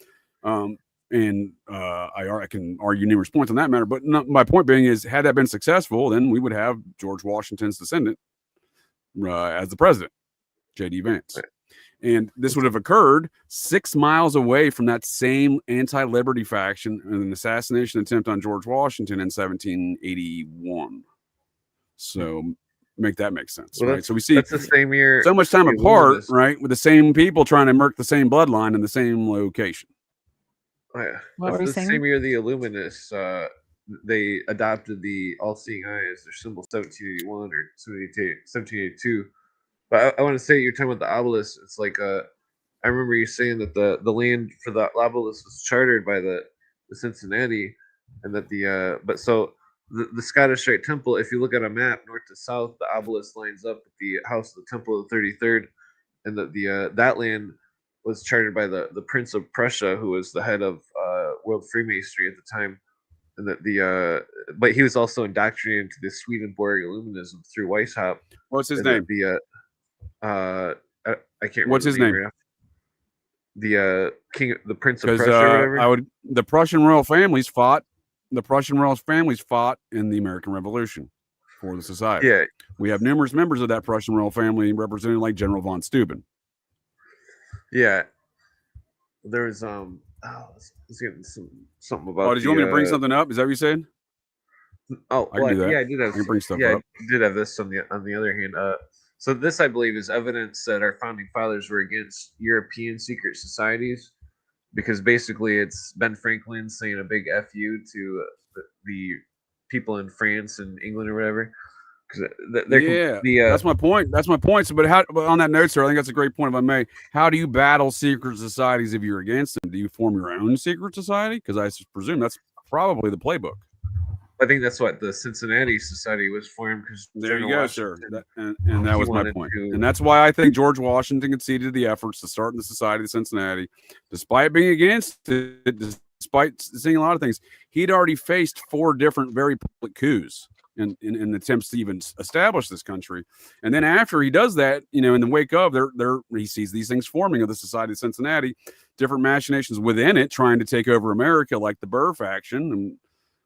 And I can argue numerous points on that matter. But my point being is, had that been successful, then we would have George Washington's descendant as the president, J.D. Vance. And this would have occurred 6 miles away from that same anti-liberty faction in an assassination attempt on George Washington in 1781. So make that make sense, right? So we see that's the same year, so much time apart, right, with the same people trying to murk the same bloodline in the same location. Oh, yeah. What were you saying? Same year the Illuminists they adopted the all-seeing eye as their symbol, 1781 or 1782. But I want to say, you're talking about the obelisk. It's like I remember you saying that the land for the obelisk was chartered by the Cincinnati, and that the Scottish Rite Temple, if you look at a map north to south, the obelisk lines up with the house of the Temple of the 33rd, and that that land was chartered by the Prince of Prussia, who was the head of World Freemasonry at the time, and that but he was also indoctrinated into the Swedenborg Illuminism through Weishaupt. What's his name? I can't remember. What's his name? Right, the king, the Prince of Prussia, or whatever. The Prussian royal families fought. The Prussian royal families fought in the American Revolution for the society. Yeah, we have numerous members of that Prussian royal family represented, like General von Steuben. Yeah, there was let's get something about. Oh, did you want me to bring something up? Is that what you said? Oh, I can do that. Yeah, I did have. I can bring stuff yeah, up. I did have this on the other hand. So this, I believe, is evidence that our founding fathers were against European secret societies, because basically it's Ben Franklin saying a big F you to the people in France and England or whatever. That's my point. That's my point. So, but on that note, sir, I think that's a great point, if I may. How do you battle secret societies if you're against them? Do you form your own secret society? Because I presume that's probably the playbook. I think that's what the Cincinnati Society was formed. Because there you go, sir. And that was my point. And that's why I think George Washington conceded the efforts to start in the Society of Cincinnati, despite being against it, despite seeing a lot of things. He'd already faced 4 different very public coups in attempts to even establish this country. And then after he does that, in the wake of he sees these things forming of the Society of Cincinnati, different machinations within it trying to take over America, like the Burr faction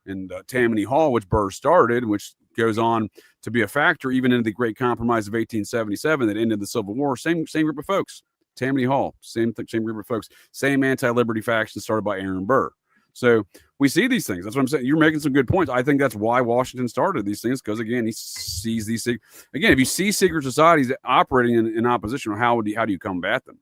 and Tammany Hall, which Burr started, which goes on to be a factor even into the Great Compromise of 1877 that ended the Civil War. Same group of folks. Tammany Hall, same group of folks. Same anti-liberty faction started by Aaron Burr. So we see these things. That's what I'm saying. You're making some good points. I think that's why Washington started these things, because, again, he sees these things. Again, if you see secret societies operating in opposition, how do you combat them?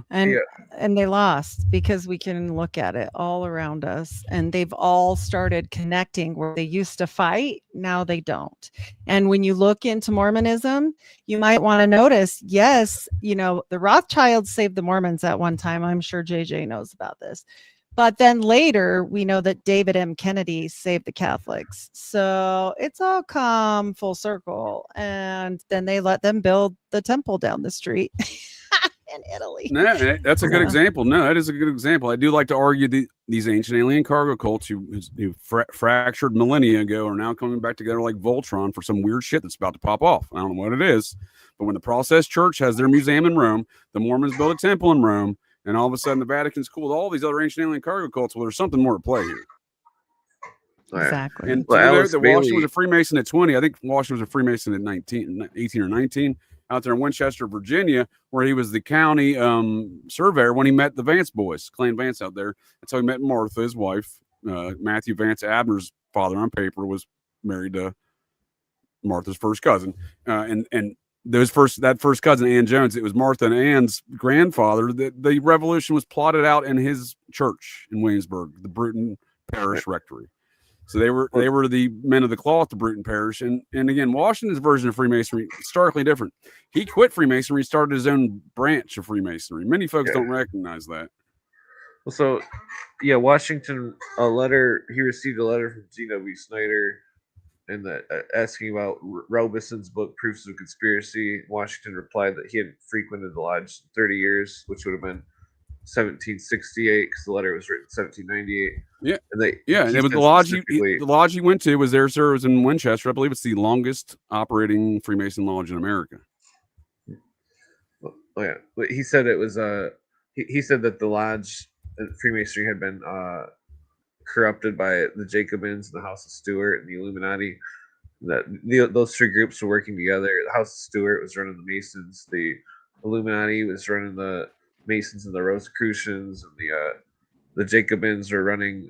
And they lost, because we can look at it all around us, and they've all started connecting where they used to fight. Now they don't. And when you look into Mormonism, you might want to notice, yes, the Rothschilds saved the Mormons at one time. I'm sure JJ knows about this. But then later, we know that David M. Kennedy saved the Catholics. So it's all come full circle. And then they let them build the temple down the street. In Italy. No, that's a good example. No, that is a good example. I do like to argue these ancient alien cargo cults who fractured millennia ago are now coming back together like Voltron for some weird shit that's about to pop off. I don't know what it is, but when the Process Church has their museum in Rome, the Mormons build a temple in Rome, and all of a sudden the Vatican's cool with all these other ancient alien cargo cults. Well, there's something more to play here. Exactly. And Washington was a Freemason at 20. I think Washington was a Freemason at 18 or 19. Out there in Winchester, Virginia, where he was the county surveyor when he met the Vance boys, Clan Vance out there. That's how he met Martha, his wife. Matthew Vance, Abner's father on paper, was married to Martha's first cousin. And that first cousin, Ann Jones, it was Martha and Ann's grandfather. The revolution was plotted out in his church in Williamsburg, the Bruton Parish Rectory. So they were the men of the cloth to Bruton Parish. And again, Washington's version of Freemasonry is starkly different. He quit Freemasonry, started his own branch of Freemasonry. Many folks don't recognize that. Well, so, Washington, he received a letter from G.W. Snyder and asking about Robeson's book, Proofs of Conspiracy. Washington replied that he had frequented the lodge 30 years, which would have been 1768, because the letter was written in 1798. And it was the lodge he went to was there, sir. It was in Winchester. I believe it's the longest operating Freemason lodge in America. But he said it was he said that the lodge Freemasonry had been corrupted by the Jacobins, the House of Stuart, and the Illuminati. That those 3 groups were working together. The House of Stuart was running the Masons. The Illuminati was running the Masons and the Rosicrucians, and the Jacobins were running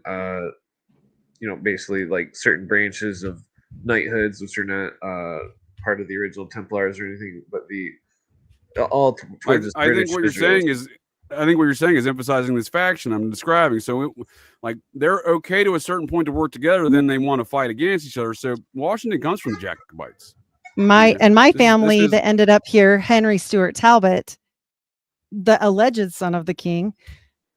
basically like certain branches of knighthoods, which are not part of the original Templars or anything, but I think what you're saying is emphasizing this faction I'm describing. So they're okay to a certain point to work together, then they want to fight against each other. So Washington comes from the Jacobites. My family that ended up here, Henry Stuart Talbot, the alleged son of the king,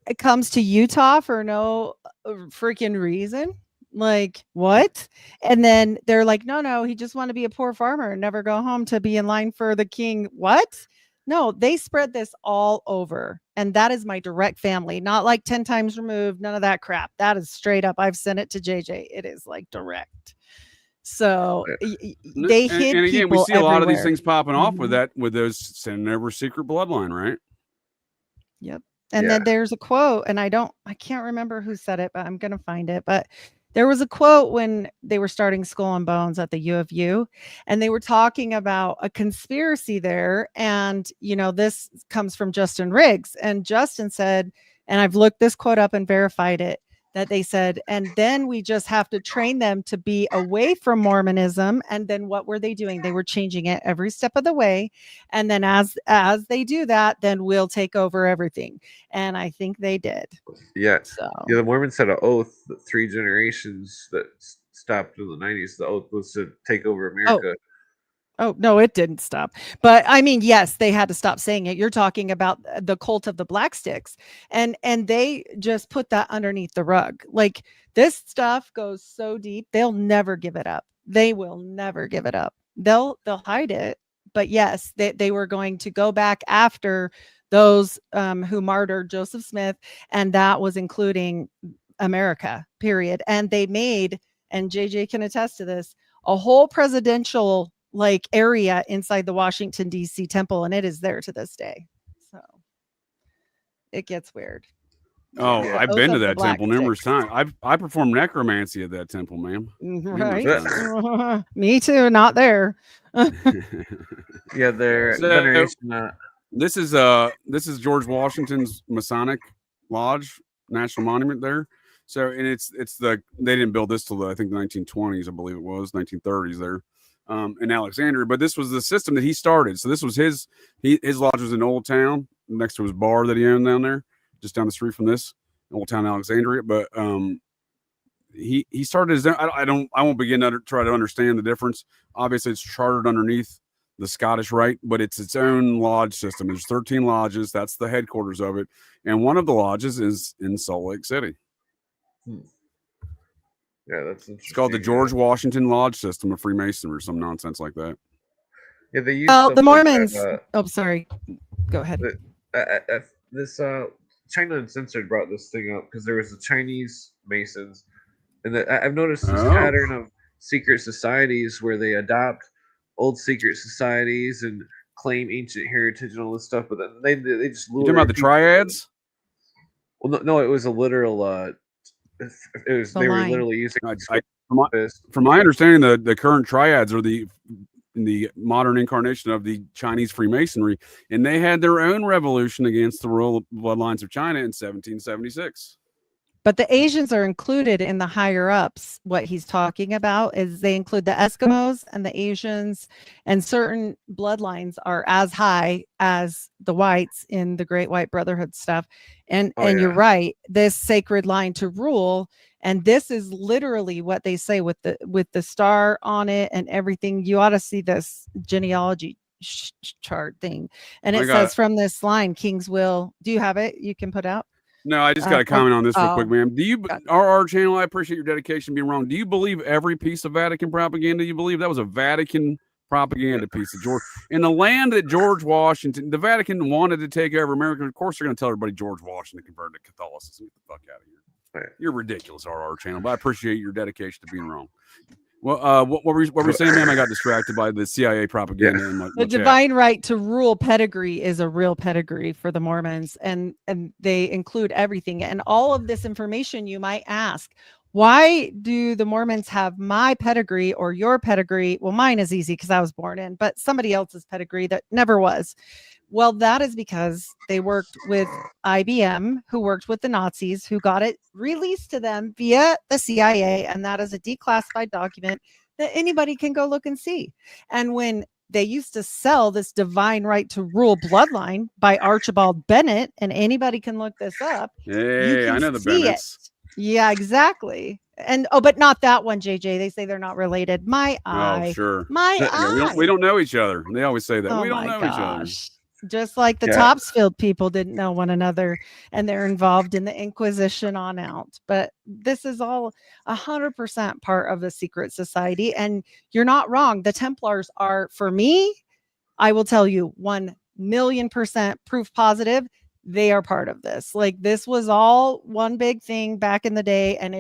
it comes to Utah for no freaking reason. Like, what? And then they're like, no, he just want to be a poor farmer and never go home to be in line for the king. What? No, they spread this all over And that is my direct family, not like 10 times removed, none of that crap. That is straight up. I've sent it to JJ. It is like direct. So they hid and again, we people see a lot of these everywhere. things popping off with Mhm. that, with those sending over secret bloodline, right? Yep. And then there's a quote, and I can't remember who said it, but I'm going to find it. But there was a quote when they were starting Skull and Bones at the U of U, and they were talking about a conspiracy there. And, you know, this comes from Justin Riggs. And Justin said, and I've looked this quote up and verified it, that they said, and then we just have to train them to be away from Mormonism. And then what were they doing? They were changing it every step of the way. And then as they do that, then we'll take over everything. And I think they did. Yeah. So Yeah, the Mormons had an oath that 3 generations that stopped in the 90s. The oath was to take over America. Oh, no, it didn't stop. But I mean, yes, they had to stop saying it. You're talking about the cult of the Black Sticks. And they just put that underneath the rug. Like, this stuff goes so deep, they'll never give it up. They will never give it up. They'll hide it. But yes, they were going to go back after those who martyred Joseph Smith. And that was including America, period. And they made, and JJ can attest to this, a whole presidential like area inside the Washington DC temple, and it is there to this day. So it gets weird. Oh, Yeah. I've Those been to of the that Black temple numerous Sticks. times. I performed necromancy at that temple, ma'am. Right. Me too, not there. Yeah, their So, veneration. this is George Washington's Masonic Lodge National Monument there. So, and it's they didn't build this till I think the 1920s, I believe it was 1930s there, in Alexandria. But this was the system that he started. So this was his lodge was in Old Town next to his bar that he owned down there, just down the street from this Old Town Alexandria. But he started his own. I won't begin to try to understand the difference. Obviously, it's chartered underneath the Scottish Rite, but it's its own lodge system. There's 13 lodges. That's the headquarters of it, and one of the lodges is in Salt Lake City. Yeah, that's interesting. It's called the George Washington Lodge System of Freemasonry or some nonsense like that. Yeah, they use the Mormons. Oh, sorry. Go ahead. This China Uncensored brought this thing up because there was the Chinese Masons, and I've noticed this pattern of secret societies where they adopt old secret societies and claim ancient heritage and all this stuff, but then they just lure. You talking about the triads? Well, no, it was a literal. They were literally using. From my understanding, the current triads are the modern incarnation of the Chinese Freemasonry, and they had their own revolution against the royal bloodlines of China in 1776. But the Asians are included in the higher ups. What he's talking about is they include the Eskimos and the Asians, and certain bloodlines are as high as the whites in the Great White Brotherhood stuff. And you're right, this sacred line to rule. And this is literally what they say with the star on it and everything. You ought to see this genealogy chart thing. And it says from this line, King's will. Do you have it? You can put out. No, I just got to comment on this real quick, ma'am. Do you, our channel, I appreciate your dedication being wrong. Do you believe every piece of Vatican propaganda? You believe that was a Vatican propaganda piece of George? In the land that George Washington, the Vatican wanted to take over America, of course they're going to tell everybody George Washington converted to Catholicism. Get the fuck out of here. You're ridiculous, our channel, but I appreciate your dedication to being wrong. Well, what were you saying, ma'am? I got distracted by the CIA propaganda. And the divine right to rule pedigree is a real pedigree for the Mormons, and they include everything. And all of this information, you might ask, why do the Mormons have my pedigree or your pedigree? Well, mine is easy because I was born in, but somebody else's pedigree that never was. Well, that is because they worked with IBM, who worked with the Nazis, who got it released to them via the CIA. And that is a declassified document that anybody can go look and see. And when they used to sell this divine right to rule bloodline by Archibald Bennett, and anybody can look this up. Hey, I know the Bennetts. Yeah, exactly. And but not that one, JJ. They say they're not related. My eye. Oh, sure. My eye. We don't know each other. They always say that. Oh, we don't know each other. Just like the Topsfield people didn't know one another, and they're involved in the Inquisition on out. But this is all 100% part of the secret society. And you're not wrong. The Templars are, for me, I will tell you 1,000,000% proof positive. they are part of this. Like this was all one big thing back in the day, and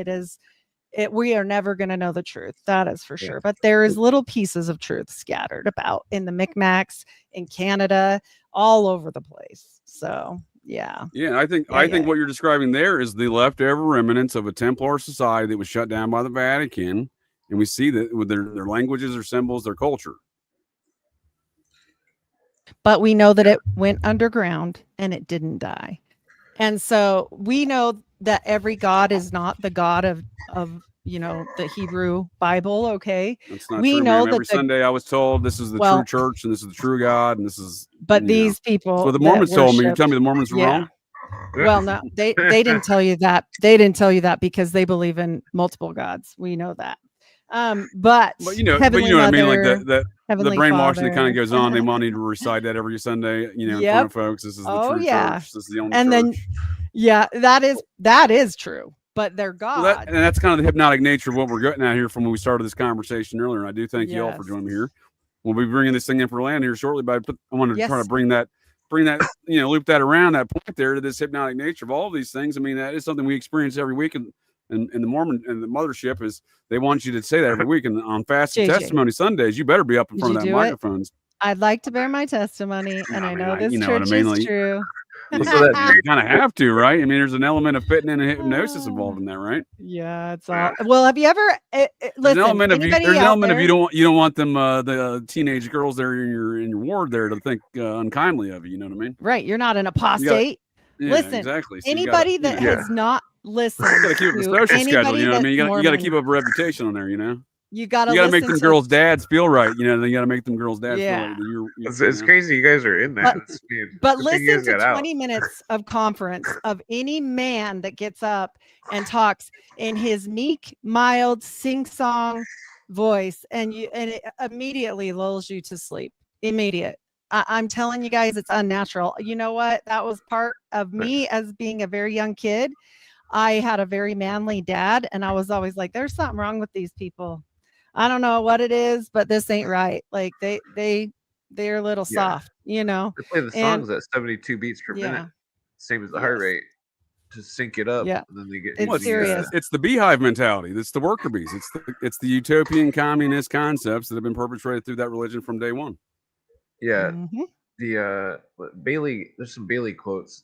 we are never going to know the truth. That is for sure. But there is little pieces of truth scattered about in the Micmacs, in Canada, all over the place. So yeah. Yeah, I think what you're describing there is the leftover remnants of a Templar society that was shut down by the Vatican, and we see that with their languages, their symbols, their culture. But we know that it went underground and it didn't die. And so we know that every god is not the God of the Hebrew Bible. Okay. That's not we true, know ma'am. that every Sunday I was told this is the true church and this is the true God and this is. But these people. So the Mormons told me. You tell me the Mormons are wrong. Well, no, they didn't tell you that. They didn't tell you that because they believe in multiple gods. We know that. But you know what I mean, like the brainwashing that kind of goes on. They want you to recite that every Sunday, in front of folks. This is the true church. This is the only church. Then that is true. But they're God. Well, and that's kind of the hypnotic nature of what we're getting at here from when we started this conversation earlier. And I do thank you all for joining me here. We'll be bringing this thing in for land here shortly, but I want to try to bring that, loop that around that point there to this hypnotic nature of all of these things. I mean, that is something we experience every week. And the Mormon and the mothership is they want you to say that every week. And on Fast and Testimony Sundays, you better be up in front of that microphone. I'd like to bear my testimony, and I know this church is true. So that you kind of have to, right? I mean, there's an element of fitting in and hypnosis involved in that, right? Yeah, it's all. Well, have you ever? There's an element of you don't want them the teenage girls there in your ward there to think unkindly of you. You know what I mean? Right. You're not an apostate. Listen, exactly. So anybody that has not listened, you got to keep up the social schedule. You know what I mean? You got to keep up a reputation on there. You got to make them girls' dads feel right. You got to make them girls' dads feel right. It's crazy. You guys are in that. But listen to 20 minutes of conference of any man that gets up and talks in his meek, mild, sing-song voice, and it immediately lulls you to sleep. Immediate. I'm telling you guys, it's unnatural. You know what? That was part of me as being a very young kid. I had a very manly dad, and I was always like, there's something wrong with these people. I don't know what it is, but this ain't right. Like they're a little soft, They play the songs at 72 beats per minute, same as the heart rate, to sync it up. Yeah, and then they get. It's serious. It's the beehive mentality. It's the worker bees. It's the utopian communist concepts that have been perpetrated through that religion from day one. Yeah, the Bailey. There's some Bailey quotes.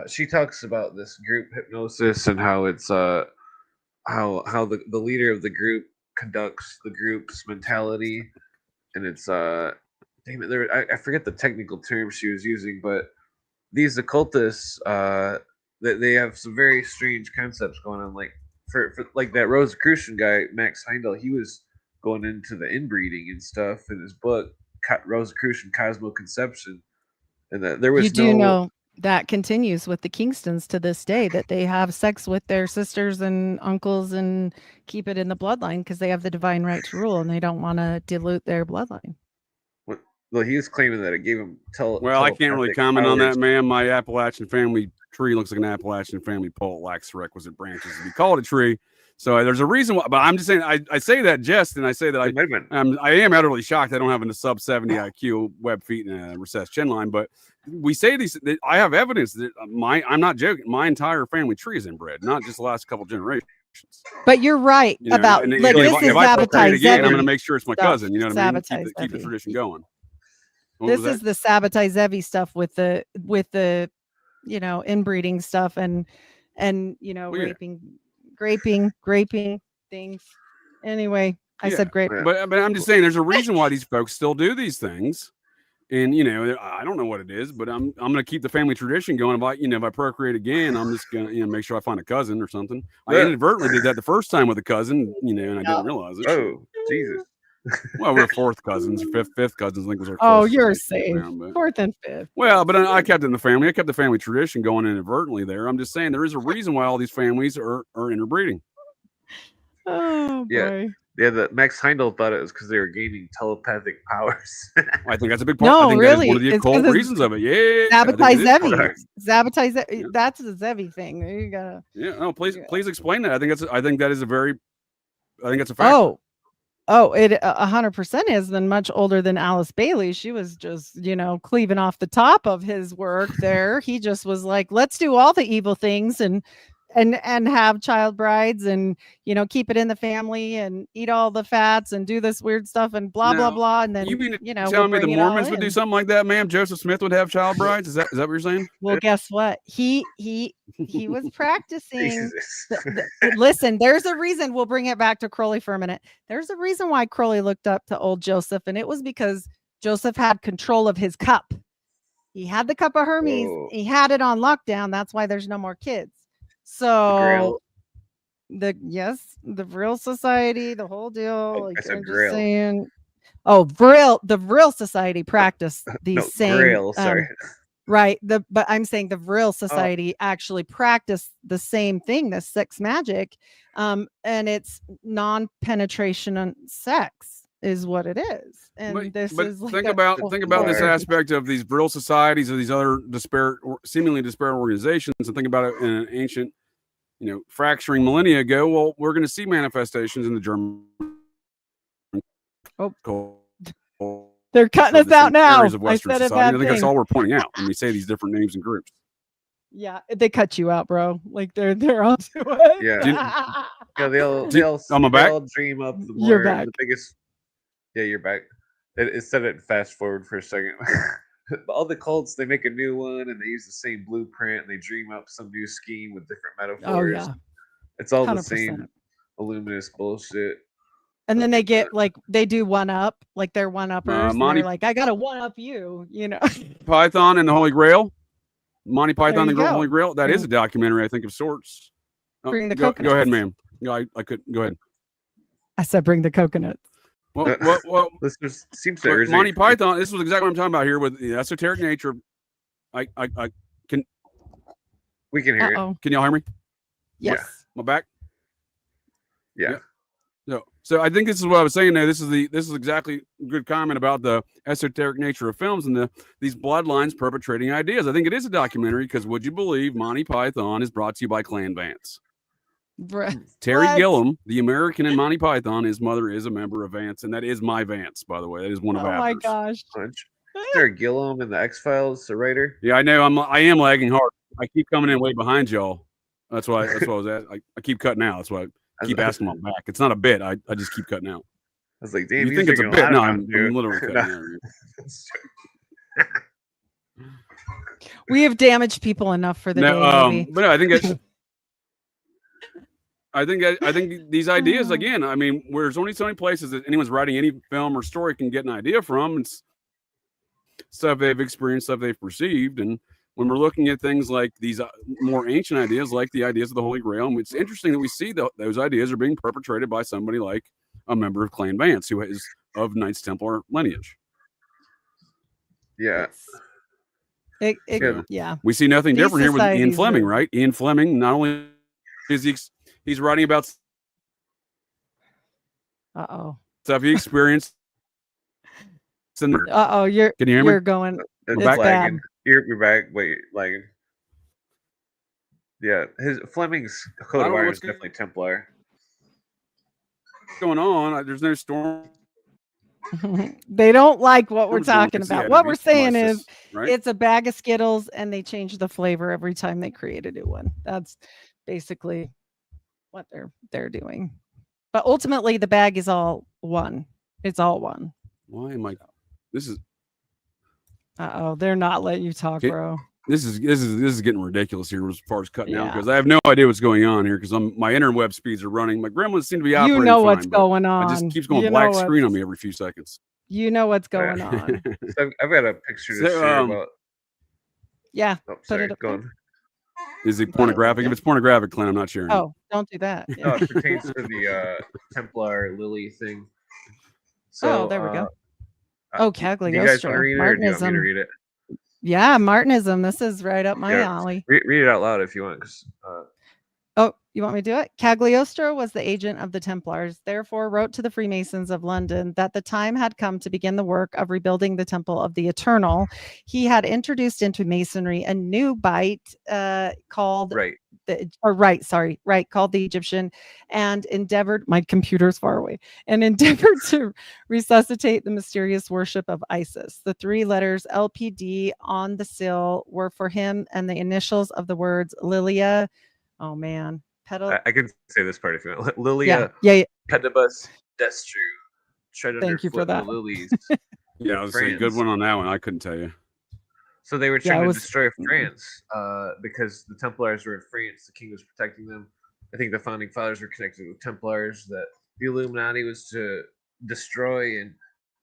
She talks about this group hypnosis and how it's how the leader of the group conducts the group's mentality, and it's I forget the technical term she was using, but these occultists they have some very strange concepts going on, like for like that Rosicrucian guy Max Heindel. He was going into the inbreeding and stuff in his book Rosicrucian Cosmoconception, and that there was that continues with the Kingstons to this day, that they have sex with their sisters and uncles and keep it in the bloodline because they have the divine right to rule and they don't want to dilute their bloodline. Well, he was claiming that it gave him I can't really comment on that, ma'am. My Appalachian family tree looks like an Appalachian family pole. It lacks the requisite branches to be called a tree. So there's a reason why, but I'm just saying, I say that jest, and I say that I am utterly shocked I don't have a sub 70 IQ, web feet, and a recessed chin line. But we say these, I have evidence that I'm not joking. My entire family tree is inbred, not just the last couple generations. But you're right about this is sabotage. I'm going to make sure it's my cousin. You know what I mean? Keep the tradition going. This is the sabotage Zevi stuff with the inbreeding stuff and raping things. Anyway, I said grape. But I'm just saying there's a reason why these folks still do these things. And I don't know what it is, but I'm gonna keep the family tradition going. If I procreate again, I'm just gonna make sure I find a cousin or something. I inadvertently did that the first time with a cousin, and I didn't realize it. Oh, Jesus. Well, we're fourth cousins, fifth cousins. I think was our. Oh, you're safe. Fourth and fifth. Well, but I kept it in the family. I kept the family tradition going inadvertently there. I'm just saying there is a reason why all these families are interbreeding. Oh boy. Yeah, the Max Heindel thought it was because they were gaining telepathic powers. I think that's a big part. No, I think really, that is one of the occult reasons of it. Yeah, sabotage Zevi. Sabotage Zevi. That's the Zevi thing. You gotta. Yeah. No, please explain that. I think that is a fact. Oh, Oh, it 100% is. Then much older than Alice Bailey. She was just, cleaving off the top of his work there. He just was like, let's do all the evil things and have child brides and, keep it in the family and eat all the fats and do this weird stuff and blah, blah, blah. And then, you mean we'll tell me the bring it all Mormons would do in. something like that, ma'am? Joseph Smith would have child brides? Is that what you're saying? Well, guess what? He was practicing. Jesus. Listen, there's a reason. We'll bring it back to Crowley for a minute. There's a reason why Crowley looked up to old Joseph, and it was because Joseph had control of his cup. He had the cup of Hermes. Whoa. He had it on lockdown. That's why there's no more kids. Grail. So the Vril Society, the whole deal. Oh, like, I said I'm just Grail. saying. Oh, the Vril Society practiced these same. Grail, sorry. Right. But I'm saying the Vril Society actually practiced the same thing, the sex magic. And it's non-penetration on sex is what it is. And But is like think about this aspect of these Vril societies or these other seemingly disparate organizations, and think about it in an ancient, fracturing millennia ago. Well, we're going to see manifestations in the German. They're cutting us out now. I said a bad I think that's thing. all we're pointing out when we say these different names and groups. Yeah, they cut you out, bro. Like they're onto it. Yeah. They all dream up You're back. The biggest. Yeah, you're back. It said it fast forward for a second. All the cults, they make a new one and they use the same blueprint and they dream up some new scheme with different metaphors. Oh yeah, it's all 100%. the same illuminous bullshit. And then they get they do one up, like they're one uppers. They're like, I gotta one up you, Python and the Holy Grail. Monty Python and the go. Holy Grail. That is a documentary, I think, of sorts. Bring the go coconuts. ahead, ma'am. No, I couldn't. Go ahead. I said, bring the coconuts. Well, this seems to Monty Python. This was exactly what I'm talking about here with the esoteric nature. We can hear it. Can y'all hear me? Yes. My back. Yeah. So I think this is what I was saying there. This is exactly a good comment about the esoteric nature of films and these bloodlines perpetrating ideas. I think it is a documentary because would you believe Monty Python is brought to you by Clan Vance? Terry Gilliam, the American in Monty Python, his mother is a member of Vance, and that is my Vance, by the way. That is one of ours. Oh my gosh. Terry Gilliam in the X-Files, the writer. Yeah, I know. I am lagging hard. I keep coming in way behind y'all. That's why I was at. I keep cutting out. That's why I keep asking my back. It's not a bit. I just keep cutting out. I was like, damn, you think it's a bit? No, I'm literally cutting out. We have damaged people enough for the day. But no, I think I think these ideas again. I mean, there's only so many places that anyone's writing any film or story can get an idea from. It's stuff they've experienced, stuff they've perceived, and when we're looking at things like these more ancient ideas, like the ideas of the Holy Grail, it's interesting that we see those ideas are being perpetrated by somebody like a member of Clan Vance, who is of Knights Templar lineage. Yeah. Yeah. We see nothing different here with Ian Fleming, right? Ian Fleming, not only is he's writing about stuff he experienced. Can you hear me? You're going. It's lagging. You're back. Wait, lagging. Yeah, Fleming's coat of arms is definitely Templar. What's going on? There's no storm. They don't like what we're talking about. What we're saying is right? It's a bag of Skittles and they change the flavor every time they create a new one. That's basically what they're doing. But ultimately the bag is all one. It's all one. Why am I this is they're not letting you talk, bro. This is getting ridiculous here as far as cutting out because I have no idea what's going on here because my interweb speeds are running. My gremlins seem to be operating. You know fine, what's going on. It just keeps going black screen on me every few seconds. You know what's going on. So I've got a picture to share about. Yeah. Put it up. Go on. Is it pornographic? If it's pornographic, Clint, I'm not sharing. Oh, don't do that. No, it pertains to the Templar Lily thing. So there we go. Cagliostro. You guys want to read it, or do you want me to read it? Yeah, Martinism. This is right up my alley. Read it out loud if you want. You want me to do it? Cagliostro was the agent of the Templars, therefore wrote to the Freemasons of London that the time had come to begin the work of rebuilding the Temple of the Eternal. He had introduced into Masonry a new bite called called the Egyptian, and endeavored, my computer's far away, and endeavored to resuscitate the mysterious worship of Isis. The 3 letters LPD on the sill were for him and the initials of the words Lilia. Oh man. I can say this part if you want. Lilia pedibus destru. Thank you for that. The lilies. Yeah, I was saying good one on that one. I couldn't tell you. So they were trying to destroy France because the Templars were in France. The king was protecting them. I think the founding fathers were connected with Templars. That the Illuminati was to destroy and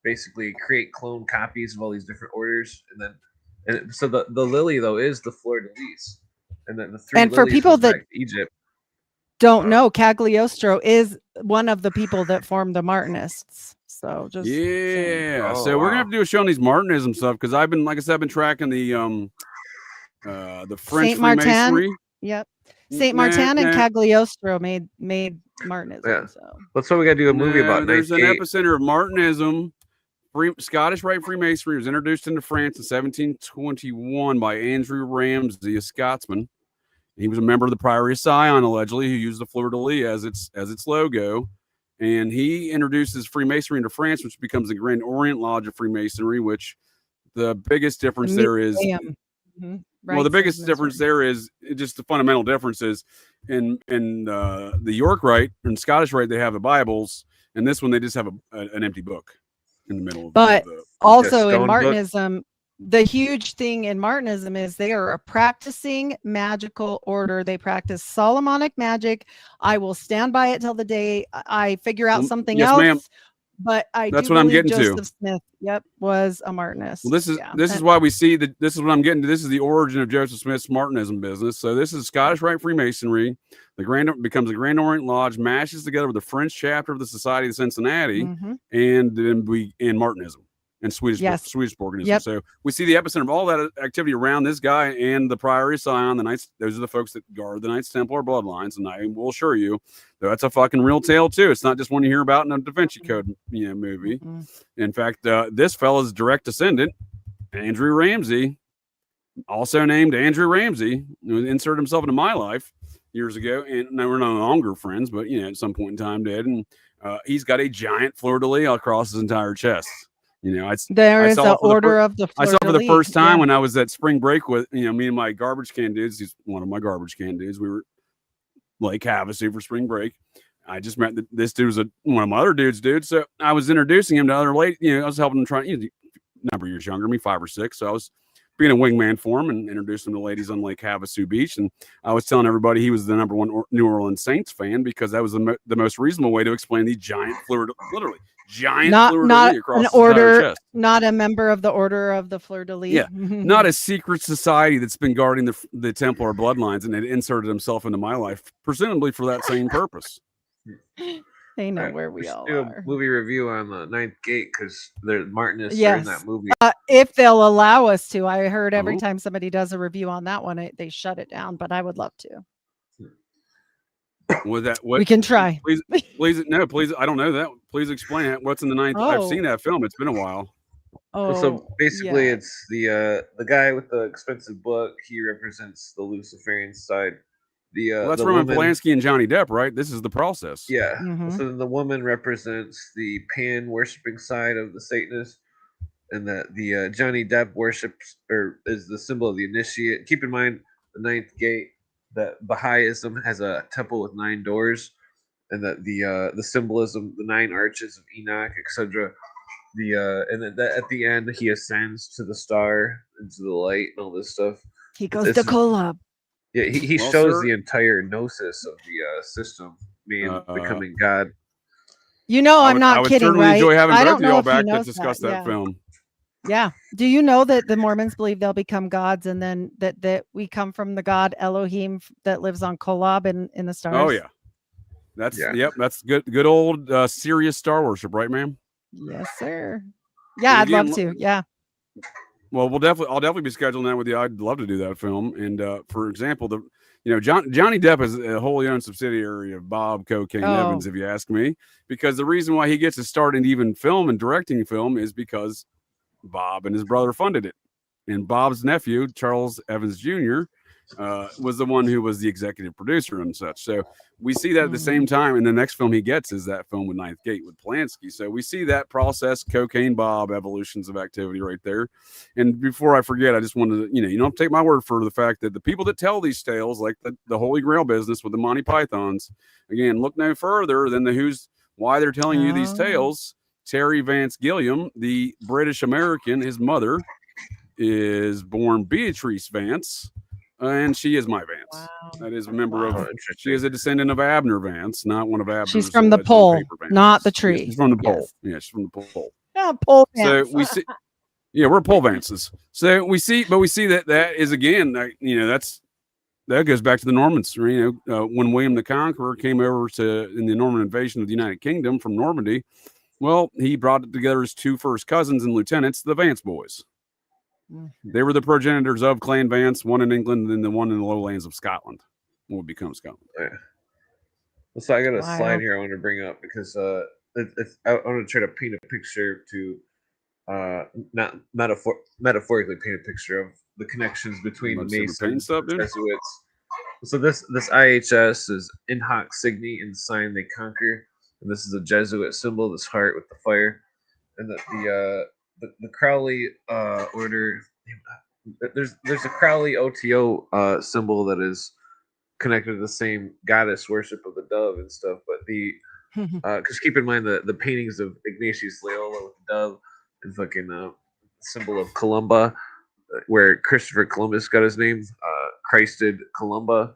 basically create clone copies of all these different orders. So the lily though is the fleur de lis, and then the 3 and for people that Egypt don't know, Cagliostro is one of the people that formed the Martinists. So just so we're gonna have to do a show on these Martinism stuff because I've been, like I said, I've been tracking the French Saint Martin. Freemasonry. Yep, Saint Martin and Cagliostro made Martinism. Yeah. So that's what we gotta do a movie about. There's an epicenter of Martinism. Scottish Rite Freemasonry was introduced into France in 1721 by Andrew Ramsay, a Scotsman. He was a member of the Priory of Sion, allegedly, who used the fleur de lis as its logo. And he introduces Freemasonry into France, which becomes the Grand Orient Lodge of Freemasonry, which the biggest difference there is. Mm-hmm. Right. Well, the biggest difference there is just the fundamental difference is in the York Rite and Scottish Rite, they have the Bibles, and this one they just have an empty book in the middle. But also in Martinism, the huge thing in Martinism is they are a practicing magical order. They practice Solomonic magic. I will stand by it till the day I figure out something else. Ma'am. But that's what I'm getting Joseph to. Smith, was a Martinist. Well, this is why we see that. This is what I'm getting to. This is the origin of Joseph Smith's Martinism business. So this is Scottish Rite Freemasonry. Becomes a Grand Orient Lodge, mashes together with the French chapter of the Society of Cincinnati, and then Martinism and Swedish organism. Yep. So we see the epicenter of all that activity around this guy and the Priory of Sion. The Knights, those are the folks that guard the Knights Templar bloodlines, and I will assure you that's a fucking real tale too. It's not just one you hear about in a Da Vinci Code movie. In fact, this fella's direct descendant, Andrew Ramsay, also named Andrew Ramsay, who inserted himself into my life years ago, and now we're no longer friends, but at some point in time did, and he's got a giant fleur de lis across his entire chest. There is an order of the fleur de lis. I saw it for the first time when I was at spring break with me and my garbage can dudes. He's one of my garbage can dudes. We were Lake Havasu for spring break. I just met this dude was one of my other dudes, So I was introducing him to other ladies. I was helping him try. A number of years younger than me, 5 or 6. So I was being a wingman for him and introduced him to ladies on Lake Havasu Beach. And I was telling everybody he was the #1 New Orleans Saints fan because that was the most reasonable way to explain the giant fleur de lis across an order, chest. Not a member of the Order of the Fleur de Lis. Yeah, not a secret society that's been guarding the Templar bloodlines, and it inserted himself into my life, presumably for that same purpose. They know where we all do are. A movie review on the Ninth Gate because the Martinists are in that movie. If they'll allow us to. I heard every time somebody does a review on that one, they shut it down, but I would love to. We can try. Please. I don't know that. Please explain it. What's in the Ninth? I've seen that film. It's been a while. So basically, it's the guy with the expensive book. He represents the Luciferian side. That's Roman Polanski and Johnny Depp, right? This is the process. Yeah. So the woman represents the pan worshipping side of the Satanists, and the Johnny Depp worships or is the symbol of the initiate. Keep in mind the Ninth Gate. That Baha'ism has a temple with 9 doors, and that the symbolism, the 9 arches of Enoch, etc. And then at the end he ascends to the star, into the light, and all this stuff. He goes to Kolob. Yeah, he shows the entire gnosis of the system being becoming God. I'm not kidding, right? I would enjoy having both of y'all back to discuss that film. Yeah. Do you know that the Mormons believe they'll become gods, and then that we come from the god Elohim that lives on Kolob in the stars? Oh yeah, that's good old serious star worship, right, ma'am? Yes, sir. Yeah, I'd love to. Yeah. Well, I'll definitely be scheduling that with you. I'd love to do that film. And for example, Johnny Depp is a wholly owned subsidiary of Bob Cocaine Evans, if you ask me, because the reason why he gets to start in even film and directing film is because Bob and his brother funded it. And Bob's nephew, Charles Evans Jr., was the one who was the executive producer and such. So we see that at the same time. And the next film he gets is that film with Ninth Gate with Polanski. So we see that process, Cocaine Bob, evolutions of activity right there. And before I forget, I just wanted to, you don't take my word for the fact that the people that tell these tales, like the Holy Grail business with the Monty Pythons, again, look no further than why they're telling you these tales. Terry Vance Gilliam, the British American, his mother is born Beatrice Vance. And she is my Vance. Wow. That is a member of. She is a descendant of Abner Vance, not one of Abner's. She's from the pole, not the tree. Yeah, she's from the pole. Yeah, she's from the pole. Yeah, pole. So we see. Yeah, we're pole Vances. So we see that is again, that goes back to the Normans. When William the Conqueror came over in the Norman invasion of the United Kingdom from Normandy, well, he brought together his two first cousins and lieutenants, the Vance boys. They were the progenitors of Clan Vance, one in England and the one in the lowlands of Scotland, what would become Scotland. Yeah. So I got a slide here I want to bring up because I want to try to paint a picture to not metaphorically paint a picture of the connections between the Masons and the Jesuits. So this IHS is in hoc signi, in the sign they conquer, and this is a Jesuit symbol, this heart with the fire, and the Crowley order. There's a Crowley OTO symbol that is connected to the same goddess worship of the dove and stuff. But because keep in mind the paintings of Ignatius Loyola with the dove and fucking symbol of Columba, where Christopher Columbus got his name, Christed Columba.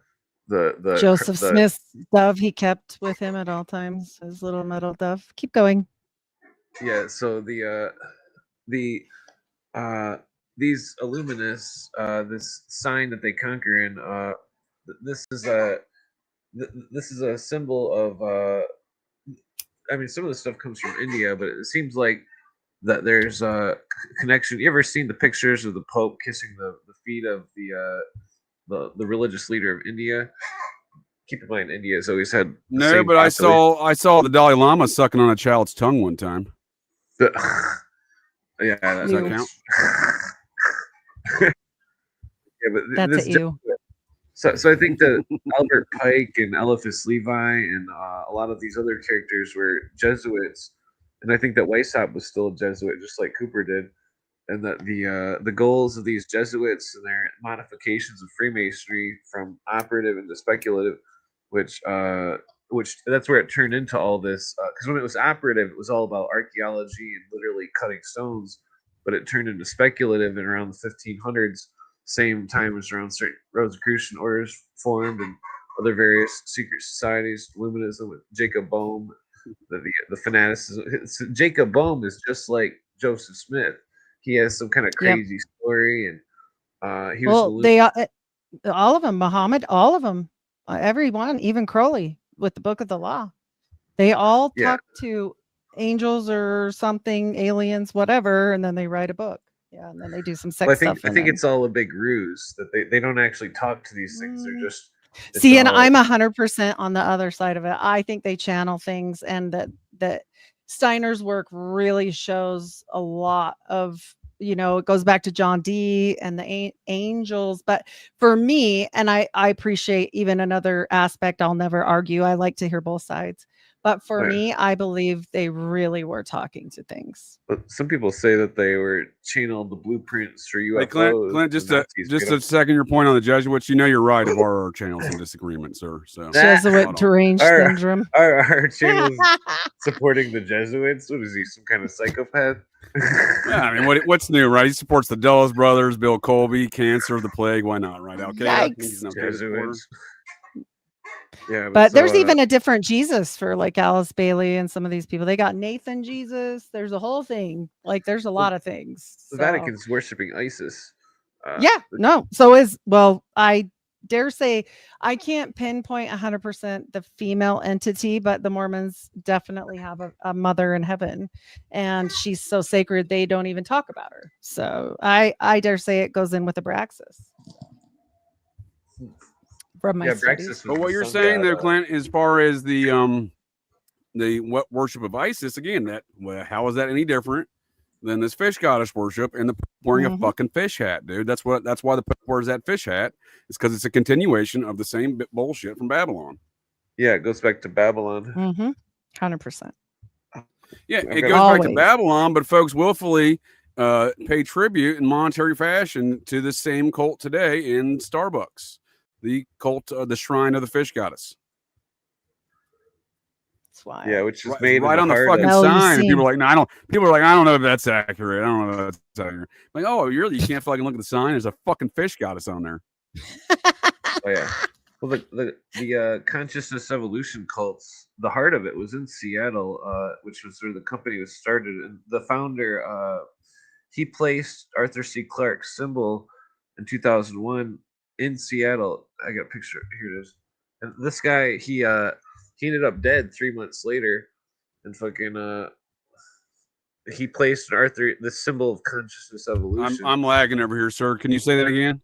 The Joseph Smith's dove he kept with him at all times, his little metal dove. Keep going. Yeah. So these Illuminists, this sign that they conquer in, this is a symbol of. I mean, some of the stuff comes from India, but it seems like that there's a connection. You ever seen the pictures of the Pope kissing the feet of the religious leader of India? Keep in mind, India has always had no, but I saw the Dalai Lama sucking on a child's tongue one time. Yeah, does that count? Yeah, but that's at you. So I think that Albert Pike and Eliphas Levi and a lot of these other characters were Jesuits, and I think that Weishaupt was still a Jesuit, just like Cooper did, and that the goals of these Jesuits and their modifications of Freemasonry from operative into speculative, which that's where it turned into all this. Because when it was operative, it was all about archaeology and literally cutting stones, but it turned into speculative in around the 1500s, same time as around certain Rosicrucian orders formed and other various secret societies, Luminism with Jacob Boehme, the fanaticism. Jacob Boehme is just like Joseph Smith. He has some kind of crazy story, and he was all of them, Muhammad, all of them, everyone, even Crowley with the Book of the Law. They all talk to angels or something, aliens, whatever, and then they write a book. Yeah, and then they do some sex stuff. I think it's all a big ruse that they don't actually talk to these things. They're just and I'm 100% on the other side of it. I think they channel things, and that Steiner's work really shows a lot of, it goes back to John Dee and the angels. But for me, and I appreciate even another aspect, I'll never argue. I like to hear both sides. But for me, I believe they really were talking to things. But some people say that they were channeled the blueprints for UFOs. Hey, Clint, just a second, your point on the Jesuits. You're right of our channels in disagreement, sir. So Jesuit deranged syndrome. Our channels supporting the Jesuits. What is he, some kind of psychopath? Yeah, I mean, what's new, right? He supports the Dulles brothers, Bill Colby, cancer, the plague. Why not, right? Okay, Jesuits. Yeah, but there's even a different Jesus for like Alice Bailey and some of these people. They got Nathan Jesus. There's a whole thing. Like there's a lot of things. The Vatican's worshiping ISIS. So dare say I can't pinpoint 100% the female entity, but the Mormons definitely have a mother in heaven, and she's so sacred they don't even talk about her. So I dare say it goes in with Abraxas. From my studies. But what you're saying though, Clint, as far as the worship of Isis, again, how is that any different than this fish goddess worship and the wearing a fucking fish hat, dude? That's why the Pope wears that fish hat. It's because it's a continuation of the same bullshit from Babylon. Yeah, it goes back to Babylon. 100%. Yeah, it goes back to Babylon, but folks willfully pay tribute in monetary fashion to the same cult today in Starbucks, the cult, the shrine of the fish goddess. That's why. Yeah, which is made right on the fucking sign. People are like, no, I don't. People are like, I don't know if that's accurate. I don't know if that's accurate. Like, oh, really? You can't fucking look at the sign. There's a fucking fish goddess on there. Oh yeah. Well, the consciousness evolution cults, the heart of it was in Seattle, which was where the company was started, and the founder, he placed Arthur C. Clarke's symbol in 2001 in Seattle. I got a picture. Here it is. And this guy, he ended up dead 3 months later, and fucking he placed the symbol of consciousness evolution. I'm lagging over here, sir. Can you say that again?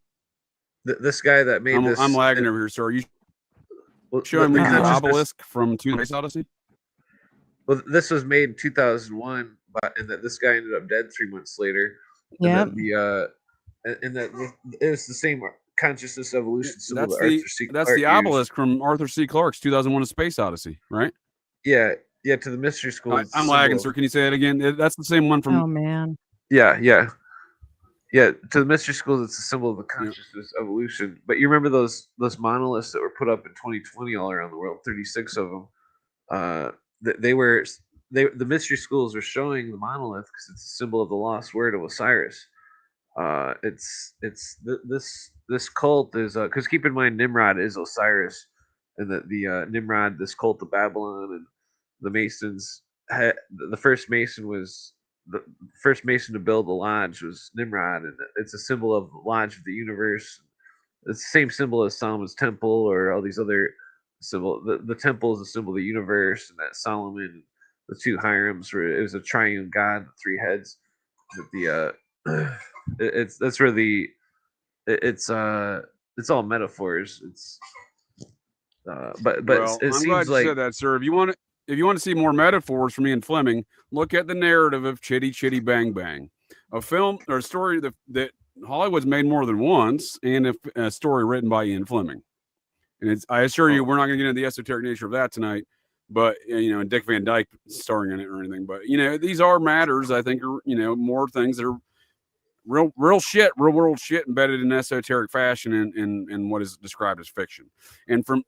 This guy that made this. I'm lagging over here, sir. Are you showing me the obelisk from Two Space Odyssey? Well, this was made in 2001, and that this guy ended up dead 3 months later. Yeah. And that it was the same consciousness evolution symbol. That's the obelisk from Arthur C. Clarke's 2001: A Space Odyssey, right? Yeah, to the mystery school. I'm lagging, sir. Can you say that again? That's the same one from. Oh man. Yeah. To the mystery schools, it's a symbol of the consciousness evolution. But you remember those monoliths that were put up in 2020 all around the world, 36 of them. The mystery schools are showing the monolith because it's a symbol of the lost word of Osiris. This cult is because keep in mind Nimrod is Osiris, and that the Nimrod, this cult of Babylon, and the Masons the first Mason was. The first Mason to build the lodge was Nimrod, and it's a symbol of the lodge of the universe. It's the same symbol as Solomon's temple or all these other symbol. The temple is a symbol of the universe, and that Solomon, the two Hirims, it was a triune god, 3 heads. But it's all metaphors. But well, it I'm seems glad you like said that, sir. If you want to see more metaphors from Ian Fleming, look at the narrative of Chitty Chitty Bang Bang, a film or a story that Hollywood's made more than once, and a story written by Ian Fleming. And I assure you, we're not going to get into the esoteric nature of that tonight, but Dick Van Dyke starring in it or anything. But these are matters I think are more things that are real world shit embedded in esoteric fashion in what is described as fiction. And from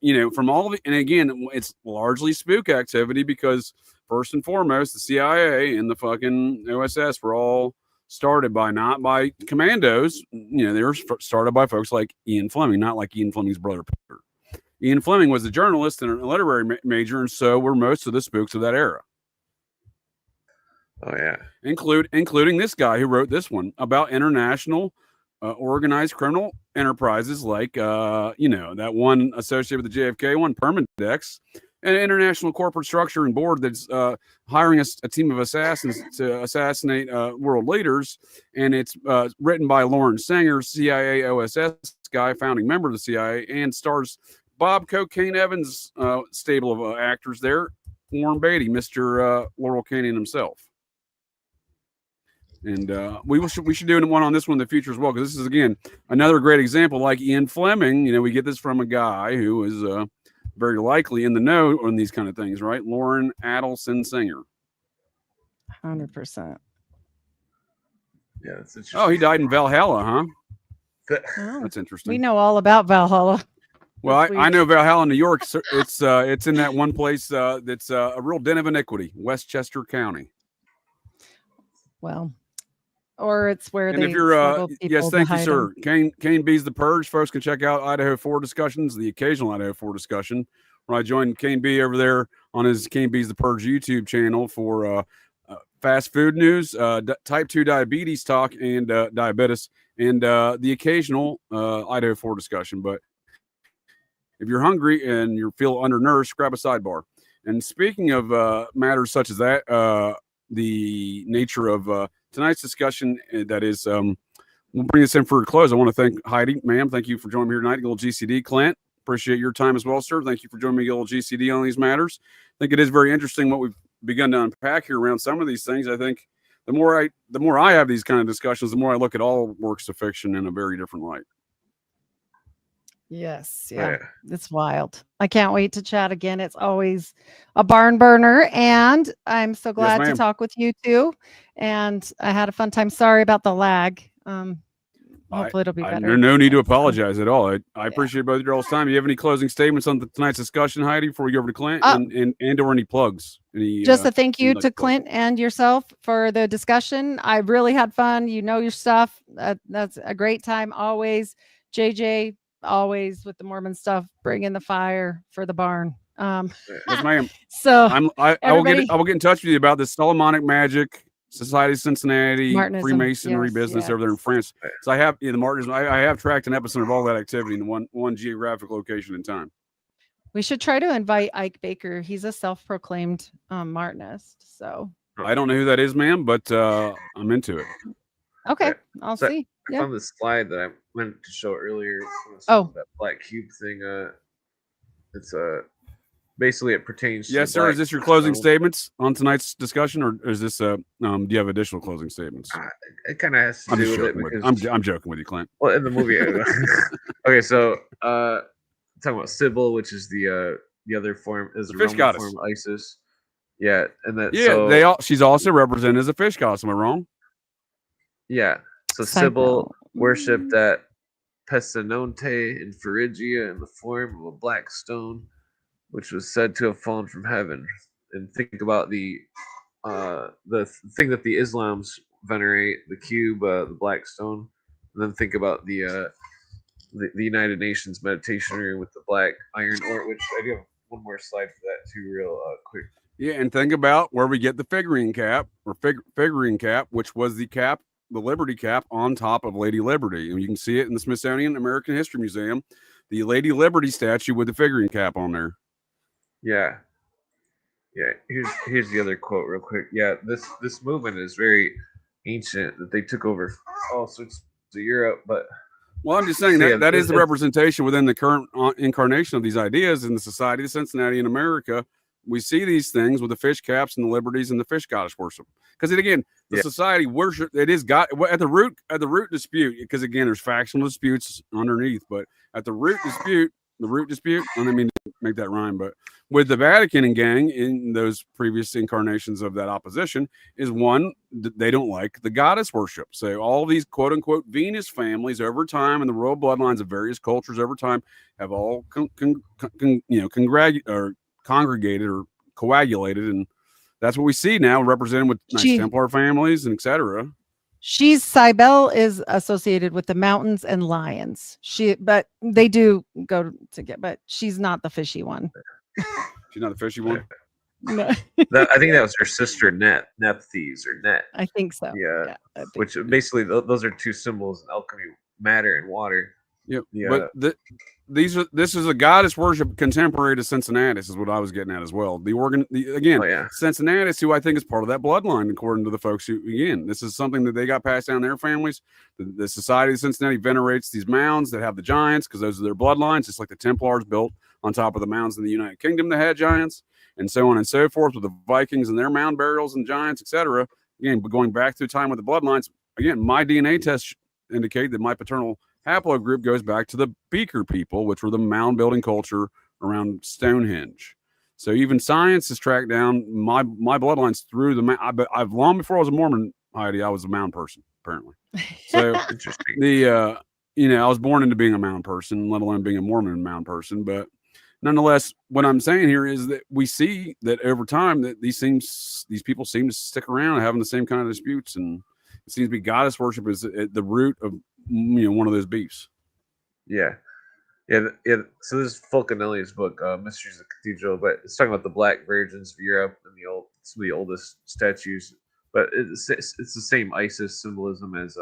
all of it, and again, it's largely spook activity because first and foremost, the CIA and the fucking OSS were all started by not by commandos. They were started by folks like Ian Fleming, not like Ian Fleming's brother Peter. Ian Fleming was a journalist and a literary major, and so were most of the spooks of that era. Oh yeah, including this guy who wrote this one about international organized criminal enterprises, like that one associated with the JFK one, Permandex, an international corporate structure and board that's hiring a team of assassins to assassinate world leaders, and it's written by Lauren Sanger, CIA OSS guy, founding member of the CIA, and stars Bob Cocaine Evans' stable of actors there, Warren Beatty, Mr. Laurel Canyon himself. And we should do one on this one in the future as well, because this is, again, another great example. Like Ian Fleming, we get this from a guy who is very likely in the know on these kind of things, right? Lauren Adelson Singer. 100%. Yeah, that's interesting. Oh, he died in Valhalla, huh? Oh, that's interesting. We know all about Valhalla. Well, I know Valhalla, New York. It's in that one place that's a real den of iniquity, Westchester County. Well, or it's where and they if you're yes, thank you, sir. Them. Kane B's The Purge. Folks can check out Idaho 4 discussions, the occasional Idaho 4 discussion, where I joined Kane B over there on his Kane B's The Purge YouTube channel for fast food news, type 2 diabetes talk, and diabetes, and the occasional Idaho 4 discussion. But if you're hungry and you feel undernourished, grab a sidebar. And speaking of matters such as that, the nature of tonight's discussion, that is, we'll bring this in for a close. I want to thank Heidi, ma'am. Thank you for joining me here tonight. A little GCD. Clint, appreciate your time as well, sir. Thank you for joining me a little GCD on these matters. I think it is very interesting what we've begun to unpack here around some of these things. I think the more I have these kind of discussions, the more I look at all works of fiction in a very different light. Yes. Yeah. It's wild. I can't wait to chat again. It's always a barn burner. And I'm so glad to talk with you too. And I had a fun time. Sorry about the lag. Hopefully it'll be better. No need to apologize at all. I appreciate both of your all's time. Do you have any closing statements on tonight's discussion, Heidi, before we go over to Clint, and or any plugs? Just a thank you to Clint and yourself for the discussion. I really had fun. You know your stuff. That's a great time always. JJ, always with the Mormon stuff, bringing the fire for the barn. Yes, ma'am. So I will get in touch with you about the Solomonic Magic Society of Cincinnati, Martinism, Freemasonry business over there in France. So I have the Martinism. I have tracked an episode of all that activity in one geographic location in time. We should try to invite Ike Baker. He's a self-proclaimed Martinist. So I don't know who that is, ma'am, but I'm into it. Okay, I'll see. I found this slide that I meant to show earlier. That black cube thing. It's basically it pertains. Yes, sir. Is this your closing statements on tonight's discussion, or is this do you have additional closing statements? It kind of has to do with it because I'm joking with you, Clint. Well, in the movie. Okay, so talking about Sybil, which is the other form, is the fish goddess form of Isis. Yeah, and that she's also represented as a fish goddess. Am I wrong? Yeah. So Sybil worshipped at Pessinonte in Phrygia in the form of a black stone, which was said to have fallen from heaven. And think about the thing that the Islams venerate, the cube, the black stone, and then think about the United Nations meditation room with the black iron ore. Which I do have one more slide for that too, real quick. Yeah, and think about where we get the figurine cap, which was the cap, the Liberty cap on top of Lady Liberty. And you can see it in the Smithsonian American History Museum, the Lady Liberty statue with the figurine cap on there. Yeah. Here's the other quote real quick. Yeah, this movement is very ancient, that they took over all sorts of Europe, but well, I'm just saying that is the representation within the current incarnation of these ideas in the Society of Cincinnati in America. We see these things with the fish caps and the liberties and the fish goddess worship. Because again, the society worship, it is God at the root dispute. Because again, there's factional disputes underneath, but at the root dispute, I don't mean to make that rhyme, but with the Vatican and gang in those previous incarnations of that opposition is one, they don't like the goddess worship. So all these quote unquote Venus families over time and the royal bloodlines of various cultures over time have all congregated or coagulated, and that's what we see now represented with Knights Templar families and etc. Cybele is associated with the mountains and lions. But they do go together, but she's not the fishy one. She's not the fishy one. No. I think that was her sister Nephthys or Net. I think so. Yeah, which basically those are two symbols in alchemy: matter and water. Yep. Yeah. But this is a goddess worship contemporary to Cincinnatus, is what I was getting at as well. Cincinnatus, who I think is part of that bloodline, according to the folks who, again, this is something that they got passed down their families. The Society of Cincinnati venerates these mounds that have the giants because those are their bloodlines, just like the Templars built on top of the mounds in the United Kingdom that had giants, and so on and so forth with the Vikings and their mound burials and giants, etc. Again, but going back through time with the bloodlines, again, my DNA tests indicate that my paternal haplogroup goes back to the Beaker people, which were the mound building culture around Stonehenge. So even science has tracked down my bloodlines through the mound. I've long before I was a Mormon, Heidi, I was a mound person, apparently. So interesting. I was born into being a mound person, let alone being a Mormon mound person. But nonetheless, what I'm saying here is that we see that over time that these people seem to stick around having the same kind of disputes, and it seems to be goddess worship is at the root of one of those beefs. Yeah. So this is Fulcanelli's book, Mysteries of the Cathedral, but it's talking about the Black Virgins of Europe and some of the oldest statues. But it's the same Isis symbolism as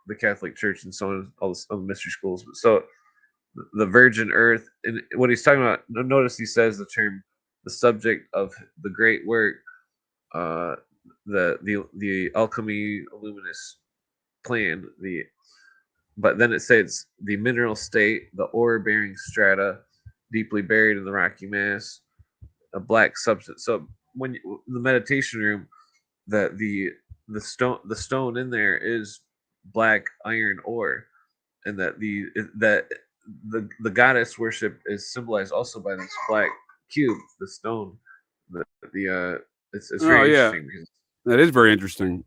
the Catholic Church and so on, all the mystery schools. So the virgin earth. And what he's talking about, notice he says the term, the subject of the great work, the alchemy illuminous plan, but then it says the mineral state, the ore bearing strata, deeply buried in the rocky mass, a black substance. So when the meditation room, the stone in there is black iron ore, and that the goddess worship is symbolized also by this black cube, the stone. It's very interesting. That is very interesting.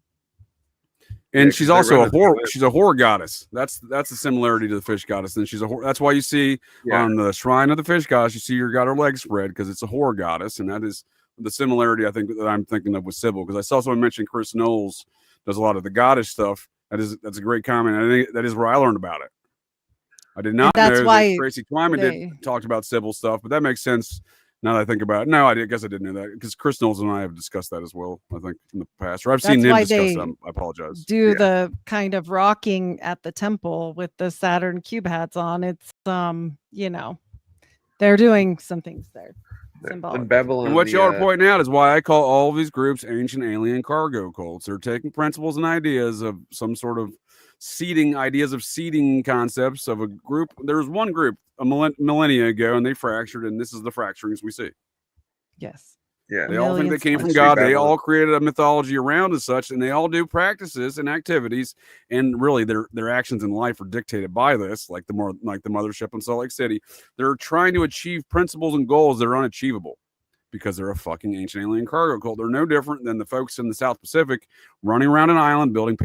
And she's also a whore. She's a whore goddess. That's a similarity to the fish goddess. And she's a whore. That's why you see on the shrine of the fish goddess, you see her got her legs spread because it's a whore goddess, and that is the similarity I think that I'm thinking of with Sybil. Because I saw someone mention Chris Knowles does a lot of the goddess stuff. That's a great comment. I think that is where I learned about it. I did not know that Tracy Twyman talked about Sybil stuff, but that makes sense. Now that I think about it, no, I guess I didn't know that because Chris Knowles and I have discussed that as well. I think in the past, or I've seen him discuss them. I apologize. Do the kind of rocking at the temple with the Saturn cube hats on? It's they're doing some things there. In Babylon, and what y'all are pointing out is why I call all of these groups ancient alien cargo cults. They're taking principles and ideas of some sort of ideas of seeding concepts of a group. There was one group a millennia ago, and they fractured, and this is the fracturings we see. Yes. Yeah. They all think they came from God. They all created a mythology around as such, and they all do practices and activities, and really their actions in life are dictated by this, like the mothership in Salt Lake City. They're trying to achieve principles and goals that are unachievable because they're a fucking ancient alien cargo cult. They're no different than the folks in the South Pacific running around an island building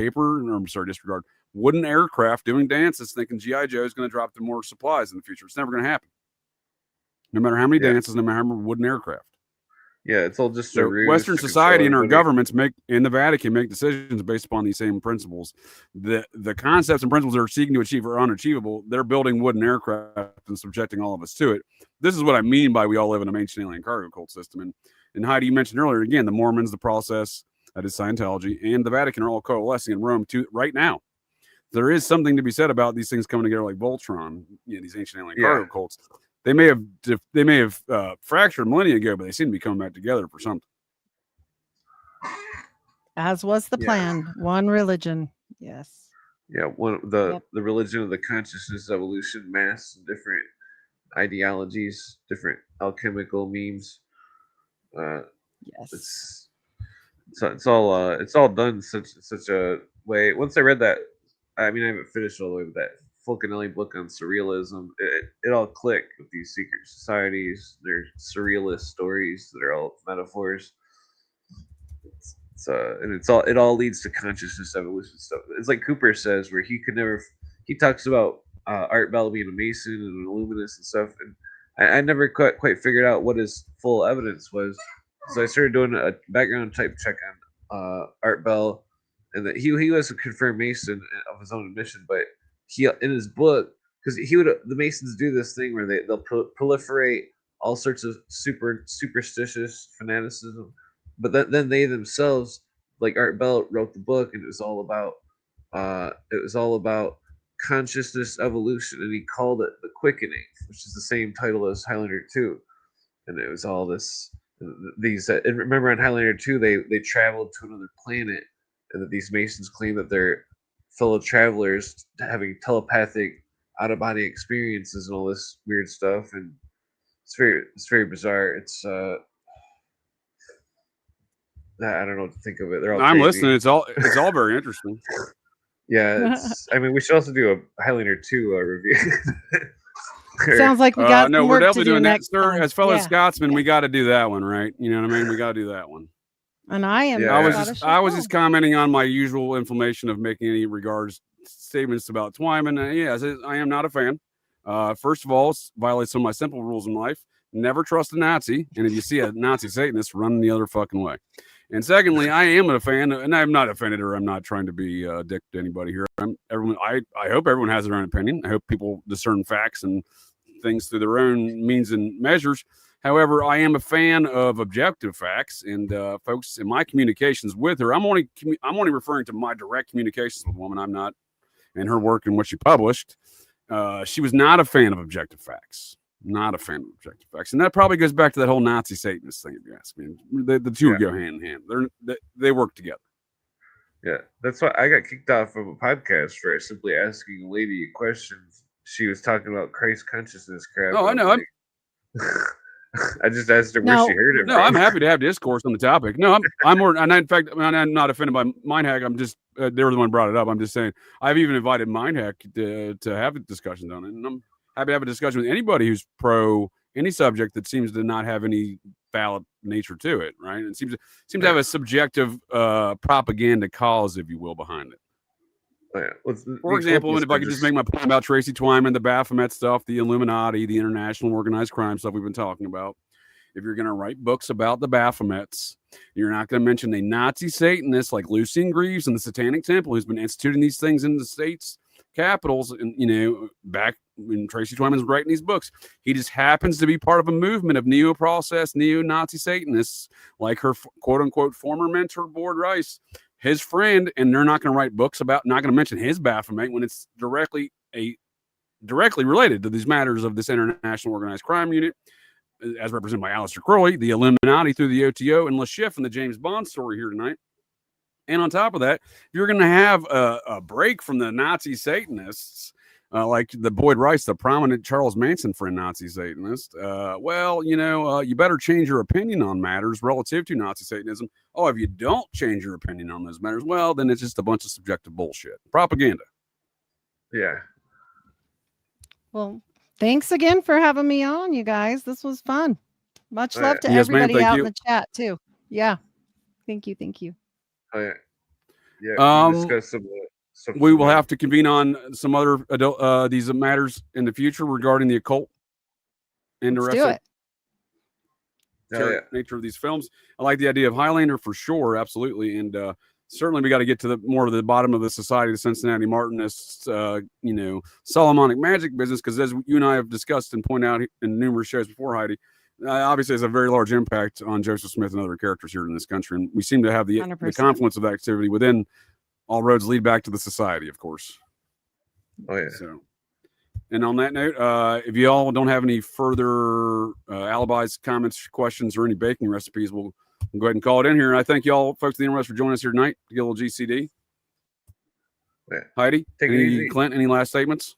wooden aircraft, doing dances, thinking G.I. Joe is going to drop them more supplies in the future. It's never going to happen. No matter how many dances, no matter how many wooden aircraft. Yeah, it's all just Western society and our governments in the Vatican make decisions based upon these same principles. The concepts and principles they're seeking to achieve are unachievable. They're building wooden aircraft and subjecting all of us to it. This is what I mean by we all live in an ancient alien cargo cult system. And Heidi, you mentioned earlier, again, the Mormons, the process, that is Scientology, and the Vatican are all coalescing in Rome right now. There is something to be said about these things coming together like Voltron, these ancient alien cargo cults. They may have fractured a millennia ago, but they seem to be coming back together for something. As was the plan, one religion. Yes. Yeah, the religion of the consciousness evolution, mass, different ideologies, different alchemical memes. Yes. It's all done in such a way. Once I read that, I mean, I haven't finished all the way with that Fulcanelli book on surrealism. It all clicked with these secret societies. They're surrealist stories that are all metaphors. It all leads to consciousness evolution stuff. It's like Cooper says, where he talks about Art Bell being a Mason and an Illuminist and stuff, and I never quite figured out what his full evidence was. So I started doing a background type check on Art Bell, and that he was a confirmed Mason of his own admission, but he in his book, because the Masons do this thing where they'll proliferate all sorts of superstitious fanaticism, but then they themselves, like Art Bell wrote the book, and it was all about consciousness evolution, and he called it the Quickening, which is the same title as Highlander 2, and it was all this. And remember on Highlander 2, they traveled to another planet, and that these Masons claim that they're fellow travelers having telepathic out-of-body experiences and all this weird stuff, and it's very bizarre. It's I don't know what to think of it. I'm listening. It's all very interesting. Yeah, I mean, we should also do a Highlander 2 review. Sounds like we got no, we're definitely doing that, sir. Time. As fellow Scotsmen, we got to do that one, right? You know what I mean? We got to do that one. And I am. Yeah. I was just commenting on my usual inflammation of making any statements about Twyman. Yes, I am not a fan. First of all, it violates some of my simple rules in life. Never trust a Nazi, and if you see a Nazi Satanist, run the other fucking way. And secondly, I am a fan, and I'm not offended, or I'm not trying to be a dick to anybody here. I hope everyone has their own opinion. I hope people discern facts and things through their own means and measures. However, I am a fan of objective facts, and folks, in my communications with her, I'm only referring to my direct communications with the woman. I'm not, and her work and what she published. she was not a fan of objective facts. Not a fan of objective facts. And that probably goes back to that whole Nazi Satanist thing, if you ask me. The two go hand in hand. They work together. Yeah, that's why I got kicked off of a podcast for simply asking a lady a question. She was talking about Christ consciousness crap. Oh, I know. I just asked her where she heard it. No, I'm happy to have discourse on the topic. No, I'm more, and in fact, I'm not offended by Mindhack. I'm just, they were the one who brought it up. I'm just saying, I've even invited Mindhack to have discussions on it. And I'm happy to have a discussion with anybody who's pro any subject that seems to not have any valid nature to it, right? And seems to have a subjective propaganda cause, if you will, behind it. For example, if I could just make my point about Tracy Twyman, the Baphomet stuff, the Illuminati, the international organized crime stuff we've been talking about. If you're going to write books about the Baphomets, you're not going to mention a Nazi Satanist like Lucien Greaves and the Satanic Temple, who's been instituting these things in the states' capitals. And, back when Tracy Twyman was writing these books, he just happens to be part of a movement of neo-process, neo-Nazi Satanists, like her quote-unquote former mentor, Board Rice, his friend, and they're not going to write books about, not going to mention his Baphomet when it's directly related to these matters of this international organized crime unit, as represented by Aleister Crowley, the Illuminati through the OTO, and Le Chiffe and the James Bond story here tonight. And on top of that, you're going to have a break from the Nazi Satanists, like the Boyd Rice, the prominent Charles Manson friend Nazi Satanist. You better change your opinion on matters relative to Nazi Satanism. Oh, if you don't change your opinion on those matters, well, then it's just a bunch of subjective bullshit. Propaganda. Yeah. Well, thanks again for having me on, you guys. This was fun. Much love to everybody out in the chat, too. Yeah. Thank you. Oh, yeah. Yeah. Discuss some we will have to convene on some other these matters in the future regarding the occult and the rest of nature of these films. I like the idea of Highlander for sure, absolutely, and certainly we got to get to the more of the bottom of the Society of Cincinnati Martinists, Solomonic magic business, because as you and I have discussed and pointed out in numerous shows before, Heidi, obviously has a very large impact on Joseph Smith and other characters here in this country, and we seem to have the confluence of activity within. All roads lead back to the society, of course. Oh, yeah. So, and on that note, if you all don't have any further alibis, comments, questions, or any baking recipes, we'll go ahead and call it in here. And I thank you all, folks, at the interwebs, for joining us here tonight to get a little GCD. Yeah. Heidi, take it easy. Clint, any last statements?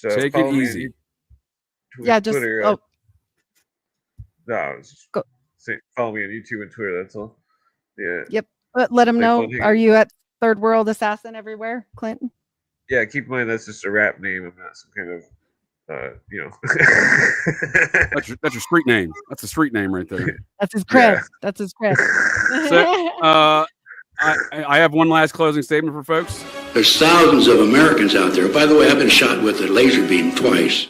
Take it easy. Twitter, follow me on YouTube and Twitter. That's all. Yeah. Yep. But let them know. Are you at Third World Assassin everywhere, Clinton? Yeah, keep in mind that's just a rap name. I'm not some kind of, that's your street name. That's a street name right there. That's his cred. Yeah. That's his cred. So, I have one last closing statement for folks. There's thousands of Americans out there. By the way, I've been shot with a laser beam twice.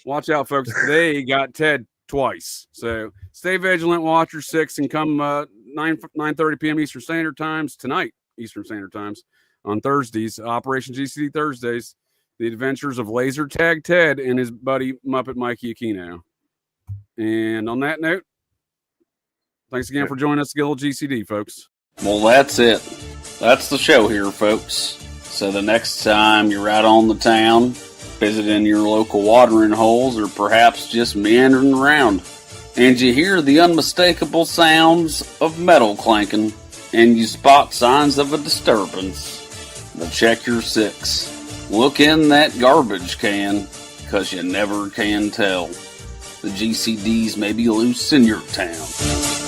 Watch out, folks. They got Ted twice. So stay vigilant, watch your 6, and come 9:30 p.m. Eastern Standard Times tonight, Eastern Standard Times, on Thursdays, Operation GCD Thursdays, the adventures of Laser Tag Ted and his buddy Muppet Mikey Aquino. And on that note, thanks again for joining us to get a little GCD, folks. Well, that's it. That's the show here, folks. So the next time you're out on the town, visiting your local watering holes, or perhaps just meandering around, and you hear the unmistakable sounds of metal clanking, and you spot signs of a disturbance, but check your 6. Look in that garbage can, because you never can tell. The GCDs may be loose in your town.